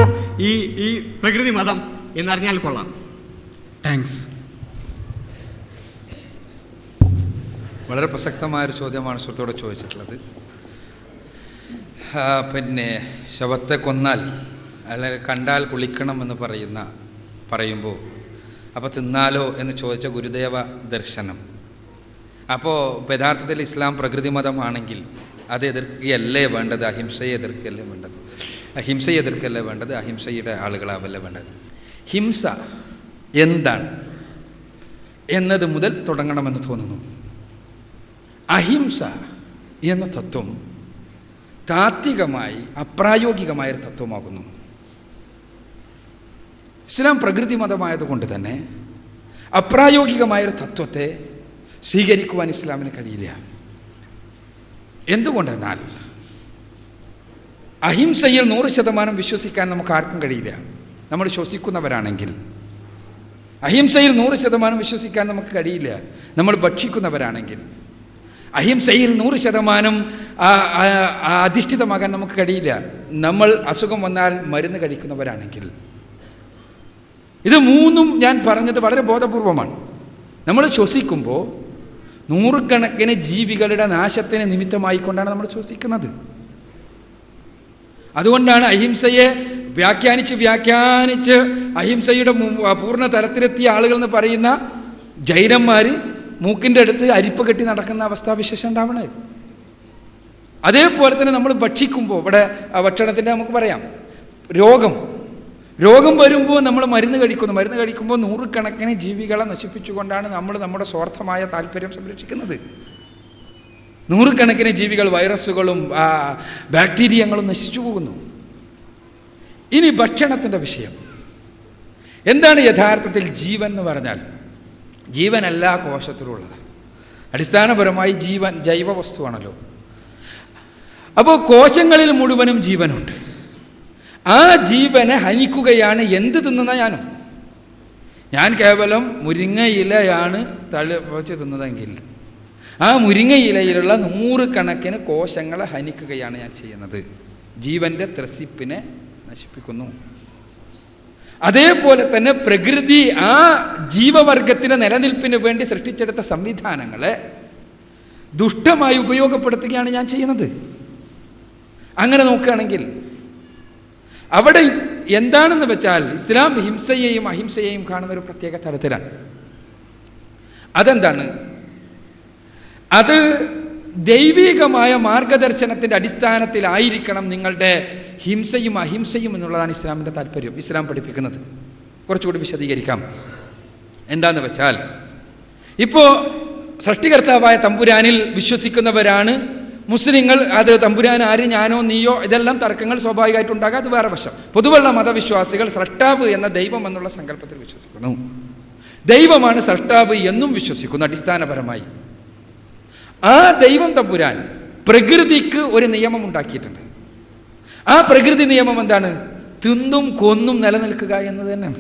ഈ പ്രകൃതി മതം എന്നറിഞ്ഞാൽ കൊള്ളാം. താങ്ക്സ്. വളരെ പ്രസക്തമായൊരു ചോദ്യമാണ് സുഹൃത്തോട് ചോദിച്ചിട്ടുള്ളത്. പിന്നെ ശവത്തെ കൊന്നാൽ അല്ലെങ്കിൽ കണ്ടാൽ കുളിക്കണം എന്ന് പറയുമ്പോൾ അപ്പോൾ തിന്നാലോ എന്ന് ചോദിച്ച ഗുരുദേവ ദർശനം. അപ്പോൾ യഥാർത്ഥത്തിൽ ഇസ്ലാം പ്രകൃതി മതമാണെങ്കിൽ അത് എതിർക്കുകയല്ലേ വേണ്ടത്, അഹിംസയെ എതിർക്കുകയല്ലേ വേണ്ടത്? അഹിംസയെ എതിർക്കുകയല്ലേ വേണ്ടത്? അഹിംസയുടെ ആളുകളാവല്ലേ വേണ്ടത്? ഹിംസ എന്താണ് എന്നത് മുതൽ തുടങ്ങണമെന്ന് തോന്നുന്നു. അഹിംസ എന്ന തത്വം താത്വികമായി അപ്രായോഗികമായൊരു തത്വമാകുന്നു. ഇസ്ലാം പ്രകൃതി മതമായതുകൊണ്ട് തന്നെ അപ്രായോഗികമായൊരു തത്വത്തെ സ്വീകരിക്കുവാൻ ഇസ്ലാമിന് കഴിയില്ല. എന്തുകൊണ്ടെന്നാൽ അഹിംസയിൽ 100% വിശ്വസിക്കാൻ നമുക്ക് ആർക്കും കഴിയില്ല. നമ്മൾ ശ്വസിക്കുന്നവരാണെങ്കിൽ അഹിംസയിൽ 100% വിശ്വസിക്കാൻ നമുക്ക് കഴിയില്ല. നമ്മൾ ഭക്ഷിക്കുന്നവരാണെങ്കിൽ അഹിംസയിൽ 100% അധിഷ്ഠിതമാകാൻ നമുക്ക് കഴിയില്ല. നമ്മൾ അസുഖം വന്നാൽ മരുന്ന് കഴിക്കുന്നവരാണെങ്കിൽ. ഇത് മൂന്നും ഞാൻ പറഞ്ഞത് വളരെ ബോധപൂർവമാണ്. നമ്മൾ ശ്വസിക്കുമ്പോൾ നൂറുകണക്കിന് ജീവികളുടെ നാശത്തിന് നിമിത്തമായിക്കൊണ്ടാണ് നമ്മൾ ശ്വസിക്കുന്നത്. അതുകൊണ്ടാണ് അഹിംസയെ വ്യാഖ്യാനിച്ച് അഹിംസയുടെ പൂർണ്ണ തലത്തിലെത്തിയ ആളുകൾ എന്ന് പറയുന്ന ജൈനന്മാർ മൂക്കിൻ്റെ അടുത്ത് അരിപ്പ് കെട്ടി നടക്കുന്ന അവസ്ഥാവിശേഷം ഉണ്ടാവണേ. അതേപോലെ തന്നെ നമ്മൾ ഭക്ഷിക്കുമ്പോൾ, ഇവിടെ ഭക്ഷണത്തിൻ്റെ നമുക്ക് പറയാം, രോഗം വരുമ്പോൾ നമ്മൾ മരുന്ന് കഴിക്കുമ്പോൾ നൂറുകണക്കിന് ജീവികളെ നശിപ്പിച്ചുകൊണ്ടാണ് നമ്മൾ നമ്മുടെ സ്വാർത്ഥമായ താല്പര്യം സംരക്ഷിക്കുന്നത്. നൂറുകണക്കിന് ജീവികൾ, വൈറസുകളും ബാക്ടീരിയകളും നശിച്ചു പോകുന്നു. ഇനി ഭക്ഷണത്തിൻ്റെ വിഷയം എന്താണ്? യഥാർത്ഥത്തിൽ ജീവൻ എന്ന് പറഞ്ഞാൽ ജീവൻ എല്ലാ കോശത്തിലുള്ളതാണ്. അടിസ്ഥാനപരമായി ജീവൻ ജൈവ വസ്തുവാണല്ലോ. അപ്പോൾ കോശങ്ങളിൽ മുഴുവനും ജീവനുണ്ട്. ആ ജീവനെ ഹനിക്കുകയാണ് എന്ത് തിന്നുന്ന ഞാനും. ഞാൻ കേവലം മുരിങ്ങയിലയാണ് വെച്ച് തിന്നതെങ്കിൽ ആ മുരിങ്ങയിലയിലുള്ള 100 കണക്കിന് കോശങ്ങളെ ഹനിക്കുകയാണ് ഞാൻ ചെയ്യുന്നത്. ജീവന്റെ ത്രസിപ്പിനെ നശിപ്പിക്കുന്നു. അതേപോലെ തന്നെ പ്രകൃതി ആ ജീവവർഗത്തിന്റെ നിലനിൽപ്പിന് വേണ്ടി സൃഷ്ടിച്ചെടുത്ത സംവിധാനങ്ങളെ ദുഷ്ടമായി ഉപയോഗപ്പെടുത്തുകയാണ് ഞാൻ ചെയ്യുന്നത്. അങ്ങനെ നോക്കുകയാണെങ്കിൽ അവിടെ എന്താണെന്ന് വെച്ചാൽ ഇസ്ലാം ഹിംസയെയും അഹിംസയെയും കാണുന്ന ഒരു പ്രത്യേക തരത്തിലാണ്. അതെന്താണ്? അത് ദൈവികമായ മാർഗദർശനത്തിൻ്റെ അടിസ്ഥാനത്തിലായിരിക്കണം നിങ്ങളുടെ ഹിംസയും അഹിംസയും എന്നുള്ളതാണ് ഇസ്ലാമിൻ്റെ താല്പര്യം, ഇസ്ലാം പഠിപ്പിക്കുന്നത്. കുറച്ചുകൂടി വിശദീകരിക്കാം. എന്താന്ന് വെച്ചാൽ, ഇപ്പോൾ സൃഷ്ടികർത്താവായ തമ്പുരാനിൽ വിശ്വസിക്കുന്നവരാണ് മുസ്ലിങ്ങൾ. അത് തമ്പുരാൻ ആര്, ഞാനോ നീയോ, ഇതെല്ലാം തർക്കങ്ങൾ സ്വാഭാവികമായിട്ടുണ്ടാകാം, അത് വേറെ വശം. പൊതുവുള്ള മതവിശ്വാസികൾ സ്രഷ്ടാവ് എന്ന ദൈവം എന്നുള്ള സങ്കല്പത്തിൽ വിശ്വസിക്കുന്നു. ദൈവമാണ് സ്രഷ്ടാവ് എന്നും വിശ്വസിക്കുന്നു അടിസ്ഥാനപരമായി. ആ ദൈവം തമ്പുരാൻ പ്രകൃതിക്ക് ഒരു നിയമം ഉണ്ടാക്കിയിട്ടുണ്ട്. ആ പ്രകൃതി നിയമം എന്താണ്? തിന്നും കൊന്നും നിലനിൽക്കുക എന്നത് തന്നെയാണ്.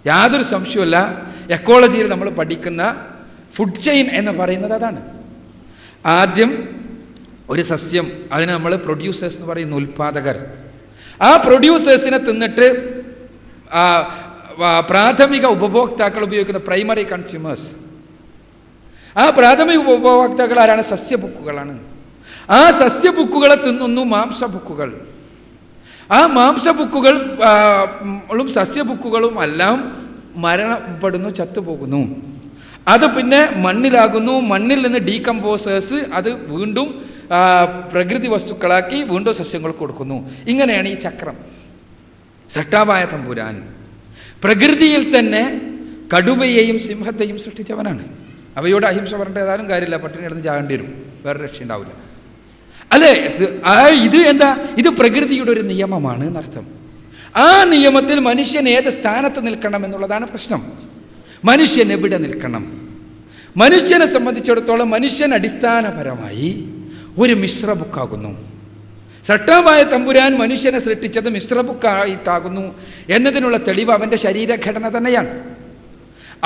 യാതൊരു സംശയമല്ല. എക്കോളജിയിൽ നമ്മൾ പഠിക്കുന്ന ഫുഡ് ചെയിൻ എന്ന് പറയുന്നത് അതാണ്. ആദ്യം ഒരു സസ്യം, അതിന് നമ്മൾ പ്രൊഡ്യൂസേഴ്സ് എന്ന് പറയുന്ന ഉൽപാദകർ. ആ പ്രൊഡ്യൂസേഴ്സിനെ തിന്നിട്ട് പ്രാഥമിക ഉപഭോക്താക്കൾ ഉപയോഗിക്കുന്ന പ്രൈമറി കൺസ്യൂമേഴ്സ്. ആ പ്രാഥമിക ഉപഭോക്താക്കൾ ആരാണ്? സസ്യബുക്കുകളാണ്. ആ സസ്യബുക്കുകളെ തിന്നുന്നു മാംസബുക്കുകൾ. ആ മാംസബുക്കുകളും സസ്യബുക്കുകളും എല്ലാം മരണപ്പെടുന്നു, ചത്തുപോകുന്നു. അത് പിന്നെ മണ്ണിലാകുന്നു. മണ്ണിൽ നിന്ന് ഡീകമ്പോസേഴ്സ് അത് വീണ്ടും പ്രകൃതി വസ്തുക്കളാക്കി വീണ്ടും സസ്യങ്ങൾക്ക് കൊടുക്കുന്നു. ഇങ്ങനെയാണ് ഈ ചക്രം. സൃഷ്ടാവായ തമ്പുരാൻ പ്രകൃതിയിൽ തന്നെ കടുവയെയും സിംഹത്തെയും സൃഷ്ടിച്ചവനാണ്. അവയോട് അഹിംസ പറഞ്ഞിട്ട് ഏതായാലും കാര്യമില്ല, പട്ടിണി കിടന്ന് ചാകേണ്ടി വരും, വേറെ രക്ഷയുണ്ടാവില്ല. അല്ലേ? ഇത് എന്താ? ഇത് പ്രകൃതിയുടെ ഒരു നിയമമാണ് എന്നർത്ഥം. ആ നിയമത്തിൽ മനുഷ്യൻ ഏത് സ്ഥാനത്ത് നിൽക്കണം എന്നുള്ളതാണ് പ്രശ്നം. മനുഷ്യൻ എവിടെ നിൽക്കണം? മനുഷ്യനെ സംബന്ധിച്ചിടത്തോളം മനുഷ്യൻ അടിസ്ഥാനപരമായി ഒരു മിശ്ര ബുക്കാകുന്നു. സൃഷ്ടാവായ തമ്പുരാൻ മനുഷ്യനെ സൃഷ്ടിച്ചത് മിശ്ര ബുക്കായിട്ടാകുന്നു എന്നതിനുള്ള തെളിവ് അവൻ്റെ ശരീരഘടന തന്നെയാണ്.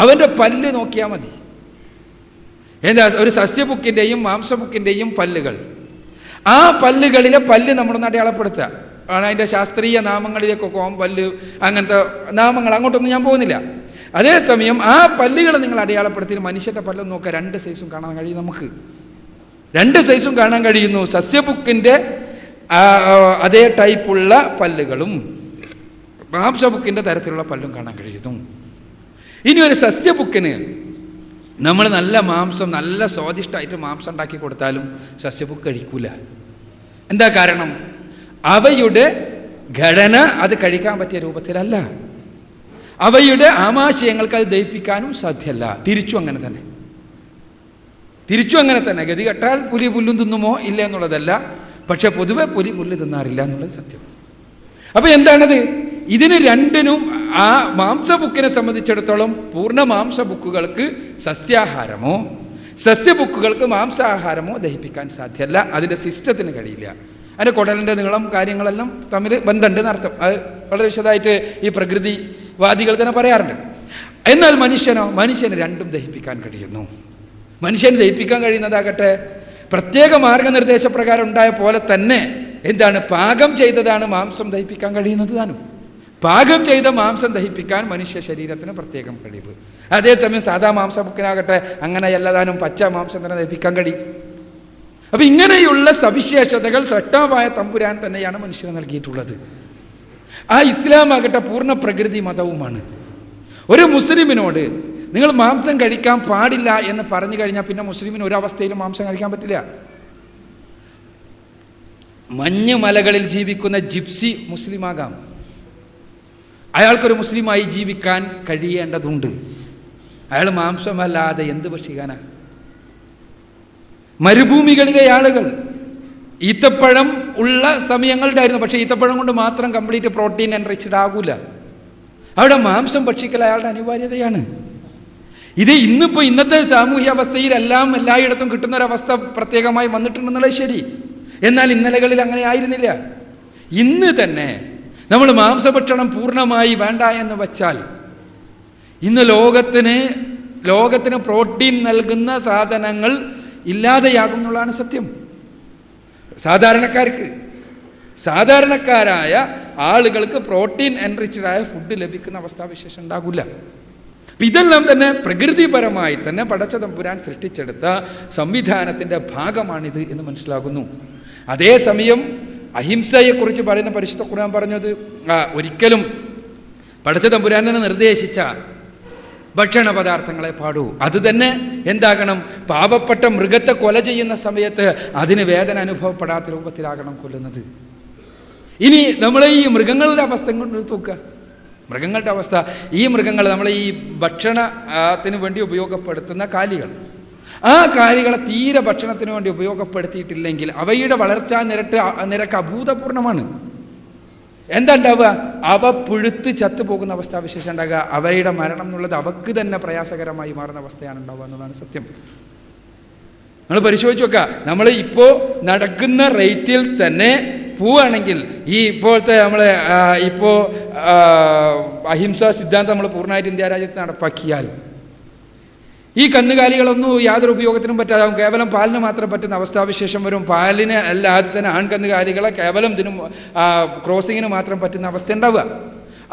അവൻ്റെ പല്ല് നോക്കിയാൽ മതി. എന്താ? ഒരു സസ്യബുക്കിൻ്റെയും മാംസബുക്കിൻ്റെയും പല്ലുകൾ. ആ പല്ലുകളിലെ പല്ല് നമ്മളൊന്ന് അടയാളപ്പെടുത്തുക. അതിൻ്റെ ശാസ്ത്രീയ നാമങ്ങളിലേക്കൊക്കെ പല്ല്, അങ്ങനത്തെ നാമങ്ങൾ അങ്ങോട്ടൊന്നും ഞാൻ പോകുന്നില്ല. അതേസമയം ആ പല്ലുകളെ നിങ്ങൾ അടയാളപ്പെടുത്തി മനുഷ്യൻ്റെ പല്ലൊന്നും നോക്കുക, 2 സൈസും കാണാൻ കഴിയും. നമുക്ക് 2 സൈസും കാണാൻ കഴിയുന്നു. സസ്യബുക്കിൻ്റെ അതേ ടൈപ്പുള്ള പല്ലുകളും മാംസബുക്കിൻ്റെ തരത്തിലുള്ള പല്ലും കാണാൻ കഴിയുന്നു. ഇനി ഒരു സസ്യബുക്കിന് നമ്മൾ നല്ല മാംസം, നല്ല സ്വാദിഷ്ടമായിട്ട് മാംസം ഉണ്ടാക്കി കൊടുത്താലും സസ്യബുക്ക് കഴിക്കൂല. എന്താ കാരണം? അവയുടെ ഘടന അത് കഴിക്കാൻ പറ്റിയ രൂപത്തിലല്ല. അവയുടെ ആമാശയങ്ങൾക്ക് അത് ദഹിപ്പിക്കാനും സാധ്യമല്ല. തിരിച്ചും അങ്ങനെ തന്നെ. ഗതി കെട്ടാൽ പുലി പുല്ലും തിന്നുമോ ഇല്ല എന്നുള്ളതല്ല, പക്ഷെ പൊതുവെ പുലി പുല്ല് തിന്നാറില്ല എന്നുള്ളത് സത്യം. അപ്പൊ എന്താണത്? ഇതിന് രണ്ടിനും ആ മാംസബുക്കിനെ സംബന്ധിച്ചിടത്തോളം പൂർണ്ണ മാംസബുക്കുകൾക്ക് സസ്യാഹാരമോ സസ്യബുക്കുകൾക്ക് മാംസാഹാരമോ ദഹിപ്പിക്കാൻ സാധ്യമല്ല. അതിൻ്റെ സിസ്റ്റത്തിന് കഴിയില്ല. അതിൻ്റെ കുടലിൻ്റെ നീളം കാര്യങ്ങളെല്ലാം തമ്മിൽ ബന്ധമുണ്ട് എന്നർത്ഥം. അത് വളരെ വിശദമായിട്ട് ഈ പ്രകൃതിവാദികൾ തന്നെ പറയാറുണ്ട്. എന്നാൽ മനുഷ്യന് രണ്ടും ദഹിപ്പിക്കാൻ കഴിയുന്നു. മനുഷ്യന് ദഹിപ്പിക്കാൻ കഴിയുന്നതാകട്ടെ പ്രത്യേക മാർഗനിർദ്ദേശപ്രകാരം ഉണ്ടായ പോലെ തന്നെ എന്താണ്? പാകം ചെയ്തതാണ് മാംസം ദഹിപ്പിക്കാൻ കഴിയുന്നത് താനും. പാകം ചെയ്ത മാംസം ദഹിപ്പിക്കാൻ മനുഷ്യ ശരീരത്തിന് പ്രത്യേകം കഴിവ്. അതേസമയം സാധാ മാംസബുക്കിനാകട്ടെ അങ്ങനെയല്ല താനും, പച്ച മാംസം തന്നെ ദഹിപ്പിക്കാൻ കഴിയും. അപ്പൊ ഇങ്ങനെയുള്ള സവിശേഷതകൾ സൃഷ്ടാവായ തമ്പുരാൻ തന്നെയാണ് മനുഷ്യന് നൽകിയിട്ടുള്ളത്. ആ ഇസ്ലാം ആകട്ടെ പൂർണ്ണ പ്രകൃതി മതവുമാണ്. ഒരു മുസ്ലിമിനോട് നിങ്ങൾ മാംസം കഴിക്കാൻ പാടില്ല എന്ന് പറഞ്ഞു കഴിഞ്ഞാൽ പിന്നെ മുസ്ലിമിന് ഒരവസ്ഥയിലും മാംസം കഴിക്കാൻ പറ്റില്ല. മഞ്ഞ് മലകളിൽ ജീവിക്കുന്ന ജിപ്സി മുസ്ലിമാകാം, അയാൾക്കൊരു മുസ്ലിമായി ജീവിക്കാൻ കഴിയേണ്ടതുണ്ട്. അയാൾ മാംസമല്ലാതെ എന്ത് ഭക്ഷിക്കാനാ? മരുഭൂമികളിലെ ആളുകൾ ഈത്തപ്പഴം ഉള്ള സമയങ്ങളുണ്ടായിരുന്നു, പക്ഷേ ഈത്തപ്പഴം കൊണ്ട് മാത്രം കംപ്ലീറ്റ് പ്രോട്ടീൻ എൻറിച്ച്ഡ് ആകൂല. അവിടെ മാംസം ഭക്ഷിക്കൽ അയാളുടെ അനിവാര്യതയാണ്. ഇത് ഇന്നത്തെ സാമൂഹ്യ അവസ്ഥയിൽ എല്ലായിടത്തും കിട്ടുന്നൊരവസ്ഥ പ്രത്യേകമായി വന്നിട്ടുണ്ടെന്നുള്ളത് ശരി. എന്നാൽ ഇന്നലകളിൽ അങ്ങനെ ആയിരുന്നില്ല. ഇന്ന് തന്നെ നമ്മൾ മാംസഭക്ഷണം പൂർണ്ണമായി വേണ്ട എന്ന് വച്ചാൽ ഇന്ന് ലോകത്തിന് പ്രോട്ടീൻ നൽകുന്ന സാധനങ്ങൾ ഇല്ലാതെയാകും എന്നുള്ളതാണ് സത്യം. സാധാരണക്കാരായ ആളുകൾക്ക് പ്രോട്ടീൻ എൻറിച്ചഡായ ഫുഡ് ലഭിക്കുന്ന അവസ്ഥാവിശേഷം ഉണ്ടാകില്ല. ഇതെല്ലാം തന്നെ പ്രകൃതിപരമായി തന്നെ പടച്ച തമ്പുരാൻ സൃഷ്ടിച്ചെടുത്ത സംവിധാനത്തിൻ്റെ ഭാഗമാണിത് എന്ന് മനസ്സിലാകുന്നു. അതേസമയം അഹിംസയെക്കുറിച്ച് പറയുന്ന പരിശുദ്ധ ഖുർആൻ പറഞ്ഞത് ഒരിക്കലും പടച്ച തമ്പുരാൻ തന്നെ നിർദ്ദേശിച്ച ഭക്ഷണ പദാർത്ഥങ്ങളെ പാടൂ. അത് തന്നെ എന്താകണം? പാവപ്പെട്ട മൃഗത്തെ കൊല ചെയ്യുന്ന സമയത്ത് അതിന് വേദന അനുഭവപ്പെടാത്ത രൂപത്തിലാകണം കൊല്ലുന്നത്. ഇനി നമ്മൾ ഈ മൃഗങ്ങളുടെ അവസ്ഥ കൊണ്ട് നോക്കുക. മൃഗങ്ങളുടെ അവസ്ഥ, ഈ മൃഗങ്ങൾ നമ്മൾ ഈ ഭക്ഷണത്തിന് വേണ്ടി ഉപയോഗപ്പെടുത്തുന്ന കാലികൾ, ആ കാലികളെ തീരെ ഭക്ഷണത്തിന് വേണ്ടി ഉപയോഗപ്പെടുത്തിയിട്ടില്ലെങ്കിൽ അവയുടെ വളർച്ചാ നിരക്ക് അഭൂതപൂർണമാണ്. എന്താ ഉണ്ടാവുക? അവ പുഴുത്ത് ചത്തുപോകുന്ന അവസ്ഥാവിശേഷം ഉണ്ടാകുക. അവയുടെ മരണം എന്നുള്ളത് അവക്ക് തന്നെ പ്രയാസകരമായി മാറുന്ന അവസ്ഥയാണ് ഉണ്ടാവുക എന്നുള്ളതാണ് സത്യം. നമ്മൾ പരിശോധിച്ച് നോക്കുക. നമ്മൾ ഇപ്പോൾ നടക്കുന്ന റേറ്റിൽ തന്നെ പോവുകയാണെങ്കിൽ ഈ ഇപ്പോഴത്തെ നമ്മളെ അഹിംസാ സിദ്ധാന്തം നമ്മൾ പൂർണ്ണമായിട്ട് ഇന്ത്യ രാജ്യത്ത് നടപ്പാക്കിയാൽ ഈ കന്നുകാലികളൊന്നും യാതൊരു ഉപയോഗത്തിനും പറ്റാതാവും. കേവലം പാലിന് മാത്രം പറ്റുന്ന അവസ്ഥാവിശേഷം വരും. പാലിന് അല്ലാതെ തന്നെ ആൺകന്നുകാലികളെ കേവലം ക്രോസിങ്ങിന് മാത്രം പറ്റുന്ന അവസ്ഥ ഉണ്ടാവുക.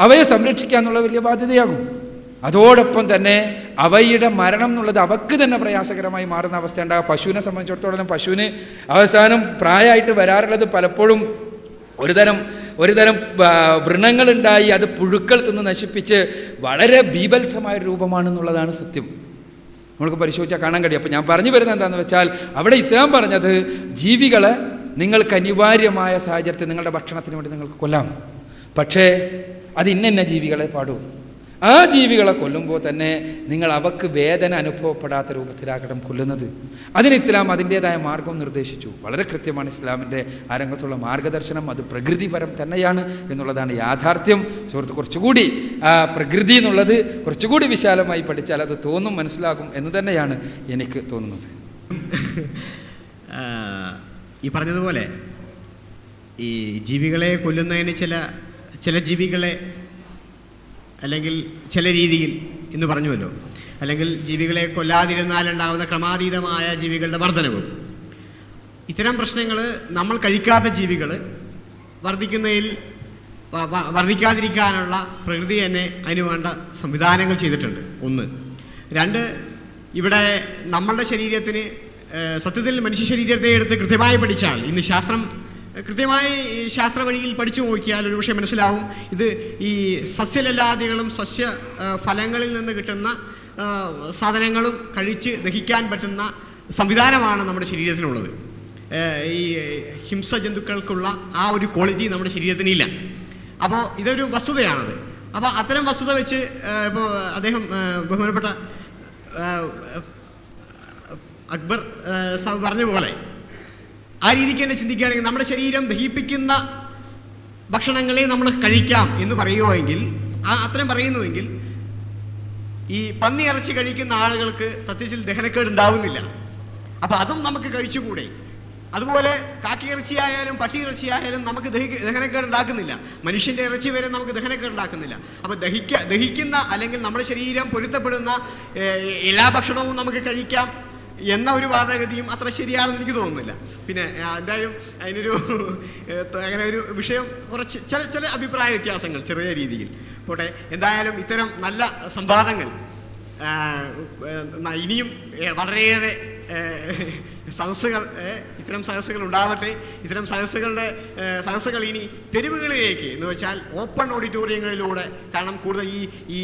അവയെ സംരക്ഷിക്കുക എന്നുള്ള വലിയ ബാധ്യതയാകും. അതോടൊപ്പം തന്നെ അവയുടെ മരണം എന്നുള്ളത് അവക്ക് തന്നെ പ്രയാസകരമായി മാറുന്ന അവസ്ഥ ഉണ്ടാകുക. പശുവിനെ സംബന്ധിച്ചിടത്തോളം പശുവിന് അവസാനം പ്രായമായിട്ട് വരാറുള്ളത് പലപ്പോഴും ഒരുതരം വ്രണങ്ങളുണ്ടായി അത് പുഴുക്കൾ തിന്ന് നശിപ്പിച്ച് വളരെ ബീഭത്സമായ രൂപമാണെന്നുള്ളതാണ് സത്യം. നമ്മൾക്ക് പരിശോധിച്ചാൽ കാണാൻ കഴിയും. അപ്പോൾ ഞാൻ പറഞ്ഞു വരുന്നത് എന്താണെന്ന് വെച്ചാൽ അവിടെ ഇസ്ലാം പറഞ്ഞത് ജീവികളെ നിങ്ങൾക്ക് അനിവാര്യമായ സാഹചര്യത്തിൽ നിങ്ങളുടെ ഭക്ഷണത്തിന് വേണ്ടി നിങ്ങൾക്ക് കൊല്ലാം. പക്ഷേ അത് ഇന്ന ജീവികളെ പാടൂ. ആ ജീവികളെ കൊല്ലുമ്പോൾ തന്നെ നിങ്ങൾ അവക്ക് വേദന അനുഭവപ്പെടാത്ത രൂപത്തിലാകണം കൊല്ലുന്നത്. അതിന് ഇസ്ലാം അതിൻ്റേതായ മാർഗം നിർദ്ദേശിച്ചു. വളരെ കൃത്യമാണ് ഇസ്ലാമിൻ്റെ ആ രംഗത്തുള്ള മാർഗദർശനം. അത് പ്രകൃതിപരം തന്നെയാണ് എന്നുള്ളതാണ് യാഥാർത്ഥ്യം. സുഹൃത്ത്, കുറച്ചുകൂടി പ്രകൃതി എന്നുള്ളത് കുറച്ചുകൂടി വിശാലമായി പഠിച്ചാൽ അത് മനസ്സിലാകും എന്ന് തന്നെയാണ് എനിക്ക് തോന്നുന്നത്. ഈ പറഞ്ഞതുപോലെ ഈ ജീവികളെ കൊല്ലുന്നതിന് ചില ജീവികളെ അല്ലെങ്കിൽ ചില രീതിയിൽ എന്ന് പറഞ്ഞുവല്ലോ, അല്ലെങ്കിൽ ജീവികളെ കൊല്ലാതിരുന്നാലുണ്ടാകുന്ന ക്രമാതീതമായ ജീവികളുടെ വർധനവും, ഇത്തരം പ്രശ്നങ്ങൾ നമ്മൾ കഴിക്കാത്ത ജീവികൾ വർദ്ധിക്കാതിരിക്കാനുള്ള പ്രകൃതി തന്നെ അതിന് വേണ്ട സംവിധാനങ്ങൾ ചെയ്തിട്ടുണ്ട്. ഒന്ന്. രണ്ട്, ഇവിടെ നമ്മളുടെ ശരീരത്തിന് സത്യത്തിൽ മനുഷ്യ ശരീരത്തെ എടുത്ത് കൃത്യമായി പഠിച്ചാൽ, ഇന്ന് കൃത്യമായി ശാസ്ത്ര വഴിയിൽ പഠിച്ചു നോക്കിയാൽ ഒരു പക്ഷേ മനസ്സിലാവും, ഇത് ഈ സസ്യലല്ലാദികളും സസ്യ ഫലങ്ങളിൽ നിന്ന് കിട്ടുന്ന സാധനങ്ങളും കഴിച്ച് ദഹിക്കാൻ പറ്റുന്ന സംവിധാനമാണ് നമ്മുടെ ശരീരത്തിനുള്ളത്. ഈ ഹിംസ ജന്തുക്കൾക്കുള്ള ആ ഒരു ക്വാളിറ്റി നമ്മുടെ ശരീരത്തിനില്ല. അപ്പോൾ ഇതൊരു വസ്തുതയാണത്. അപ്പോൾ അത്തരം വസ്തുത വെച്ച് ഇപ്പോൾ അദ്ദേഹം ബഹുമാനപ്പെട്ട അക്ബർ സാബ് പറഞ്ഞ പോലെ ആ രീതിക്ക് തന്നെ ചിന്തിക്കുകയാണെങ്കിൽ നമ്മുടെ ശരീരം ദഹിപ്പിക്കുന്ന ഭക്ഷണങ്ങളെ നമ്മൾ കഴിക്കാം എന്ന് പറയുമെങ്കിൽ, അത്രയും പറയുന്നുവെങ്കിൽ ഈ പന്നി ഇറച്ചി കഴിക്കുന്ന ആളുകൾക്ക് സത്യത്തിൽ ദഹനക്കേട് ഉണ്ടാവുന്നില്ല. അപ്പം അതും നമുക്ക് കഴിച്ചുകൂടെ? അതുപോലെ കാക്കി ഇറച്ചിയായാലും പട്ടി ഇറച്ചിയായാലും നമുക്ക് ദഹനക്കേട് ഉണ്ടാക്കുന്നില്ല. മനുഷ്യൻ്റെ ഇറച്ചി വരെ നമുക്ക് ദഹനക്കേട് ഉണ്ടാക്കുന്നില്ല. അപ്പം ദഹിക്കുന്ന അല്ലെങ്കിൽ നമ്മുടെ ശരീരം പൊരുത്തപ്പെടുന്ന എല്ലാ ഭക്ഷണവും നമുക്ക് കഴിക്കാം എന്ന ഒരു വാദഗതിയും അത്ര ശരിയാണെന്ന് എനിക്ക് തോന്നുന്നില്ല. പിന്നെ എന്തായാലും അങ്ങനെ ഒരു വിഷയം കുറച്ച് ചില അഭിപ്രായ വ്യത്യാസങ്ങൾ ചെറിയ രീതിയിൽ പോട്ടെ. എന്തായാലും ഇത്തരം നല്ല സംവാദങ്ങൾ ഇനിയും വളരെയേറെ ഇത്തരം സദസ്സുകൾ ഉണ്ടാവട്ടെ. ഇത്തരം സദസ്സുകൾ ഇനി തെരുവുകളിലേക്ക് എന്ന് വെച്ചാൽ ഓപ്പൺ ഓഡിറ്റോറിയങ്ങളിലൂടെ, കാരണം കൂടുതൽ ഈ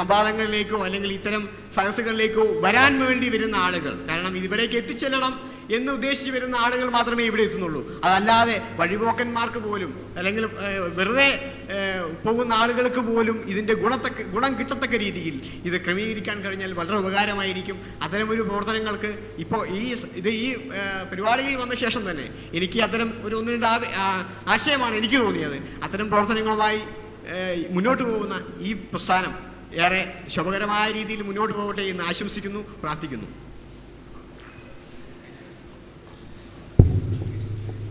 സംവാദങ്ങളിലേക്കോ അല്ലെങ്കിൽ ഇത്തരം സദസ്സുകളിലേക്കോ വരാൻ വേണ്ടി വരുന്ന ആളുകൾ, കാരണം ഇവിടേക്ക് എത്തിച്ചെല്ലണം എന്ന് ഉദ്ദേശിച്ച് വരുന്ന ആളുകൾ മാത്രമേ ഇവിടെ എത്തുന്നുള്ളൂ. അതല്ലാതെ വഴിപോക്കന്മാർക്ക് പോലും അല്ലെങ്കിൽ വെറുതെ പോകുന്ന ആളുകൾക്ക് പോലും ഇതിൻ്റെ ഗുണം കിട്ടത്തക്ക രീതിയിൽ ഇത് ക്രമീകരിക്കാൻ കഴിഞ്ഞാൽ വളരെ ഉപകാരമായിരിക്കും. അത്തരമൊരു പ്രവർത്തനങ്ങൾക്ക് ഇപ്പോൾ ഈ പരിപാടിയിൽ വന്ന ശേഷം തന്നെ എനിക്ക് അത്തരം ഒന്ന് രണ്ട് ആശയമാണ് എനിക്ക് തോന്നിയത്. അത്തരം പ്രവർത്തനങ്ങളുമായി മുന്നോട്ട് പോകുന്ന ഈ പ്രസ്ഥാനം ഏറെ ശുഭകരമായ രീതിയിൽ മുന്നോട്ട് പോകട്ടെ എന്ന് ആശംസിക്കുന്നു, പ്രാർത്ഥിക്കുന്നു.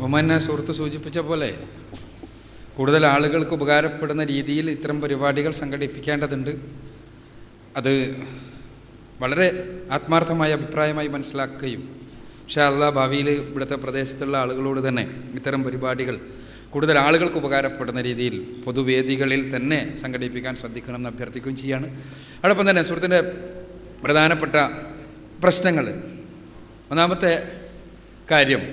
ഒമാനെ സുഹൃത്ത് സൂചിപ്പിച്ച പോലെ കൂടുതൽ ആളുകൾക്ക് ഉപകാരപ്പെടുന്ന രീതിയിൽ ഇത്തരം പരിപാടികൾ സംഘടിപ്പിക്കേണ്ടതുണ്ട്. അത് വളരെ ആത്മാർത്ഥമായ അഭിപ്രായമായി മനസ്സിലാക്കുകയും ഇൻഷാ അല്ലാഹ് ഭാവിയിൽ ഇവിടുത്തെ പ്രദേശത്തുള്ള ആളുകളോട് തന്നെ ഇത്തരം പരിപാടികൾ കൂടുതൽ ആളുകൾക്ക് ഉപകാരപ്പെടുന്ന രീതിയിൽ പൊതുവേദികളിൽ തന്നെ സംഘടിപ്പിക്കാൻ ശ്രദ്ധിക്കണമെന്ന് അഭ്യർത്ഥിക്കുകയും ചെയ്യാണ്. അതോടൊപ്പം തന്നെ സുഹൃത്തിൻ്റെ പ്രധാനപ്പെട്ട പ്രശ്നങ്ങൾ, ഒന്നാമത്തെ കാര്യം,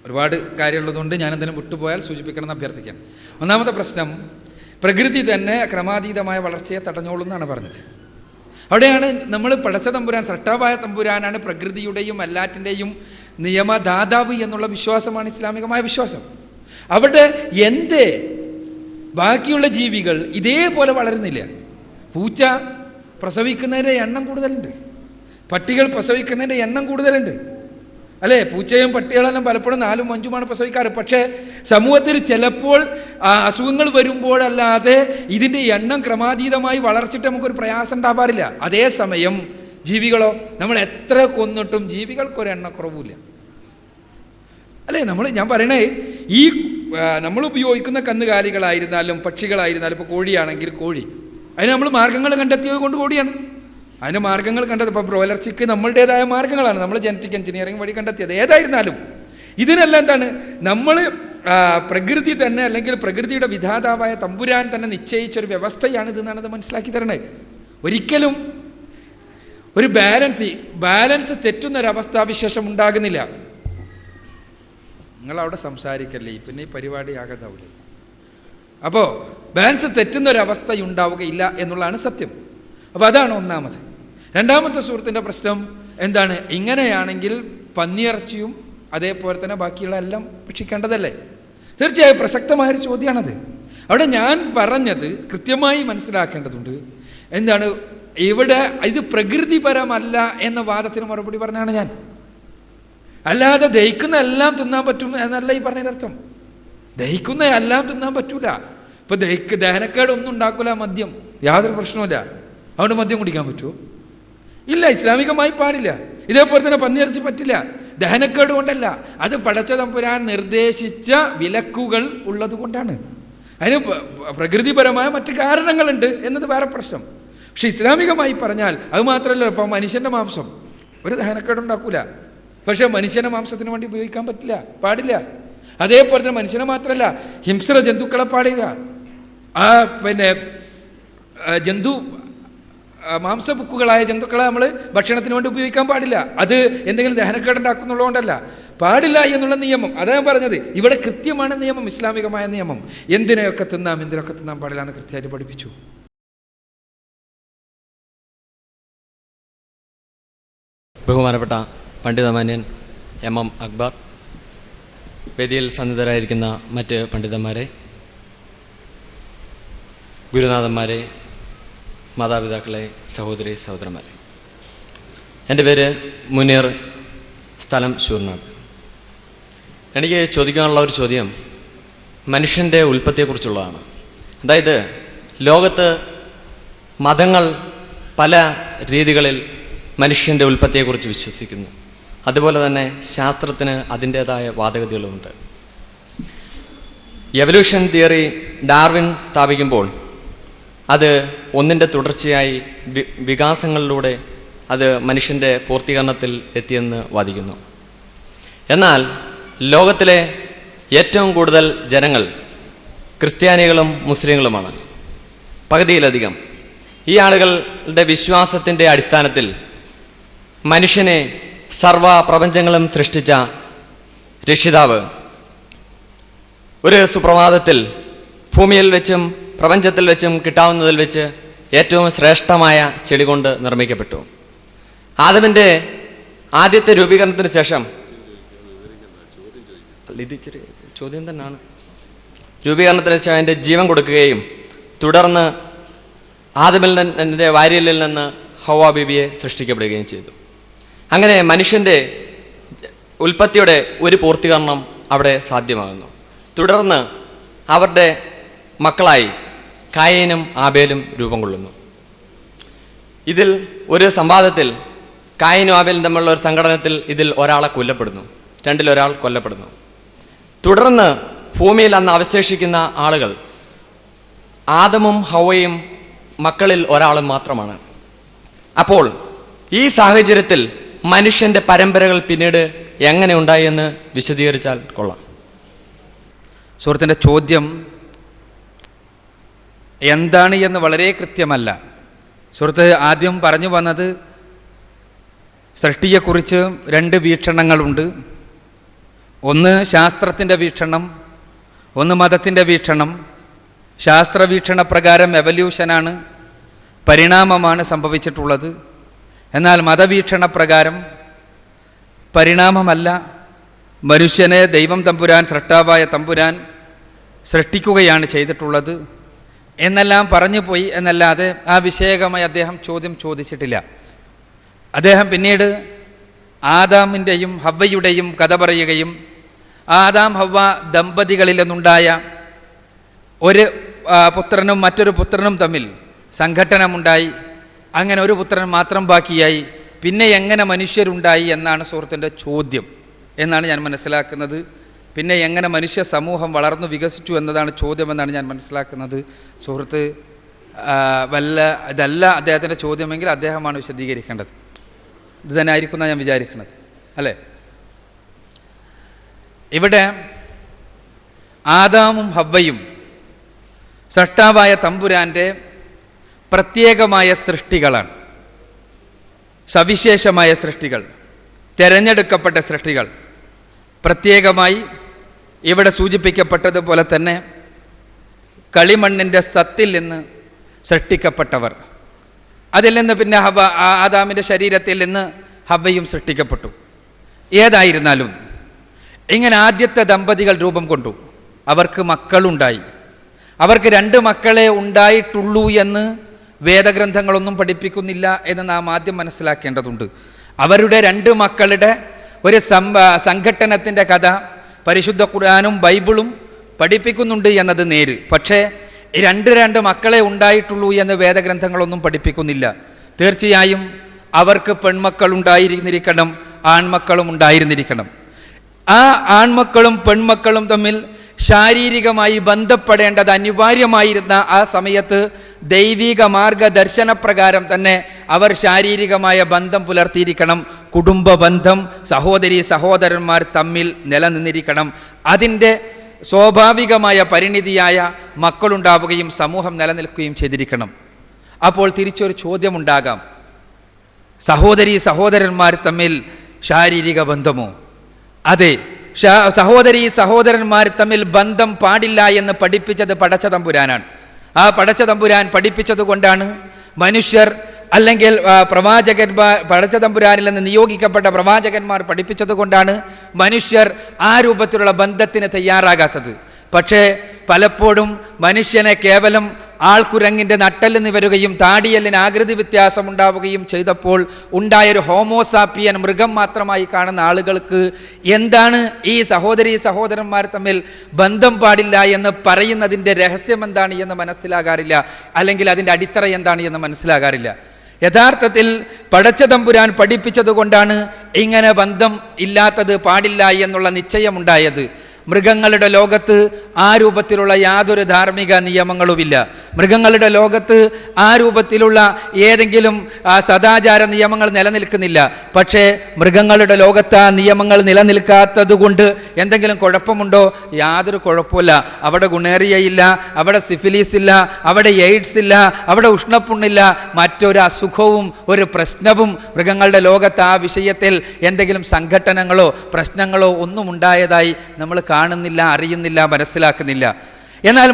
ഒരുപാട് കാര്യമുള്ളതുകൊണ്ട് ഞാനെന്തെങ്കിലും വിട്ടുപോയാൽ സൂചിപ്പിക്കണമെന്ന് അഭ്യർത്ഥിക്കാം. ഒന്നാമത്തെ പ്രശ്നം, പ്രകൃതി തന്നെ ക്രമാതീതമായ വളർച്ചയെ തടഞ്ഞോളൂ എന്നാണ് പറഞ്ഞത്. അവിടെയാണ് നമ്മൾ പടച്ച തമ്പുരാൻ, സൃഷ്ടാവായ തമ്പുരാനാണ് പ്രകൃതിയുടെയും എല്ലാറ്റിൻ്റെയും നിയമദാതാവ് എന്നുള്ള വിശ്വാസമാണ് ഇസ്ലാമികമായ വിശ്വാസം. അവിടെ എൻ്റെ ബാക്കിയുള്ള ജീവികൾ ഇതേപോലെ വളരുന്നില്ല. പൂച്ച പ്രസവിക്കുന്നതിൻ്റെ എണ്ണം കൂടുതലുണ്ട്, പട്ടികൾ പ്രസവിക്കുന്നതിൻ്റെ എണ്ണം കൂടുതലുണ്ട്, അല്ലേ? പൂച്ചയും പട്ടികളെല്ലാം പലപ്പോഴും 4ഉം 5ഉമാണ് പ്രസവിക്കാറ്. പക്ഷേ സമൂഹത്തിൽ ചിലപ്പോൾ അസുഖങ്ങൾ വരുമ്പോഴല്ലാതെ ഇതിൻ്റെ എണ്ണം ക്രമാതീതമായി വളർച്ചിട്ട് നമുക്കൊരു പ്രയാസം ഉണ്ടാവാറില്ല. അതേസമയം ജീവികളോ, നമ്മൾ എത്ര കൊന്നിട്ടും ജീവികൾക്കൊരു എണ്ണക്കുറവില്ല, അല്ലേ? ഞാൻ പറയണേ, ഈ നമ്മൾ ഉപയോഗിക്കുന്ന കന്നുകാലികളായിരുന്നാലും പക്ഷികളായിരുന്നാലും, ഇപ്പോൾ കോഴിയാണെങ്കിൽ കോഴി, അതിന് നമ്മൾ മാർഗ്ഗങ്ങൾ കണ്ടെത്തിയത് കൊണ്ട് കൂടിയാണ്. അതിന് മാർഗ്ഗങ്ങൾ കണ്ടെത്തി, ഇപ്പോൾ ബ്രോയിലർ ചിക്ക് നമ്മളുടേതായ മാർഗ്ഗങ്ങളാണ്, നമ്മൾ ജനറ്റിക് എഞ്ചിനീയറിംഗ് വഴി കണ്ടെത്തിയത്. ഏതായിരുന്നാലും ഇതിനെല്ലാം എന്താണ്, നമ്മൾ പ്രകൃതി തന്നെ, അല്ലെങ്കിൽ പ്രകൃതിയുടെ വിധാതാവായ തമ്പുരാൻ തന്നെ നിശ്ചയിച്ചൊരു വ്യവസ്ഥയാണ് ഇതെന്നാണ് അത് മനസ്സിലാക്കി തരണേ. ഒരിക്കലും ഒരു ബാലൻസ് തെറ്റുന്നൊരവസ്ഥാവിശേഷം ഉണ്ടാകുന്നില്ല. നിങ്ങളവിടെ സംസാരിക്കല്ലേ, പിന്നെ ഈ പരിപാടി ആകത്താവില്ല. അപ്പോൾ ബാലൻസ് തെറ്റുന്നൊരവസ്ഥ ഉണ്ടാവുകയില്ല എന്നുള്ളതാണ് സത്യം. അപ്പോൾ അതാണ് ഒന്നാമത്. രണ്ടാമത്തെ സുഹൃത്തിൻ്റെ പ്രശ്നം എന്താണ്? ഇങ്ങനെയാണെങ്കിൽ പന്നിയിറച്ചിയും അതേപോലെ തന്നെ ബാക്കിയുള്ള എല്ലാം ഭക്ഷിക്കേണ്ടതല്ലേ? തീർച്ചയായും പ്രസക്തമായൊരു ചോദ്യമാണത്. അവിടെ ഞാൻ പറഞ്ഞത് കൃത്യമായി മനസ്സിലാക്കേണ്ടതുണ്ട്. എന്താണ് ഇവിടെ ഇത് പ്രകൃതിപരമല്ല എന്ന വാദത്തിന് മറുപടി പറഞ്ഞാണ് ഞാൻ. അല്ലാതെ ദഹിക്കുന്ന എല്ലാം തിന്നാൻ പറ്റും എന്നല്ല ഈ പറഞ്ഞതിനർത്ഥം. ദഹിക്കുന്ന എല്ലാം തിന്നാൻ പറ്റൂല. ഇപ്പൊ ദഹനക്കേടൊന്നും ഉണ്ടാക്കൂല മദ്യം, യാതൊരു പ്രശ്നവുമില്ല. അതുകൊണ്ട് മദ്യം കുടിക്കാൻ പറ്റുമോ? ഇല്ല, ഇസ്ലാമികമായി പാടില്ല. ഇതേപോലെ തന്നെ പന്നിയിറച്ചി പറ്റില്ല, ദഹനക്കേട് കൊണ്ടല്ല, അത് പടച്ച തമ്പുരാൻ നിർദ്ദേശിച്ച വിലക്കുകൾ ഉള്ളത് കൊണ്ടാണ്. അതിന് പ്രകൃതിപരമായ മറ്റു കാരണങ്ങളുണ്ട് എന്നത് വേറെ പ്രശ്നം. പക്ഷെ ഇസ്ലാമികമായി പറഞ്ഞാൽ അത് മാത്രമല്ല, ഇപ്പം മനുഷ്യൻ്റെ മാംസം ഒരു ദഹനക്കേടുണ്ടാക്കൂല, പക്ഷെ മനുഷ്യൻ്റെ മാംസത്തിന് വേണ്ടി ഉപയോഗിക്കാൻ പാടില്ല. അതേപോലെ തന്നെ മനുഷ്യനെ മാത്രമല്ല, ഹിംസ്ര ജന്തുക്കളെ പാടില്ല. പിന്നെ മാംസബുക്കുകളായ ജന്തുക്കളെ നമ്മൾ ഭക്ഷണത്തിന് വേണ്ടി ഉപയോഗിക്കാൻ പാടില്ല. അത് എന്തെങ്കിലും ദഹനക്കേടുണ്ടാക്കുന്നുള്ളതുകൊണ്ടല്ല, പാടില്ല എന്നുള്ള നിയമം. അതാ ഞാൻ പറഞ്ഞത്, ഇവിടെ കൃത്യമാണ് നിയമം, ഇസ്ലാമികമായ നിയമം. എന്തിനൊക്കെ തിന്നാൻ പാടില്ല എന്ന് കൃത്യമായിട്ട് പഠിപ്പിച്ചു. ബഹുമാനപ്പെട്ട പണ്ഡിതമാന്യൻ MM അക്ബർ, വേദിയിൽ സന്നിധരായിരിക്കുന്ന മറ്റ് പണ്ഡിതന്മാരെ, ഗുരുനാഥന്മാരെ, മാതാപിതാക്കളെ, സഹോദരി സഹോദരന്മാരെ, എൻ്റെ പേര് മുനീർ, സ്ഥലം ശൂർനാട്. എനിക്ക് ചോദിക്കാനുള്ള ഒരു ചോദ്യം മനുഷ്യൻ്റെ ഉൽപ്പത്തിയെക്കുറിച്ചുള്ളതാണ്. അതായത് ലോകത്ത് മതങ്ങൾ പല രീതികളിൽ മനുഷ്യൻ്റെ ഉൽപ്പത്തിയെക്കുറിച്ച് വിശ്വസിക്കുന്നു. അതുപോലെ തന്നെ ശാസ്ത്രത്തിന് അതിൻ്റേതായ വാദഗതികളുമുണ്ട്. എവല്യൂഷൻ തിയറി ഡാർവിൻ സ്ഥാപിക്കുമ്പോൾ അത് ഒന്നിൻ്റെ തുടർച്ചയായി വികാസങ്ങളിലൂടെ അത് മനുഷ്യൻ്റെ പൂർത്തീകരണത്തിൽ എത്തിയെന്ന് വാദിക്കുന്നു. എന്നാൽ ലോകത്തിലെ ഏറ്റവും കൂടുതൽ ജനങ്ങൾ ക്രിസ്ത്യാനികളും മുസ്ലിങ്ങളുമാണ്, പകുതിയിലധികം. ഈ ആളുകളുടെ വിശ്വാസത്തിൻ്റെ അടിസ്ഥാനത്തിൽ മനുഷ്യനെ സർവ പ്രപഞ്ചങ്ങളും സൃഷ്ടിച്ച രക്ഷിതാവ് ഒരു സുപ്രഭാതത്തിൽ ഭൂമിയിൽ വെച്ചും പ്രപഞ്ചത്തിൽ വെച്ചും കിട്ടാവുന്നതിൽ വെച്ച് ഏറ്റവും ശ്രേഷ്ഠമായ ചെടി കൊണ്ട് നിർമ്മിക്കപ്പെട്ടു. ആദമിൻ്റെ ആദ്യത്തെ രൂപീകരണത്തിന് ശേഷം, ഇത് ഇച്ചിരി ചോദ്യം തന്നെയാണ്, രൂപീകരണത്തിന് ശേഷം അതിൻ്റെ ജീവൻ കൊടുക്കുകയും തുടർന്ന് ആദമിൻ്റെ വാരിയലിൽ നിന്ന് ഹവ്വ ബീബിയെ സൃഷ്ടിക്കപ്പെടുകയും ചെയ്തു. അങ്ങനെ മനുഷ്യൻ്റെ ഉൽപ്പത്തിയുടെ ഒരു പൂർത്തീകരണം അവിടെ സാധ്യമാകുന്നു. തുടർന്ന് അവരുടെ മക്കളായി കായീനും ആബേലും രൂപം കൊള്ളുന്നു. ഇതിൽ ഒരു സംവാദത്തിൽ കായീനും ആബേലും തമ്മിലുള്ള ഒരു സംഘടനത്തിൽ ഇതിൽ ഒരാളെ കൊല്ലപ്പെടുന്നു, രണ്ടിലൊരാൾ കൊല്ലപ്പെടുന്നു. തുടർന്ന് ഭൂമിയിൽ അന്ന് അവശേഷിക്കുന്ന ആളുകൾ ആദമും ഹവ്വയും മക്കളിൽ ഒരാളും മാത്രമാണ്. അപ്പോൾ ഈ സാഹചര്യത്തിൽ മനുഷ്യന്റെ പരമ്പരകൾ പിന്നീട് എങ്ങനെ ഉണ്ടായി എന്ന് വിശദീകരിച്ചാൽ കൊള്ളാം. സുഹൃത്തിൻ്റെ ചോദ്യം എന്താണ് എന്ന് വളരെ കൃത്യമല്ല. സുഹൃത്ത് ആദ്യം പറഞ്ഞു വന്നത് സൃഷ്ടിയെക്കുറിച്ച് രണ്ട് വീക്ഷണങ്ങളുണ്ട്. ഒന്ന് ശാസ്ത്രത്തിൻ്റെ വീക്ഷണം, ഒന്ന് മതത്തിൻ്റെ വീക്ഷണം. ശാസ്ത്രവീക്ഷണ പ്രകാരം എവല്യൂഷനാണ്, പരിണാമമാണ് സംഭവിച്ചിട്ടുള്ളത്. എന്നാൽ മതവീക്ഷണ പ്രകാരം പരിണാമമല്ല, മനുഷ്യനെ ദൈവം തമ്പുരാൻ, സൃഷ്ടാവായ തമ്പുരാൻ സൃഷ്ടിക്കുകയാണ് ചെയ്തിട്ടുള്ളത് എന്നെല്ലാം പറഞ്ഞു പോയി എന്നല്ലാതെ ആ വിഷയകമായി അദ്ദേഹം ചോദ്യം ചോദിച്ചിട്ടില്ല. അദ്ദേഹം പിന്നീട് ആദാമിൻ്റെയും ഹവ്വയുടെയും കഥ പറയുകയും ആദാം ഹവ്വ ദമ്പതികളിൽ നിന്നുണ്ടായ ഒരു പുത്രനും മറ്റൊരു പുത്രനും തമ്മിൽ സംഘട്ടനമുണ്ടായി, അങ്ങനെ ഒരു പുത്രൻ മാത്രം ബാക്കിയായി, പിന്നെ എങ്ങനെ മനുഷ്യരുണ്ടായി എന്നാണ് സുഹൃത്തിൻ്റെ ചോദ്യം എന്നാണ് ഞാൻ മനസ്സിലാക്കുന്നത്. പിന്നെ എങ്ങനെ മനുഷ്യ സമൂഹം വളർന്നു വികസിച്ചു എന്നതാണ് ചോദ്യമെന്നാണ് ഞാൻ മനസ്സിലാക്കുന്നത്. സുഹൃത്ത് ഇതല്ല അദ്ദേഹത്തിൻ്റെ ചോദ്യമെങ്കിൽ അദ്ദേഹമാണ് വിശദീകരിക്കേണ്ടത്. ഇത് തന്നെ ആയിരിക്കും എന്നാണ് ഞാൻ വിചാരിക്കുന്നത്, അല്ലേ? ഇവിടെ ആദാമും ഹവ്വയും സൃഷ്ടാവായ തമ്പുരാൻ്റെ പ്രത്യേകമായ സൃഷ്ടികളാണ്, സവിശേഷമായ സൃഷ്ടികൾ, തിരഞ്ഞെടുക്കപ്പെട്ട സൃഷ്ടികൾ. പ്രത്യേകമായി ഇവിടെ സൂചിപ്പിക്കപ്പെട്ടതുപോലെ തന്നെ കളിമണ്ണിൻ്റെ സത്തിൽ നിന്ന് സൃഷ്ടിക്കപ്പെട്ടവർ. അതിൽ നിന്ന് പിന്നെ ആദാമിൻ്റെ ശരീരത്തിൽ നിന്ന് ഹവ്വയും സൃഷ്ടിക്കപ്പെട്ടു. ഏതായിരുന്നാലും ഇങ്ങനെ ആദ്യത്തെ ദമ്പതികൾ രൂപം കൊണ്ടു, അവർക്ക് മക്കളുണ്ടായി. അവർക്ക് 2 മക്കളെ ഉണ്ടായിട്ടുള്ളൂ എന്ന് വേദഗ്രന്ഥങ്ങളൊന്നും പഠിപ്പിക്കുന്നില്ല എന്ന് നാം ആദ്യം മനസ്സിലാക്കേണ്ടതുണ്ട്. അവരുടെ 2 മക്കളുടെ ഒരു സംഘട്ടനത്തിൻ്റെ കഥ പരിശുദ്ധ ഖുർആനും ബൈബിളും പഠിപ്പിക്കുന്നുണ്ട് എന്നത് നേര്. പക്ഷേ 2 മക്കളെ ഉണ്ടായിട്ടുള്ളൂ എന്ന് വേദഗ്രന്ഥങ്ങളൊന്നും പഠിപ്പിക്കുന്നില്ല. തീർച്ചയായും അവർക്ക് പെൺമക്കൾ ഉണ്ടായിരുന്നിരിക്കണം, ആൺമക്കളും ഉണ്ടായിരുന്നിരിക്കണം. ആ ആൺമക്കളും പെൺമക്കളും തമ്മിൽ ശാരീരികമായി ബന്ധപ്പെടേണ്ടത് അനിവാര്യമായിരുന്ന ആ സമയത്ത് ദൈവിക മാർഗദർശനപ്രകാരം തന്നെ അവർ ശാരീരികമായ ബന്ധം പുലർത്തിയിരിക്കണം. കുടുംബ ബന്ധം, സഹോദരി സഹോദരന്മാർ തമ്മിൽ നിലനിന്നിരിക്കണം. അതിൻ്റെ സ്വാഭാവികമായ പരിണിതിയായ മക്കളുണ്ടാവുകയും സമൂഹം നിലനിൽക്കുകയും ചെയ്തിരിക്കണം. അപ്പോൾ തിരിച്ചൊരു ചോദ്യമുണ്ടാകാം, സഹോദരി സഹോദരന്മാർ തമ്മിൽ ശാരീരിക ബന്ധമോ? അതെ, സഹോദരി സഹോദരന്മാർ തമ്മിൽ ബന്ധം പാടില്ല എന്ന് പഠിപ്പിച്ചത് പടച്ച തമ്പുരാനാണ്. ആ പടച്ച തമ്പുരാൻ പഠിപ്പിച്ചത് കൊണ്ടാണ് മനുഷ്യർ അല്ലെങ്കിൽ പ്രവാചകന്മാർ, പടച്ച തമ്പുരാനിൽ നിന്ന് നിയോഗിക്കപ്പെട്ട പ്രവാചകന്മാർ പഠിപ്പിച്ചത് കൊണ്ടാണ് മനുഷ്യർ ആ രൂപത്തിലുള്ള ബന്ധത്തിന് തയ്യാറാകാത്തത്. പക്ഷേ പലപ്പോഴും മനുഷ്യനെ കേവലം ആൾക്കുരങ്ങിൻ്റെ നട്ടെല്ലിന് വരികയും താടിയെല്ലിന് ആകൃതി വ്യത്യാസം ഉണ്ടാവുകയും ചെയ്തപ്പോൾ ഉണ്ടായൊരു ഹോമോസാപ്പിയൻ മൃഗം മാത്രമായി കാണുന്ന ആളുകൾക്ക് എന്താണ് ഈ സഹോദരി സഹോദരന്മാർ തമ്മിൽ ബന്ധം പാടില്ല എന്ന് പറയുന്നതിൻ്റെ രഹസ്യം എന്താണ് എന്ന് മനസ്സിലാകാറില്ല, അല്ലെങ്കിൽ അതിൻ്റെ അടിത്തറ എന്താണ് എന്ന് മനസ്സിലാകാറില്ല. യഥാർത്ഥത്തിൽ പടച്ച തമ്പുരാൻ പഠിപ്പിച്ചത് കൊണ്ടാണ് ഇങ്ങനെ ബന്ധം ഇല്ലാത്തത് പാടില്ല എന്നുള്ള നിശ്ചയമുണ്ടായത്. മൃഗങ്ങളുടെ ലോകത്ത് ആ രൂപത്തിലുള്ള യാതൊരു ധാർമ്മിക നിയമങ്ങളുമില്ല. മൃഗങ്ങളുടെ ലോകത്ത് ആ രൂപത്തിലുള്ള ഏതെങ്കിലും സദാചാര നിയമങ്ങൾ നിലനിൽക്കുന്നില്ല. പക്ഷേ മൃഗങ്ങളുടെ ലോകത്ത് ആ നിയമങ്ങൾ നിലനിൽക്കാത്തത് കൊണ്ട് എന്തെങ്കിലും കുഴപ്പമുണ്ടോ? യാതൊരു കുഴപ്പമില്ല. അവിടെ ഗുണേറിയയില്ല, അവിടെ സിഫിലിസ് ഇല്ല, അവിടെ എയ്ഡ്സ് ഇല്ല, അവിടെ ഉഷ്ണപ്പുണ്ണില്ല, മറ്റൊരു അസുഖവും ഒരു പ്രശ്നവും മൃഗങ്ങളുടെ ലോകത്ത് ആ വിഷയത്തിൽ എന്തെങ്കിലും സംഘട്ടനങ്ങളോ പ്രശ്നങ്ങളോ ഒന്നും ഉണ്ടായതായി നമ്മൾ കാണുന്നില്ല, അറിയുന്നില്ല, മനസ്സിലാക്കുന്നില്ല. എന്നാൽ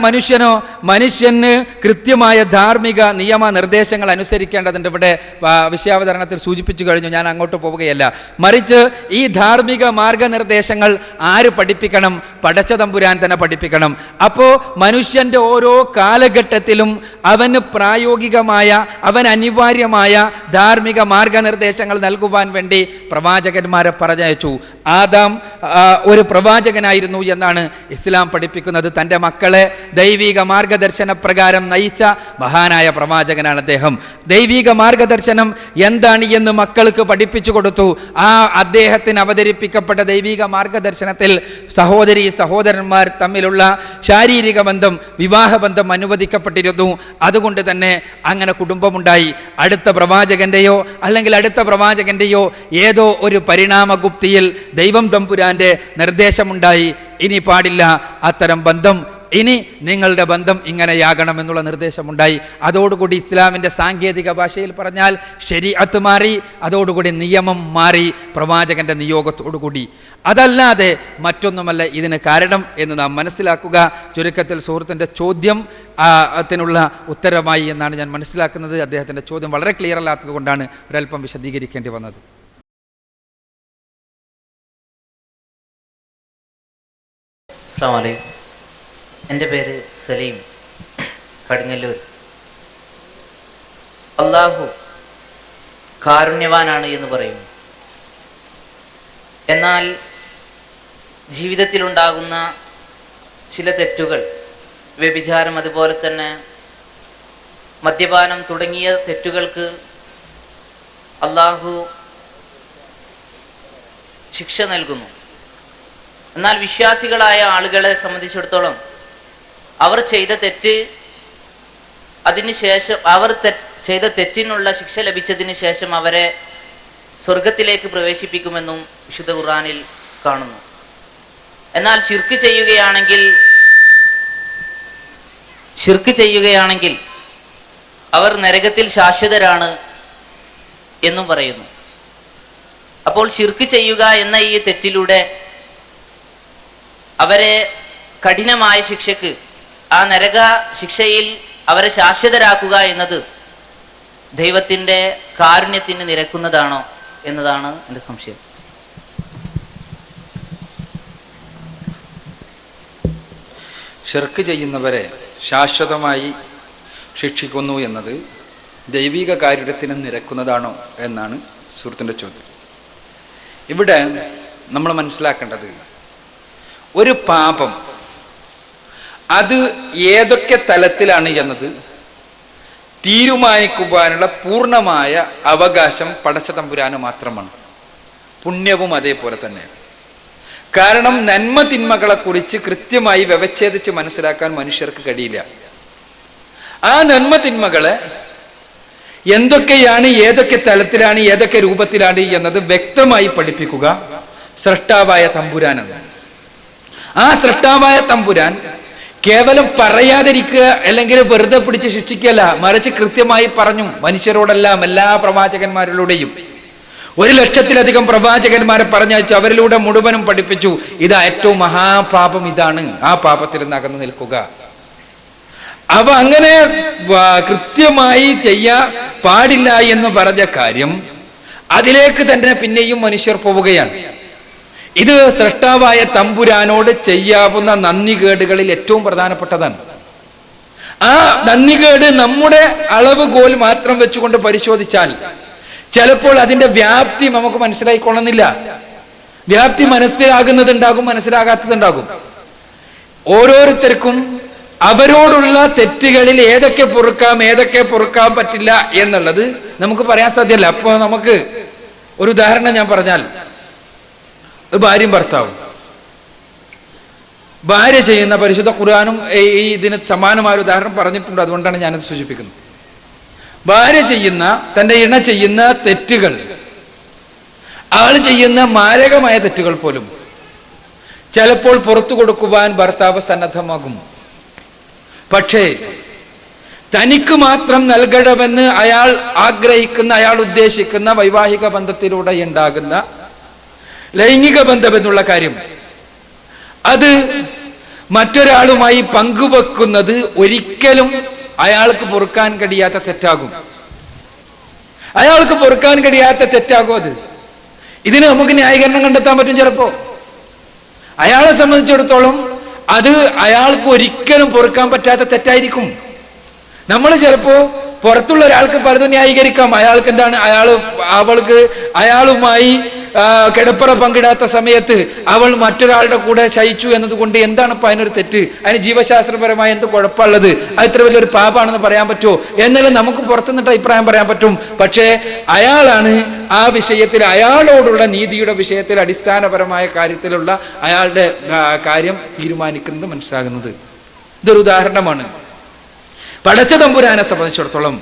മനുഷ്യന് കൃത്യമായ ധാർമ്മിക നിയമ നിർദ്ദേശങ്ങൾ അനുസരിക്കേണ്ടതുണ്ട്. ഇവിടെ വിഷയാവതരണത്തിൽ സൂചിപ്പിച്ചു കഴിഞ്ഞു, ഞാൻ അങ്ങോട്ട് പോവുകയല്ല. മറിച്ച് ഈ ധാർമ്മിക മാർഗനിർദ്ദേശങ്ങൾ ആര് പഠിപ്പിക്കണം? പടച്ച തമ്പുരാൻ തന്നെ പഠിപ്പിക്കണം. അപ്പോൾ മനുഷ്യൻ്റെ ഓരോ കാലഘട്ടത്തിലും അവന് പ്രായോഗികമായ, അവന് അനിവാര്യമായ ധാർമ്മിക മാർഗനിർദ്ദേശങ്ങൾ നൽകുവാൻ വേണ്ടി പ്രവാചകന്മാരെ പറഞ്ഞയച്ചു. ആദാം ഒരു പ്രവാചകനായിരുന്നു എന്നാണ് ഇസ്ലാം പഠിപ്പിക്കുന്നത്. തൻ്റെ മക്കളെ മക്കളെ ദൈവിക മാർഗദർശന പ്രകാരം നയിച്ച മഹാനായ പ്രവാചകനാണ് അദ്ദേഹം. ദൈവിക മാർഗദർശനം എന്താണ് എന്ന് മക്കൾക്ക് പഠിപ്പിച്ചു കൊടുത്തു. ആ അദ്ദേഹത്തിന് അവതരിപ്പിക്കപ്പെട്ട ദൈവിക മാർഗദർശനത്തിൽ സഹോദരി സഹോദരന്മാർ തമ്മിലുള്ള ശാരീരിക ബന്ധം, വിവാഹബന്ധം അനുവദിക്കപ്പെട്ടിരുന്നു. അതുകൊണ്ട് തന്നെ അങ്ങനെ കുടുംബമുണ്ടായി. അടുത്ത പ്രവാചകന്റെയോ അല്ലെങ്കിൽ അടുത്ത പ്രവാചകന്റെയോ ഏതോ ഒരു പരിണാമഗുപ്തിയിൽ ദൈവം തമ്പുരാന്റെ നിർദ്ദേശമുണ്ടായി, ഇനി പാടില്ല അത്തരം ബന്ധം, ഇനി നിങ്ങളുടെ ബന്ധം ഇങ്ങനെയാകണമെന്നുള്ള നിർദ്ദേശമുണ്ടായി. അതോടുകൂടി ഇസ്ലാമിൻ്റെ സാങ്കേതിക ഭാഷയിൽ പറഞ്ഞാൽ ശരീഅത്ത് മാറി, അതോടുകൂടി നിയമം മാറി പ്രവാചകന്റെ നിയോഗത്തോടുകൂടി. അതല്ലാതെ മറ്റൊന്നുമല്ല ഇതിന് കാരണം എന്ന് നാം മനസ്സിലാക്കുക. ചുരുക്കത്തിൽ സുഹൃത്തിൻ്റെ ചോദ്യം ത്തിനുള്ള ഉത്തരമായി എന്നാണ് ഞാൻ മനസ്സിലാക്കുന്നത്. അദ്ദേഹത്തിൻ്റെ ചോദ്യം വളരെ ക്ലിയർ അല്ലാത്തത് കൊണ്ടാണ് ഒരല്പം വിശദീകരിക്കേണ്ടി വന്നത്. അസ്സലാമു അലൈക്കും. എൻ്റെ പേര് സലീം, കടുങ്ങല്ലൂർ. അല്ലാഹു കാരുണ്യവാനാണ് എന്ന് പറയും. എന്നാൽ ജീവിതത്തിലുണ്ടാകുന്ന ചില തെറ്റുകൾ, വ്യഭിചാരം, അതുപോലെ തന്നെ മദ്യപാനം തുടങ്ങിയ തെറ്റുകൾക്ക് അല്ലാഹു ശിക്ഷ നൽകുന്നു. എന്നാൽ വിശ്വാസികളായ ആളുകളെ സംബന്ധിച്ചിടത്തോളം അവർ ചെയ്ത തെറ്റ്, അതിനുശേഷം അവർ ചെയ്ത തെറ്റിനുള്ള ശിക്ഷ ലഭിച്ചതിന് ശേഷം അവരെ സ്വർഗത്തിലേക്ക് പ്രവേശിപ്പിക്കുമെന്നും വിശുദ്ധ ഖുർആനിൽ കാണുന്നു. എന്നാൽ ശിർക്ക് ചെയ്യുകയാണെങ്കിൽ അവർ നരകത്തിൽ ശാശ്വതരാണ് എന്നും പറയുന്നു. അപ്പോൾ ശിർക്ക് ചെയ്യുക എന്ന ഈ തെറ്റിലൂടെ അവരെ കഠിനമായ ശിക്ഷയ്ക്ക്, ആ നരക ശിക്ഷയിൽ അവരെ ശാശ്വതരാക്കുക എന്നത് ദൈവത്തിൻ്റെ കാരുണ്യത്തിന് നിരക്കുന്നതാണോ എന്നതാണ് എൻ്റെ സംശയം. ഷിർക്ക് ചെയ്യുന്നവരെ ശാശ്വതമായി ശിക്ഷിക്കുന്നു എന്നത് ദൈവിക കാരുണ്യത്തിന് നിരക്കുന്നതാണോ എന്നാണ് സുഹൃത്തിൻ്റെ ചോദ്യം. ഇവിടെ നമ്മൾ മനസ്സിലാക്കേണ്ടത്, ഒരു പാപം അത് ഏതൊക്കെ തലത്തിലാണ് എന്നത് തീരുമാനിക്കുവാനുള്ള പൂർണ്ണമായ അവകാശം പടച്ച തമ്പുരാന് മാത്രമാണ്. പുണ്യവും അതേപോലെ തന്നെ. കാരണം നന്മ തിന്മകളെ കുറിച്ച് കൃത്യമായി വ്യവച്ഛേദിച്ച് മനസ്സിലാക്കാൻ മനുഷ്യർക്ക് കഴിയില്ല. ആ നന്മ തിന്മകളെ എന്തൊക്കെയാണ്, ഏതൊക്കെ തലത്തിലാണ്, ഏതൊക്കെ രൂപത്തിലാണ് എന്നത് വ്യക്തമായി പഠിപ്പിക്കുക സ്രഷ്ടാവായ തമ്പുരാനാണ്. ആ സ്രഷ്ടാവായ തമ്പുരാൻ കേവലം പറയാതിരിക്കുക അല്ലെങ്കിൽ വെറുതെ പിടിച്ച് ശിക്ഷിക്കല്ല, മറിച്ച് കൃത്യമായി പറഞ്ഞു. മനുഷ്യരോടെല്ലാം, എല്ലാ പ്രവാചകന്മാരിലൂടെയും 1,00,000-ലധികം പ്രവാചകന്മാരെ പറഞ്ഞയച്ചു. അവരിലൂടെ മുഴുവനും പഠിപ്പിച്ചു, ഇതാ ഏറ്റവും മഹാപാപം ഇതാണ്, ആ പാപത്തിൽ നിന്ന് അകന്നു നിൽക്കുക. അവ അങ്ങനെ കൃത്യമായി ചെയ്യാൻ പാടില്ല എന്ന് പറഞ്ഞ കാര്യം, അതിലേക്ക് തന്നെ പിന്നെയും മനുഷ്യർ പോവുകയാണ്. ഇത് സ്രഷ്ടാവായ തമ്പുരാനോട് ചെയ്യാവുന്ന നന്ദികേടുകളിൽ ഏറ്റവും പ്രധാനപ്പെട്ടതാണ്. ആ നന്ദികേട് നമ്മുടെ അളവുകോൽ മാത്രം വെച്ചുകൊണ്ട് പരിശോധിച്ചാൽ ചിലപ്പോൾ അതിന്റെ വ്യാപ്തി നമുക്ക് മനസ്സിലായിക്കൊള്ളുന്നില്ല. വ്യാപ്തി മനസ്സിലാകുന്നതുണ്ടാകും, മനസ്സിലാകാത്തതുണ്ടാകും. ഓരോരുത്തർക്കും അവരോടുള്ള തെറ്റുകളിൽ ഏതൊക്കെ പൊറുക്കാം, ഏതൊക്കെ പൊറുക്കാൻ പറ്റില്ല എന്നുള്ളത് നമുക്ക് പറയാൻ സാധ്യമല്ല. അപ്പോൾ നമുക്ക് ഒരു ഉദാഹരണം ഞാൻ പറഞ്ഞാൽ, ഭാര്യയും ഭർത്താവും, ഭാര്യ ചെയ്യുന്ന, പരിശുദ്ധ ഖുർആനും ഇതിന് സമാനമായ ഉദാഹരണം പറഞ്ഞിട്ടുണ്ട്, അതുകൊണ്ടാണ് ഞാനത് സൂചിപ്പിക്കുന്നത്. ഭാര്യ ചെയ്യുന്ന, തൻ്റെ ഇണ ചെയ്യുന്ന തെറ്റുകൾ, ആൾ ചെയ്യുന്ന മാരകമായ തെറ്റുകൾ പോലും ചിലപ്പോൾ പുറത്തു കൊടുക്കുവാൻ ഭർത്താവ് സന്നദ്ധമാകും. പക്ഷേ തനിക്ക് മാത്രം നൽകണമെന്ന് അയാൾ ആഗ്രഹിക്കുന്ന, അയാൾ ഉദ്ദേശിക്കുന്ന വൈവാഹിക ബന്ധത്തിലൂടെ ഉണ്ടാകുന്ന ലൈംഗിക ബന്ധം എന്നുള്ള കാര്യം, അത് മറ്റൊരാളുമായി പങ്കുവെക്കുന്നത് ഒരിക്കലും അയാൾക്ക് പൊറുക്കാൻ കഴിയാത്ത തെറ്റാകും. അയാൾക്ക് പൊറുക്കാൻ കഴിയാത്ത തെറ്റാകും അത്. ഇതിന് നമുക്ക് ന്യായീകരണം കണ്ടെത്താൻ പറ്റും. ചിലപ്പോ അയാളെ സംബന്ധിച്ചിടത്തോളം അത് അയാൾക്ക് ഒരിക്കലും പൊറുക്കാൻ പറ്റാത്ത തെറ്റായിരിക്കും. നമ്മൾ ചിലപ്പോ പുറത്തുള്ള ഒരാൾക്ക് പലതും ന്യായീകരിക്കാം. അയാൾക്ക് എന്താണ്, അവൾക്ക് അയാളുമായി കിടപ്പറ പങ്കിടാത്ത സമയത്ത് അവൾ മറ്റൊരാളുടെ കൂടെ ശയിച്ചു എന്നതുകൊണ്ട് എന്താണ് ഇപ്പൊ അതിനൊരു തെറ്റ്? അതിന് ജീവശാസ്ത്രപരമായ എന്ത് കുഴപ്പമുള്ളത്? അത് ഇത്ര വലിയൊരു പാപാണെന്ന് പറയാൻ പറ്റുമോ? എന്നാലും നമുക്ക് പുറത്തുനിന്നിട്ട് അഭിപ്രായം പറയാൻ പറ്റും. പക്ഷേ അയാളാണ് ആ വിഷയത്തിൽ, അയാളോടുള്ള നീതിയുടെ വിഷയത്തിൽ അടിസ്ഥാനപരമായ കാര്യത്തിലുള്ള അയാളുടെ കാര്യം തീരുമാനിക്കുന്നത്, മനസ്സിലാകുന്നത്. ഇതൊരു ഉദാഹരണമാണ്. പടച്ച തമ്പുരാനെ സംബന്ധിച്ചിടത്തോളം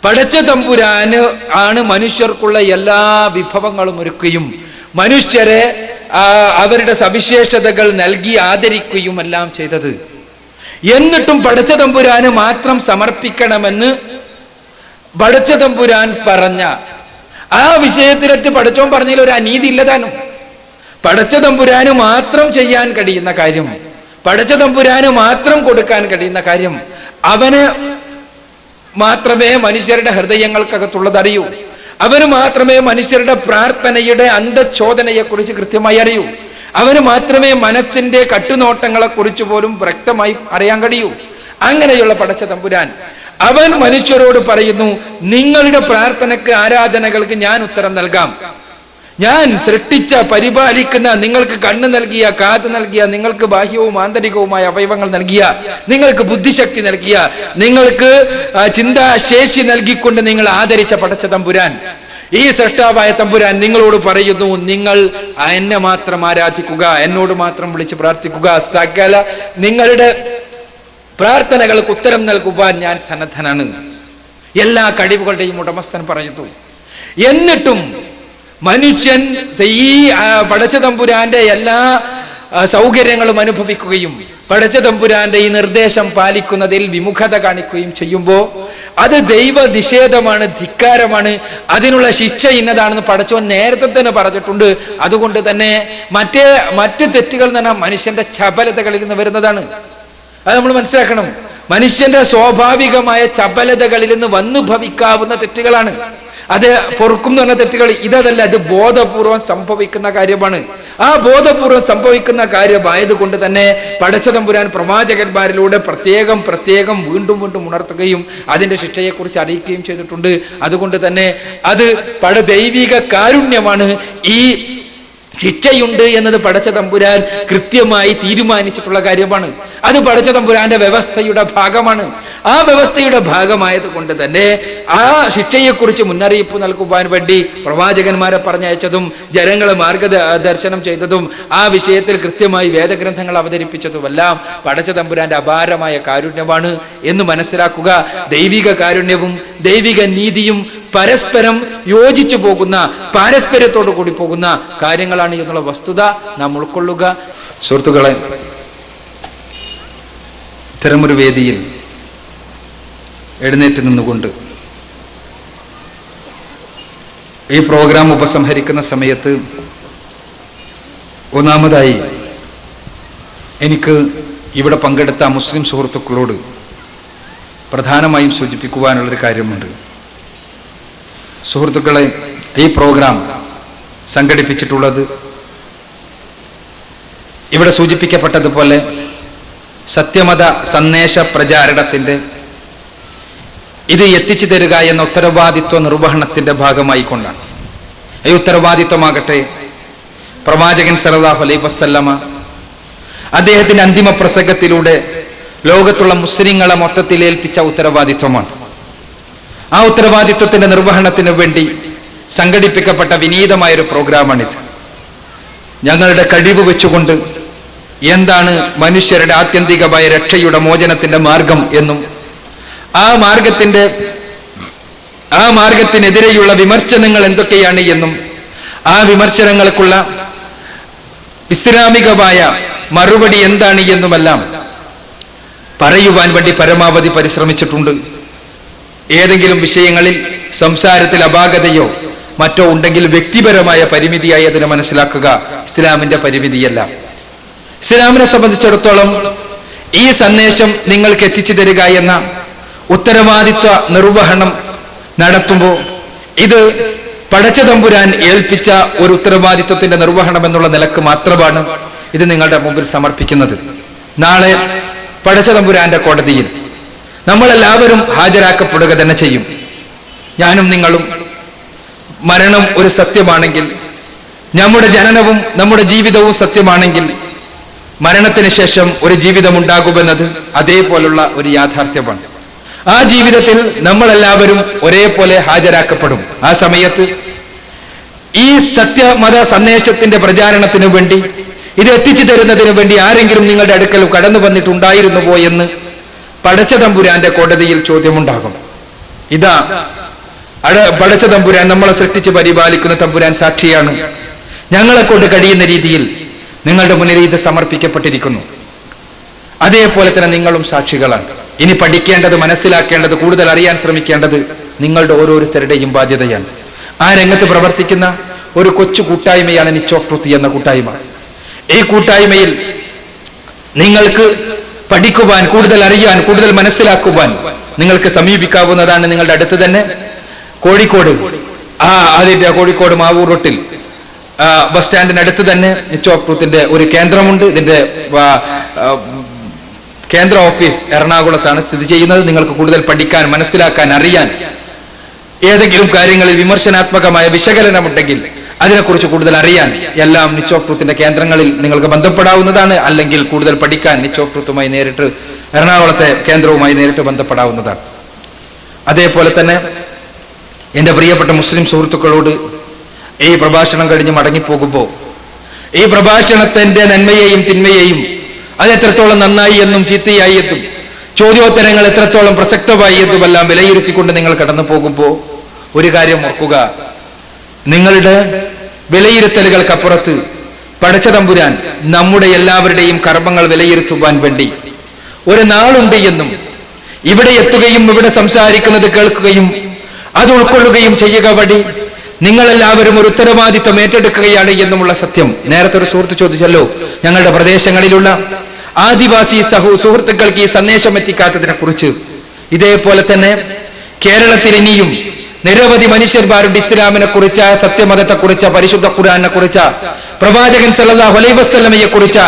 പടച്ച തമ്പുരാന് ആണ് മനുഷ്യർക്കുള്ള എല്ലാ വിഭവങ്ങളും ഒരുക്കുകയും മനുഷ്യരെ അവരുടെ സവിശേഷതകൾ നൽകി ആദരിക്കുകയും എല്ലാം ചെയ്തത്. എന്നിട്ടും പടച്ച തമ്പുരാന് മാത്രം സമർപ്പിക്കണമെന്ന് പടച്ച തമ്പുരാൻ പറഞ്ഞ ആ വിഷയത്തിലൊക്കെ പടച്ചോൻ പറഞ്ഞതിൽ ഒരു അനീതി ഇല്ലതാനും. പടച്ച തമ്പുരാന് മാത്രം ചെയ്യാൻ കഴിയുന്ന കാര്യം, പടച്ച തമ്പുരാന് മാത്രം കൊടുക്കാൻ കഴിയുന്ന കാര്യം, അവന് മാത്രമേ മനുഷ്യരുടെ ഹൃദയങ്ങൾക്കകത്തുള്ളത് അറിയൂ. അവന് മാത്രമേ മനുഷ്യരുടെ പ്രാർത്ഥനയുടെ അന്തഃചോദനയെ കുറിച്ച് കൃത്യമായി അറിയൂ. അവന് മാത്രമേ മനസ്സിന്റെ കട്ടുനോട്ടങ്ങളെ കുറിച്ച് പോലും വ്യക്തമായി അറിയാൻ കഴിയൂ. അങ്ങനെയുള്ള പടച്ച തമ്പുരാൻ അവൻ മനുഷ്യരോട് പറയുന്നു, നിങ്ങളുടെ പ്രാർത്ഥനക്ക്, ആരാധനകൾക്ക് ഞാൻ ഉത്തരം നൽകാം. ഞാൻ സൃഷ്ടിച്ച, പരിപാലിക്കുന്ന, നിങ്ങൾക്ക് കണ്ണ് നൽകിയ, കാത് നൽകിയ, നിങ്ങൾക്ക് ബാഹ്യവും ആന്തരികവുമായ അവയവങ്ങൾ നൽകിയ, നിങ്ങൾക്ക് ബുദ്ധിശക്തി നൽകിയ, നിങ്ങൾക്ക് ചിന്താശേഷി നൽകിക്കൊണ്ട് നിങ്ങൾ ആദരിച്ച പടച്ച തമ്പുരാൻ, ഈ സൃഷ്ടാവായ തമ്പുരാൻ നിങ്ങളോട് പറയുന്നു, നിങ്ങൾ എന്നെ മാത്രം ആരാധിക്കുക, എന്നോട് മാത്രം വിളിച്ച് പ്രാർത്ഥിക്കുക, സകല നിങ്ങളുടെ പ്രാർത്ഥനകൾക്ക് ഉത്തരം നൽകുവാൻ ഞാൻ സന്നദ്ധനാണ്. എല്ലാ കഴിവുകളുടെയും ഉടമസ്ഥൻ പറയുന്നു. എന്നിട്ടും മനുഷ്യൻ ഈ പടച്ച തമ്പുരാന്റെ എല്ലാ സൗകര്യങ്ങളും അനുഭവിക്കുകയും പടച്ച തമ്പുരാന്റെ ഈ നിർദ്ദേശം പാലിക്കുന്നതിൽ വിമുഖത കാണിക്കുകയും ചെയ്യുമ്പോൾ അത് ദൈവ നിഷേധമാണ്, ധിക്കാരമാണ്, അതിനുള്ള ശിക്ഷ ഇന്നതാണെന്ന് പടച്ചോൻ നേരത്തെ തന്നെ പറഞ്ഞിട്ടുണ്ട്. അതുകൊണ്ട് തന്നെ മറ്റ് തെറ്റുകൾ എന്ന് പറഞ്ഞാൽ മനുഷ്യന്റെ ചപലതകളിൽ നിന്ന് വരുന്നതാണ്. അത് നമ്മൾ മനസ്സിലാക്കണം. മനുഷ്യന്റെ സ്വാഭാവികമായ ചപലതകളിൽ നിന്ന് വന്നു ഭവിക്കാവുന്ന തെറ്റുകളാണ്. അത് പൊറുക്കും എന്ന് പറഞ്ഞ തെറ്റുകൾ ഇതല്ല, അത് ബോധപൂർവം സംഭവിക്കുന്ന കാര്യമാണ്. ആ ബോധപൂർവം സംഭവിക്കുന്ന കാര്യമായതുകൊണ്ട് തന്നെ പടച്ച തമ്പുരാൻ പ്രവാചകന്മാരിലൂടെ പ്രത്യേകം വീണ്ടും ഉണർത്തുകയും അതിന്റെ ശിക്ഷയെക്കുറിച്ച് അറിയിക്കുകയും ചെയ്തിട്ടുണ്ട്. അതുകൊണ്ട് തന്നെ അത് ദൈവിക കാരുണ്യമാണ്. ഈ ശിക്ഷയുണ്ട് എന്നത് പടച്ച തമ്പുരാൻ കൃത്യമായി തീരുമാനിച്ചിട്ടുള്ള കാര്യമാണ്. അത് പടച്ച തമ്പുരാന്റെ വ്യവസ്ഥയുടെ ഭാഗമാണ്. ആ വ്യവസ്ഥയുടെ ഭാഗമായത് കൊണ്ട് തന്നെ ആ ശിക്ഷയെക്കുറിച്ച് മുന്നറിയിപ്പ് നൽകുവാൻ വേണ്ടി പ്രവാചകന്മാരെ പറഞ്ഞയച്ചതും ജനങ്ങളെ മാർഗദർശനം ചെയ്തതും ആ വിഷയത്തിൽ കൃത്യമായി വേദഗ്രന്ഥങ്ങൾ അവതരിപ്പിച്ചതുമെല്ലാം പടച്ച തമ്പുരാന്റെ അപാരമായ കാരുണ്യമാണ് എന്ന് മനസ്സിലാക്കുക. ദൈവിക കാരുണ്യവും ദൈവിക നീതിയും പരസ്പരം യോജിച്ചു പോകുന്ന, പാരസ്പര്യത്തോടു കൂടി പോകുന്ന കാര്യങ്ങളാണ് എന്നുള്ള വസ്തുത നാം ഉൾക്കൊള്ളുക. സുഹൃത്തുക്കളെ, ഇത്തരമൊരു വേദിയിൽ എഴുന്നേറ്റ് നിന്നുകൊണ്ട് ഈ പ്രോഗ്രാം ഉപസംഹരിക്കുന്ന സമയത്ത് ഒന്നാമതായി എനിക്ക് ഇവിടെ പങ്കെടുത്ത മുസ്ലിം സുഹൃത്തുക്കളോട് പ്രധാനമായും സൂചിപ്പിക്കുവാനുള്ളൊരു കാര്യമുണ്ട്. സുഹൃത്തുക്കളെ, ഈ പ്രോഗ്രാം സംഘടിപ്പിച്ചിട്ടുള്ളത് ഇവിടെ സൂചിപ്പിക്കപ്പെട്ടതുപോലെ സത്യമത സന്ദേശ പ്രചാരണത്തിന്റെ ഇത് എത്തിച്ചു തരിക എന്ന ഉത്തരവാദിത്വ നിർവഹണത്തിന്റെ ഭാഗമായി കൊണ്ടാണ്. ഈ ഉത്തരവാദിത്വമാകട്ടെ പ്രവാചകൻ സല്ലല്ലാഹു അലൈഹി വസല്ലമ അദ്ദേഹത്തിന്റെ അന്തിമ പ്രസംഗത്തിലൂടെ ലോകത്തുള്ള മുസ്ലിങ്ങളെ മൊത്തത്തിൽ ഏൽപ്പിച്ച ഉത്തരവാദിത്വമാണ്. ആ ഉത്തരവാദിത്വത്തിന്റെ നിർവഹണത്തിന് വേണ്ടി സംഘടിപ്പിക്കപ്പെട്ട വിനീതമായൊരു പ്രോഗ്രാമാണിത്. ഞങ്ങളുടെ കഴിവ് വെച്ചുകൊണ്ട് എന്താണ് മനുഷ്യരുടെ ആത്യന്തികമായ രക്ഷയുടെ മോചനത്തിന്റെ മാർഗം എന്നും ആ മാർഗത്തിനെതിരെയുള്ള വിമർശനങ്ങൾ എന്തൊക്കെയാണ് എന്നും ആ വിമർശനങ്ങൾക്കുള്ള ഇസ്ലാമികമായ മറുപടി എന്താണ് എന്നുമെല്ലാം പറയുവാൻ വേണ്ടി പരമാവധി പരിശ്രമിച്ചിട്ടുണ്ട്. ഏതെങ്കിലും വിഷയങ്ങളിൽ സംസാരത്തിൽ അപാകതയോ മറ്റോ ഉണ്ടെങ്കിൽ വ്യക്തിപരമായ പരിമിതിയായി അതിനെ മനസ്സിലാക്കുക, ഇസ്ലാമിന്റെ പരിമിതിയല്ല. ഇസ്ലാമിനെ സംബന്ധിച്ചിടത്തോളം ഈ സന്ദേശം നിങ്ങൾക്ക് എത്തിച്ചു തരിക എന്ന ഉത്തരവാദിത്വ നിർവഹണം നടത്തുമ്പോൾ ഇത് പടച്ച തമ്പുരാൻ ഏൽപ്പിച്ച ഒരു ഉത്തരവാദിത്വത്തിന്റെ നിർവഹണം എന്നുള്ള നിലക്ക് മാത്രമാണ് ഇത് നിങ്ങളുടെ മുമ്പിൽ സമർപ്പിക്കുന്നത്. നാളെ പടച്ച തമ്പുരാന്റെ കോടതിയിൽ നമ്മളെല്ലാവരും ഹാജരാക്കപ്പെടുക തന്നെ ചെയ്യും. ഞാനും നിങ്ങളും മരണം ഒരു സത്യമാണെങ്കിൽ നമ്മുടെ ജനനവും നമ്മുടെ ജീവിതവും സത്യമാണെങ്കിൽ മരണത്തിന് ശേഷം ഒരു ജീവിതം ഉണ്ടാകുമെന്നത് അതേപോലുള്ള ഒരു യാഥാർത്ഥ്യമാണ്. ആ ജീവിതത്തിൽ നമ്മളെല്ലാവരും ഒരേപോലെ ഹാജരാക്കപ്പെടും. ആ സമയത്ത് ഈ സത്യമത സന്ദേശത്തിന്റെ പ്രചാരണത്തിന് വേണ്ടി, ഇത് എത്തിച്ചു തരുന്നതിന് വേണ്ടി ആരെങ്കിലും നിങ്ങളുടെ അടുക്കൽ കടന്നു വന്നിട്ടുണ്ടായിരുന്നുവോ എന്ന് പടച്ച തമ്പുരാന്റെ കോടതിയിൽ ചോദ്യമുണ്ടാകും. ഇതാ പടച്ച തമ്പുരാൻ, നമ്മളെ സൃഷ്ടിച്ച് പരിപാലിക്കുന്ന തമ്പുരാൻ സാക്ഷിയാണ്. ഞങ്ങളെ കൊണ്ട് കഴിയുന്ന രീതിയിൽ നിങ്ങളുടെ മുന്നിൽ ഇത് സമർപ്പിക്കപ്പെട്ടിരിക്കുന്നു. അതേപോലെ തന്നെ നിങ്ങളും സാക്ഷികളാണ്. ഇനി പഠിക്കേണ്ടത്, മനസ്സിലാക്കേണ്ടത്, കൂടുതൽ അറിയാൻ ശ്രമിക്കേണ്ടത് നിങ്ങളുടെ ഓരോരുത്തരുടെയും ബാധ്യതയാണ്. ആ രംഗത്ത് പ്രവർത്തിക്കുന്ന ഒരു കൊച്ചു കൂട്ടായ്മയാണ് നിച്ച് ഓഫ് ട്രൂത്ത് എന്ന കൂട്ടായ്മ. ഈ കൂട്ടായ്മയിൽ നിങ്ങൾക്ക് പഠിക്കുവാൻ, കൂടുതൽ അറിയാൻ, കൂടുതൽ മനസ്സിലാക്കുവാൻ നിങ്ങൾക്ക് സമീപിക്കാവുന്നതാണ്. നിങ്ങളുടെ അടുത്ത് തന്നെ കോഴിക്കോട്, കോഴിക്കോട് മാവൂർ റോട്ടിൽ ബസ് സ്റ്റാൻഡിനടുത്ത് തന്നെ നിച്ച് ഓഫ് ട്രൂത്തിന്റെ ഒരു കേന്ദ്രമുണ്ട്. ഇതിന്റെ കേന്ദ്ര ഓഫീസ് എറണാകുളത്താണ് സ്ഥിതി ചെയ്യുന്നത്. നിങ്ങൾക്ക് കൂടുതൽ പഠിക്കാൻ, മനസ്സിലാക്കാൻ, അറിയാൻ, ഏതെങ്കിലും കാര്യങ്ങളിൽ വിമർശനാത്മകമായ വിശകലനമുണ്ടെങ്കിൽ അതിനെക്കുറിച്ച് കൂടുതൽ അറിയാൻ എല്ലാം നിച്ച് ഓഫ് ട്രൂത്തിന്റെ കേന്ദ്രങ്ങളിൽ നിങ്ങൾക്ക് ബന്ധപ്പെടാവുന്നതാണ്. അല്ലെങ്കിൽ കൂടുതൽ പഠിക്കാൻ നിച്ച് ഓഫ് ട്രൂത്തുമായി നേരിട്ട്, എറണാകുളത്തെ കേന്ദ്രവുമായി നേരിട്ട് ബന്ധപ്പെടാവുന്നതാണ്. അതേപോലെ തന്നെ എൻ്റെ പ്രിയപ്പെട്ട മുസ്ലിം സുഹൃത്തുക്കളോട് ഈ പ്രഭാഷണം കഴിഞ്ഞ് മടങ്ങിപ്പോകുമ്പോൾ ഈ പ്രഭാഷണത്തിന്റെ നന്മയെയും തിന്മയെയും, അത് എത്രത്തോളം നന്നായി എന്നും ചീത്തയായി എന്നും, ചോദ്യോത്തരങ്ങൾ എത്രത്തോളം പ്രസക്തമായി എന്നുമെല്ലാം വിലയിരുത്തിക്കൊണ്ട് നിങ്ങൾ കടന്നു പോകുമ്പോൾ ഒരു കാര്യം ഓർക്കുക. നിങ്ങളുടെ വിലയിരുത്തലുകൾക്കപ്പുറത്ത് പടച്ച തമ്പുരാൻ നമ്മുടെ എല്ലാവരുടെയും കർമ്മങ്ങൾ വിലയിരുത്തുവാൻ വേണ്ടി ഒരു നാളുണ്ട് എന്നും, ഇവിടെ എത്തുകയും ഇവിടെ സംസാരിക്കുന്നത് കേൾക്കുകയും അത് ഉൾക്കൊള്ളുകയും ചെയ്യുക വഴി നിങ്ങളെല്ലാവരും ഒരു ഉത്തരവാദിത്വം ഏറ്റെടുക്കുകയാണ് എന്നുമുള്ള സത്യം. നേരത്തെ ഒരു സുഹൃത്ത് ചോദിച്ചല്ലോ, ഞങ്ങളുടെ പ്രദേശങ്ങളിലുള്ള ആദിവാസി സുഹൃത്തുക്കൾക്ക് ഈ സന്ദേശം എത്തിക്കാത്തതിനെ കുറിച്ച്. ഇതേപോലെ തന്നെ കേരളത്തിൽ ഇനിയും നിരവധി മനുഷ്യന്മാരുടെ ഇസ്ലാമിനെ കുറിച്ച്, സത്യമതത്തെ കുറിച്ച്, പരിശുദ്ധ ഖുർആനെ കുറിച്ച്, പ്രവാചകൻ സല്ലല്ലാഹു അലൈഹി വസല്ലമയെ കുറിച്ച്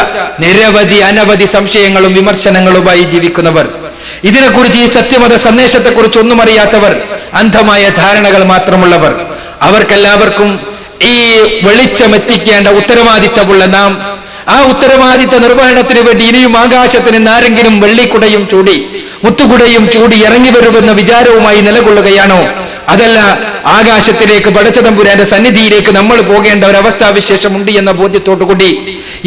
അനവധി സംശയങ്ങളും വിമർശനങ്ങളുമായി ജീവിക്കുന്നവർ, ഇതിനെക്കുറിച്ച്, ഈ സത്യമത സന്ദേശത്തെ കുറിച്ച് ഒന്നും അറിയാത്തവർ, അന്ധമായ ധാരണകൾ മാത്രമുള്ളവർ, അവർക്കെല്ലാവർക്കും ഈ വെളിച്ചമെത്തിക്കേണ്ട ഉത്തരവാദിത്തമുള്ള നാം ആ ഉത്തരവാദിത്ത നിർവഹണത്തിന് വേണ്ടി ഇനിയും ആകാശത്തിന് ആരെങ്കിലും വെള്ളിക്കുടയും ചൂടി, മുത്തുകുടയും ചൂടി ഇറങ്ങി വരുമെന്ന വിചാരവുമായി നിലകൊള്ളുകയാണോ? അതല്ല, ആകാശത്തിലേക്ക് പടച്ച തമ്പുരാന്റെ സന്നിധിയിലേക്ക് നമ്മൾ പോകേണ്ട ഒരവസ്ഥാവിശേഷമുണ്ട് എന്ന ബോധ്യത്തോടുകൂടി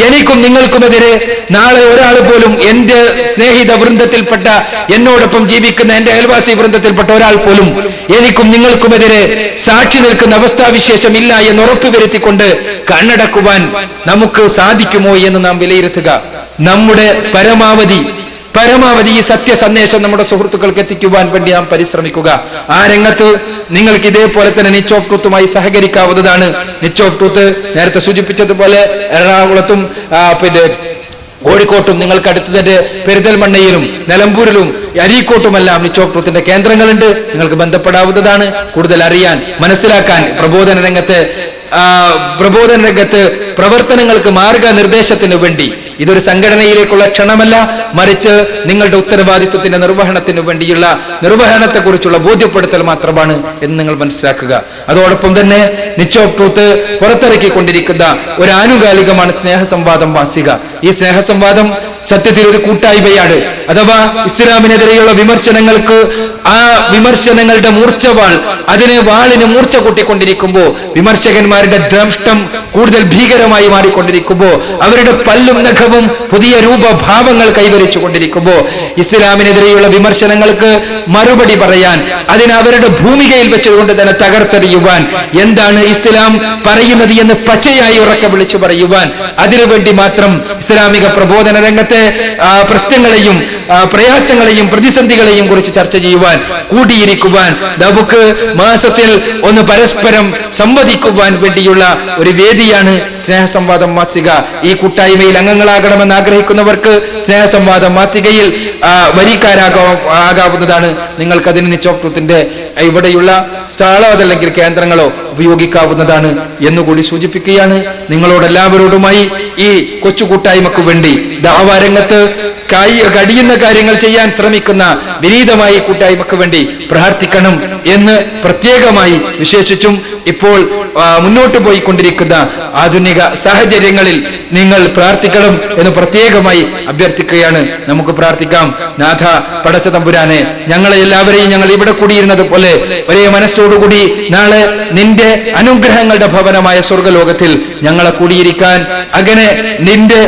എനിക്കും നിങ്ങൾക്കുമെതിരെ നാളെ ഒരാൾ പോലും, എന്റെ സ്നേഹിത വൃന്ദത്തിൽപ്പെട്ട, എന്നോടൊപ്പം ജീവിക്കുന്ന എന്റെ അയൽവാസി വൃന്ദത്തിൽപ്പെട്ട ഒരാൾ പോലും എനിക്കും നിങ്ങൾക്കുമെതിരെ സാക്ഷി നിൽക്കുന്ന അവസ്ഥാവിശേഷം ഇല്ല എന്ന് ഉറപ്പുവരുത്തിക്കൊണ്ട് കണ്ണടക്കുവാൻ നമുക്ക് സാധിക്കുമോ എന്ന് നാം വിലയിരുത്തുക. നമ്മുടെ പരമാവധി ഈ സത്യസന്ദേശം നമ്മുടെ സുഹൃത്തുക്കൾക്ക് എത്തിക്കുവാൻ വേണ്ടി നാം പരിശ്രമിക്കുക. ആ രംഗത്ത് നിങ്ങൾക്ക് ഇതേപോലെ തന്നെ നിച്ച് ഓഫ് ട്രൂത്തുമായി സഹകരിക്കാവുന്നതാണ്. നിച്ച് ഓഫ് ട്രൂത്ത് നേരത്തെ സൂചിപ്പിച്ചതുപോലെ എറണാകുളത്തും കോഴിക്കോട്ടും, നിങ്ങൾക്ക് അടുത്ത് തന്നെ പെരിന്തൽമണ്ണയിലും നിലമ്പൂരിലും അരീക്കോട്ടുമെല്ലാം നിച്ച് ഓഫ് ട്രൂത്തിന്റെ കേന്ദ്രങ്ങളുണ്ട്. നിങ്ങൾക്ക് ബന്ധപ്പെടാവുന്നതാണ്. കൂടുതൽ അറിയാൻ, മനസ്സിലാക്കാൻ, പ്രബോധന രംഗത്ത് പ്രവർത്തനങ്ങൾക്ക് മാർഗനിർദ്ദേശത്തിന് വേണ്ടി ഇതൊരു സംഘടനയിലേക്കുള്ള ക്ഷണമല്ല, മറിച്ച് നിങ്ങളുടെ ഉത്തരവാദിത്വത്തിന്റെ നിർവഹണത്തിന് വേണ്ടിയുള്ള നിർവഹണത്തെക്കുറിച്ചുള്ള ബോധ്യപ്പെടുത്തൽ മാത്രമാണ് എന്ന് നിങ്ങൾ മനസ്സിലാക്കുക. അതോടൊപ്പം തന്നെ നിച്ച് ഓഫ് ട്രൂത്ത് പുറത്തിറക്കിക്കൊണ്ടിരിക്കുന്ന ഒരു ആനുകാലികമാണ് സ്നേഹസംവാദം മാസിക. ഈ സ്നേഹസംവാദം സത്യത്തിൽ ഒരു കൂട്ടായ്മയാണ്. അഥവാ ഇസ്ലാമിനെതിരെയുള്ള വിമർശനങ്ങൾക്ക്, ആ വിമർശനങ്ങളുടെ മൂർച്ചവാൾ, അതിനെ വാളിന് മൂർച്ച കൂട്ടിക്കൊണ്ടിരിക്കുമ്പോൾ, വിമർശകന്മാരുടെ ദ്രഷ്ടം കൂടുതൽ ഭീകരമായി മാറിക്കൊണ്ടിരിക്കുമ്പോൾ, അവരുടെ പല്ലും നഖവും പുതിയ രൂപഭാവങ്ങൾ കൈവരിച്ചു കൊണ്ടിരിക്കുമ്പോൾ, ഇസ്ലാമിനെതിരെയുള്ള വിമർശനങ്ങൾക്ക് മറുപടി പറയാൻ, അതിനെ അവരുടെ ഭൂമികയിൽ വെച്ചുകൊണ്ട് തന്നെ തകർത്തെറിയുവാൻ, എന്താണ് ഇസ്ലാം പറയുന്നത് എന്ന് പച്ചയായി ഉറക്കെ വിളിച്ചു പറയുവാൻ, അതിനുവേണ്ടി മാത്രം ഇസ്ലാമിക പ്രബോധന രംഗത്തെ പ്രശ്നങ്ങളെയും പ്രയാസങ്ങളെയും പ്രതിസന്ധികളെയും കുറിച്ച് ചർച്ച ചെയ്യുവാൻ, കൂടിയിരിക്കുവാൻ, നമുക്ക് മാസത്തിൽ ഒന്ന് പരസ്പരം സംവദിക്കുവാൻ വേണ്ടിയുള്ള ഒരു വേദിയാണ് സ്നേഹസംവാദം മാസിക. ഈ കൂട്ടായ്മയിൽ അംഗങ്ങളാകണമെന്ന് ആഗ്രഹിക്കുന്നവർക്ക് സ്നേഹസംവാദം മാസികയിൽ വരിക്കാരാകാവുന്നതാണ്. നിങ്ങൾക്ക് അതിന് നിച്ച് ഓഫ് ട്രൂത്തിന്റെ ഇവിടെയുള്ള സ്റ്റാളോ അതല്ലെങ്കിൽ കേന്ദ്രങ്ങളോ ഉപയോഗിക്കാവുന്നതാണ് എന്നുകൂടി സൂചിപ്പിക്കുകയാണ്. നിങ്ങളോടെല്ലാവരോടുമായി ഈ കൊച്ചു കൂട്ടായ്മക്ക് വേണ്ടി ദഅവാ രംഗത്ത് കഴിയുന്ന കാര്യങ്ങൾ ചെയ്യാൻ ശ്രമിക്കുന്ന വിനീതമായി കൂട്ടായ്മക്ക് വേണ്ടി പ്രാർത്ഥിക്കണം എന്ന് പ്രത്യേകമായി വിശേഷിച്ചും ഇപ്പോൾ മുന്നോട്ട് പോയിക്കൊണ്ടിരിക്കുന്ന ആധുനിക സാഹചര്യങ്ങളിൽ നിങ്ങൾ പ്രാർത്ഥിക്കണം എന്ന് പ്രത്യേകമായി അഭ്യർത്ഥിക്കുകയാണ്. നമുക്ക് പ്രാർത്ഥിക്കാം. നാഥ പടച്ച തമ്പുരാനെ, ഞങ്ങളെ എല്ലാവരെയും ഞങ്ങൾ ഇവിടെ കൂടിയിരുന്നത് പോലെ ഒരേ മനസ്സോടുകൂടി നാളെ നിന്റെ അനുഗ്രഹങ്ങളുടെ ഭവനമായ സ്വർഗലോകത്തിൽ ഞങ്ങളെ കൂടിയിരിക്കാൻ, അങ്ങനെ നിന്റെ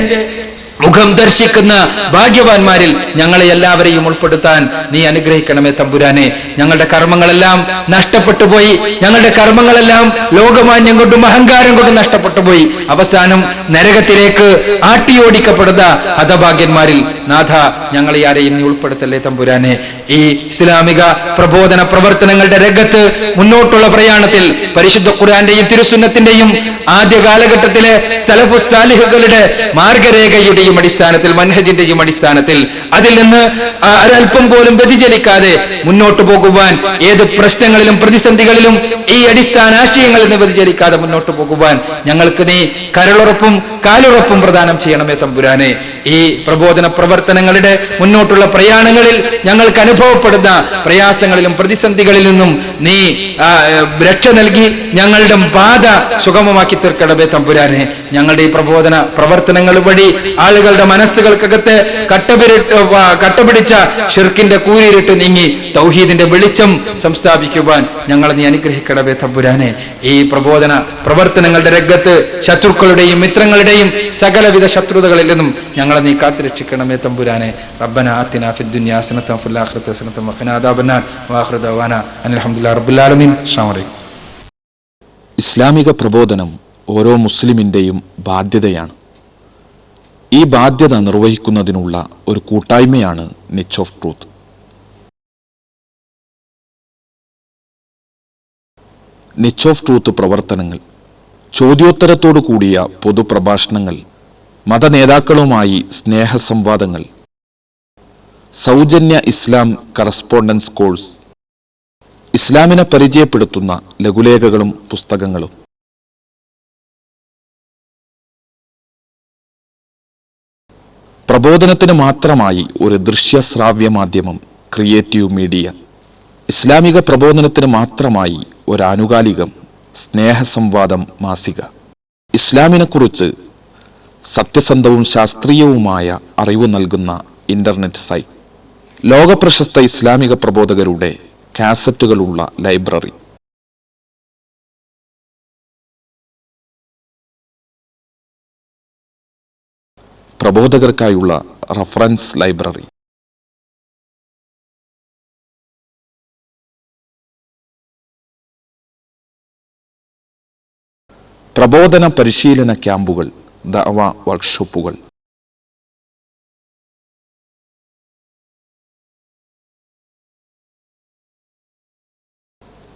മുഖം ദർശിക്കുന്ന ഭാഗ്യവാന്മാരിൽ ഞങ്ങളെ എല്ലാവരെയും ഉൾപ്പെടുത്താൻ നീ അനുഗ്രഹിക്കണമേ തമ്പുരാനെ. ഞങ്ങളുടെ കർമ്മങ്ങളെല്ലാം നഷ്ടപ്പെട്ടു പോയി. ഞങ്ങളുടെ കർമ്മങ്ങളെല്ലാം ലോകമാന്യം കൊണ്ടും അഹങ്കാരം കൊണ്ടും നഷ്ടപ്പെട്ടു പോയി. അവസാനം നരകത്തിലേക്ക് ആട്ടിയോടിക്കപ്പെടുന്ന ഹതഭാഗ്യന്മാരിൽ നാഥ ഞങ്ങളെ ആരെയും നീ ഉൾപ്പെടുത്തല്ലേ തമ്പുരാനെ. ഈ ഇസ്ലാമിക പ്രബോധന പ്രവർത്തനങ്ങളുടെ രംഗത്ത് മുന്നോട്ടുള്ള പ്രയാണത്തിൽ പരിശുദ്ധ ഖുർആന്റെയും തിരുസുന്നത്തിന്റെയും ആദ്യ കാലഘട്ടത്തിലെ സലഫു സാലിഹുകളുടെ മാർഗരേഖയുടെ അടിസ്ഥാനത്തിൽ, മൻഹജിന്റെയും അടിസ്ഥാനത്തിൽ അതിൽ നിന്ന് ഒരൽപ്പം പോലും വ്യതിചലിക്കാതെ മുന്നോട്ട് പോകുവാൻ, ഏത് പ്രശ്നങ്ങളിലും പ്രതിസന്ധികളിലും ഈ അടിസ്ഥാന ആശയങ്ങളിൽ നിന്ന് വ്യതിചലിക്കാതെ മുന്നോട്ട് പോകുവാൻ ഞങ്ങൾക്ക് നീ കരളുറപ്പും കാലുറപ്പും പ്രദാനം ചെയ്യണമേ തമ്പുരാനെ. ഈ പ്രബോധന പ്രവർത്തനങ്ങളുടെ മുന്നോട്ടുള്ള പ്രയാണങ്ങളിൽ ഞങ്ങൾക്ക് അനുഭവപ്പെടുന്ന പ്രയാസങ്ങളിലും പ്രതിസന്ധികളിൽ നിന്നും നീ രക്ഷ നൽകി ഞങ്ങളുടെ പാത സുഗമമാക്കി തീർക്കണമേ തമ്പുരാനെ. ഞങ്ങളുടെ ഈ പ്രബോധന പ്രവർത്തനങ്ങൾ വഴി ആളുകളുടെ മനസ്സുകൾക്കകത്ത് കട്ടപിടിച്ച ഷിർക്കിന്റെ കൂരിരുട്ട് നീങ്ങി തൗഹീദിന്റെ വെളിച്ചം സംസ്ഥാപിക്കുവാൻ ഞങ്ങളെ നീ അനുഗ്രഹിക്കണമേ തമ്പുരാനെ. ഈ പ്രബോധന പ്രവർത്തനങ്ങളുടെ രംഗത്ത് ശത്രുക്കളുടെയും മിത്രങ്ങളുടെയും സകലവിധ ശത്രുതകളിൽ നിന്നും ഞങ്ങളെ നീ കാത്തുരക്ഷിക്കണമേ തമ്പുരാനെ. റബ്ബന ആതിനാ ഫിദ്ദുനിയാ ഹസനതൻ വഫിൽ ആഖിറതി ഹസനതൻ വഖിനാ അദാബന്നാർ വആഖിറു ദഅവാനാ അൽഹംദുലില്ലാഹി റബ്ബിൽ ആലമീൻ. അസ്സലാമു അലൈക്കും. ഇസ്ലാമിക പ്രബോധനം ഓരോ മുസ്ലിമിൻ്റെയും ബാധ്യതയാണ്. ഈ ബാധ്യത നിർവഹിക്കുന്നതിനുള്ള ഒരു കൂട്ടായ്മയാണ് Niche of truth. Niche of truth പ്രവർത്തനങ്ങൾ, ചോദ്യോത്തരത്തോടു കൂടിയ പൊതുപ്രഭാഷണങ്ങൾ, മതനേതാക്കളുമായി സ്നേഹസംവാദങ്ങൾ, സൗജന്യ ഇസ്ലാം കറസ്പോണ്ടൻസ് കോഴ്സ്, ഇസ്ലാമിനെ പരിചയപ്പെടുത്തുന്ന ലഘുലേഖകളും പുസ്തകങ്ങളും, പ്രബോധനത്തിന് മാത്രമായി ഒരു ദൃശ്യശ്രാവ്യ മാധ്യമം ക്രിയേറ്റീവ് മീഡിയ, ഇസ്ലാമിക പ്രബോധനത്തിന് മാത്രമായി ഒരു ആനുകാലികം സ്നേഹസംവാദം മാസിക, ഇസ്ലാമിനെക്കുറിച്ച് സത്യസന്ധവും ശാസ്ത്രീയവുമായ അറിവ് നൽകുന്ന ഇന്റർനെറ്റ് സൈറ്റ്, ലോകപ്രശസ്ത ഇസ്ലാമിക പ്രബോധകരുടെ കാസറ്റുകളുള്ള ലൈബ്രറി, പ്രബോധകർക്കായുള്ള റഫറൻസ് ലൈബ്രറി, പ്രബോധന പരിശീലന ക്യാമ്പുകൾ, ദഅവ വർക്ക്ഷോപ്പുകൾ,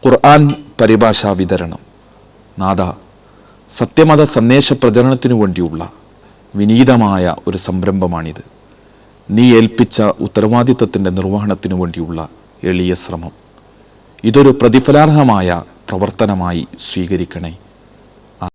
ഖുർആൻ പരിഭാഷാ വിതരണം. നാഥ, സത്യമത സന്ദേശ പ്രചരണത്തിനു വേണ്ടിയുള്ള വിനീതമായ ഒരു സംരംഭമാണിത്. നീ ഏൽപ്പിച്ച ഉത്തരവാദിത്വത്തിൻ്റെ നിർവഹണത്തിനു വേണ്ടിയുള്ള എളിയ ശ്രമം. ഇതൊരു പ്രതിഫലാർഹമായ പ്രവർത്തനമായി സ്വീകരിക്കണേ.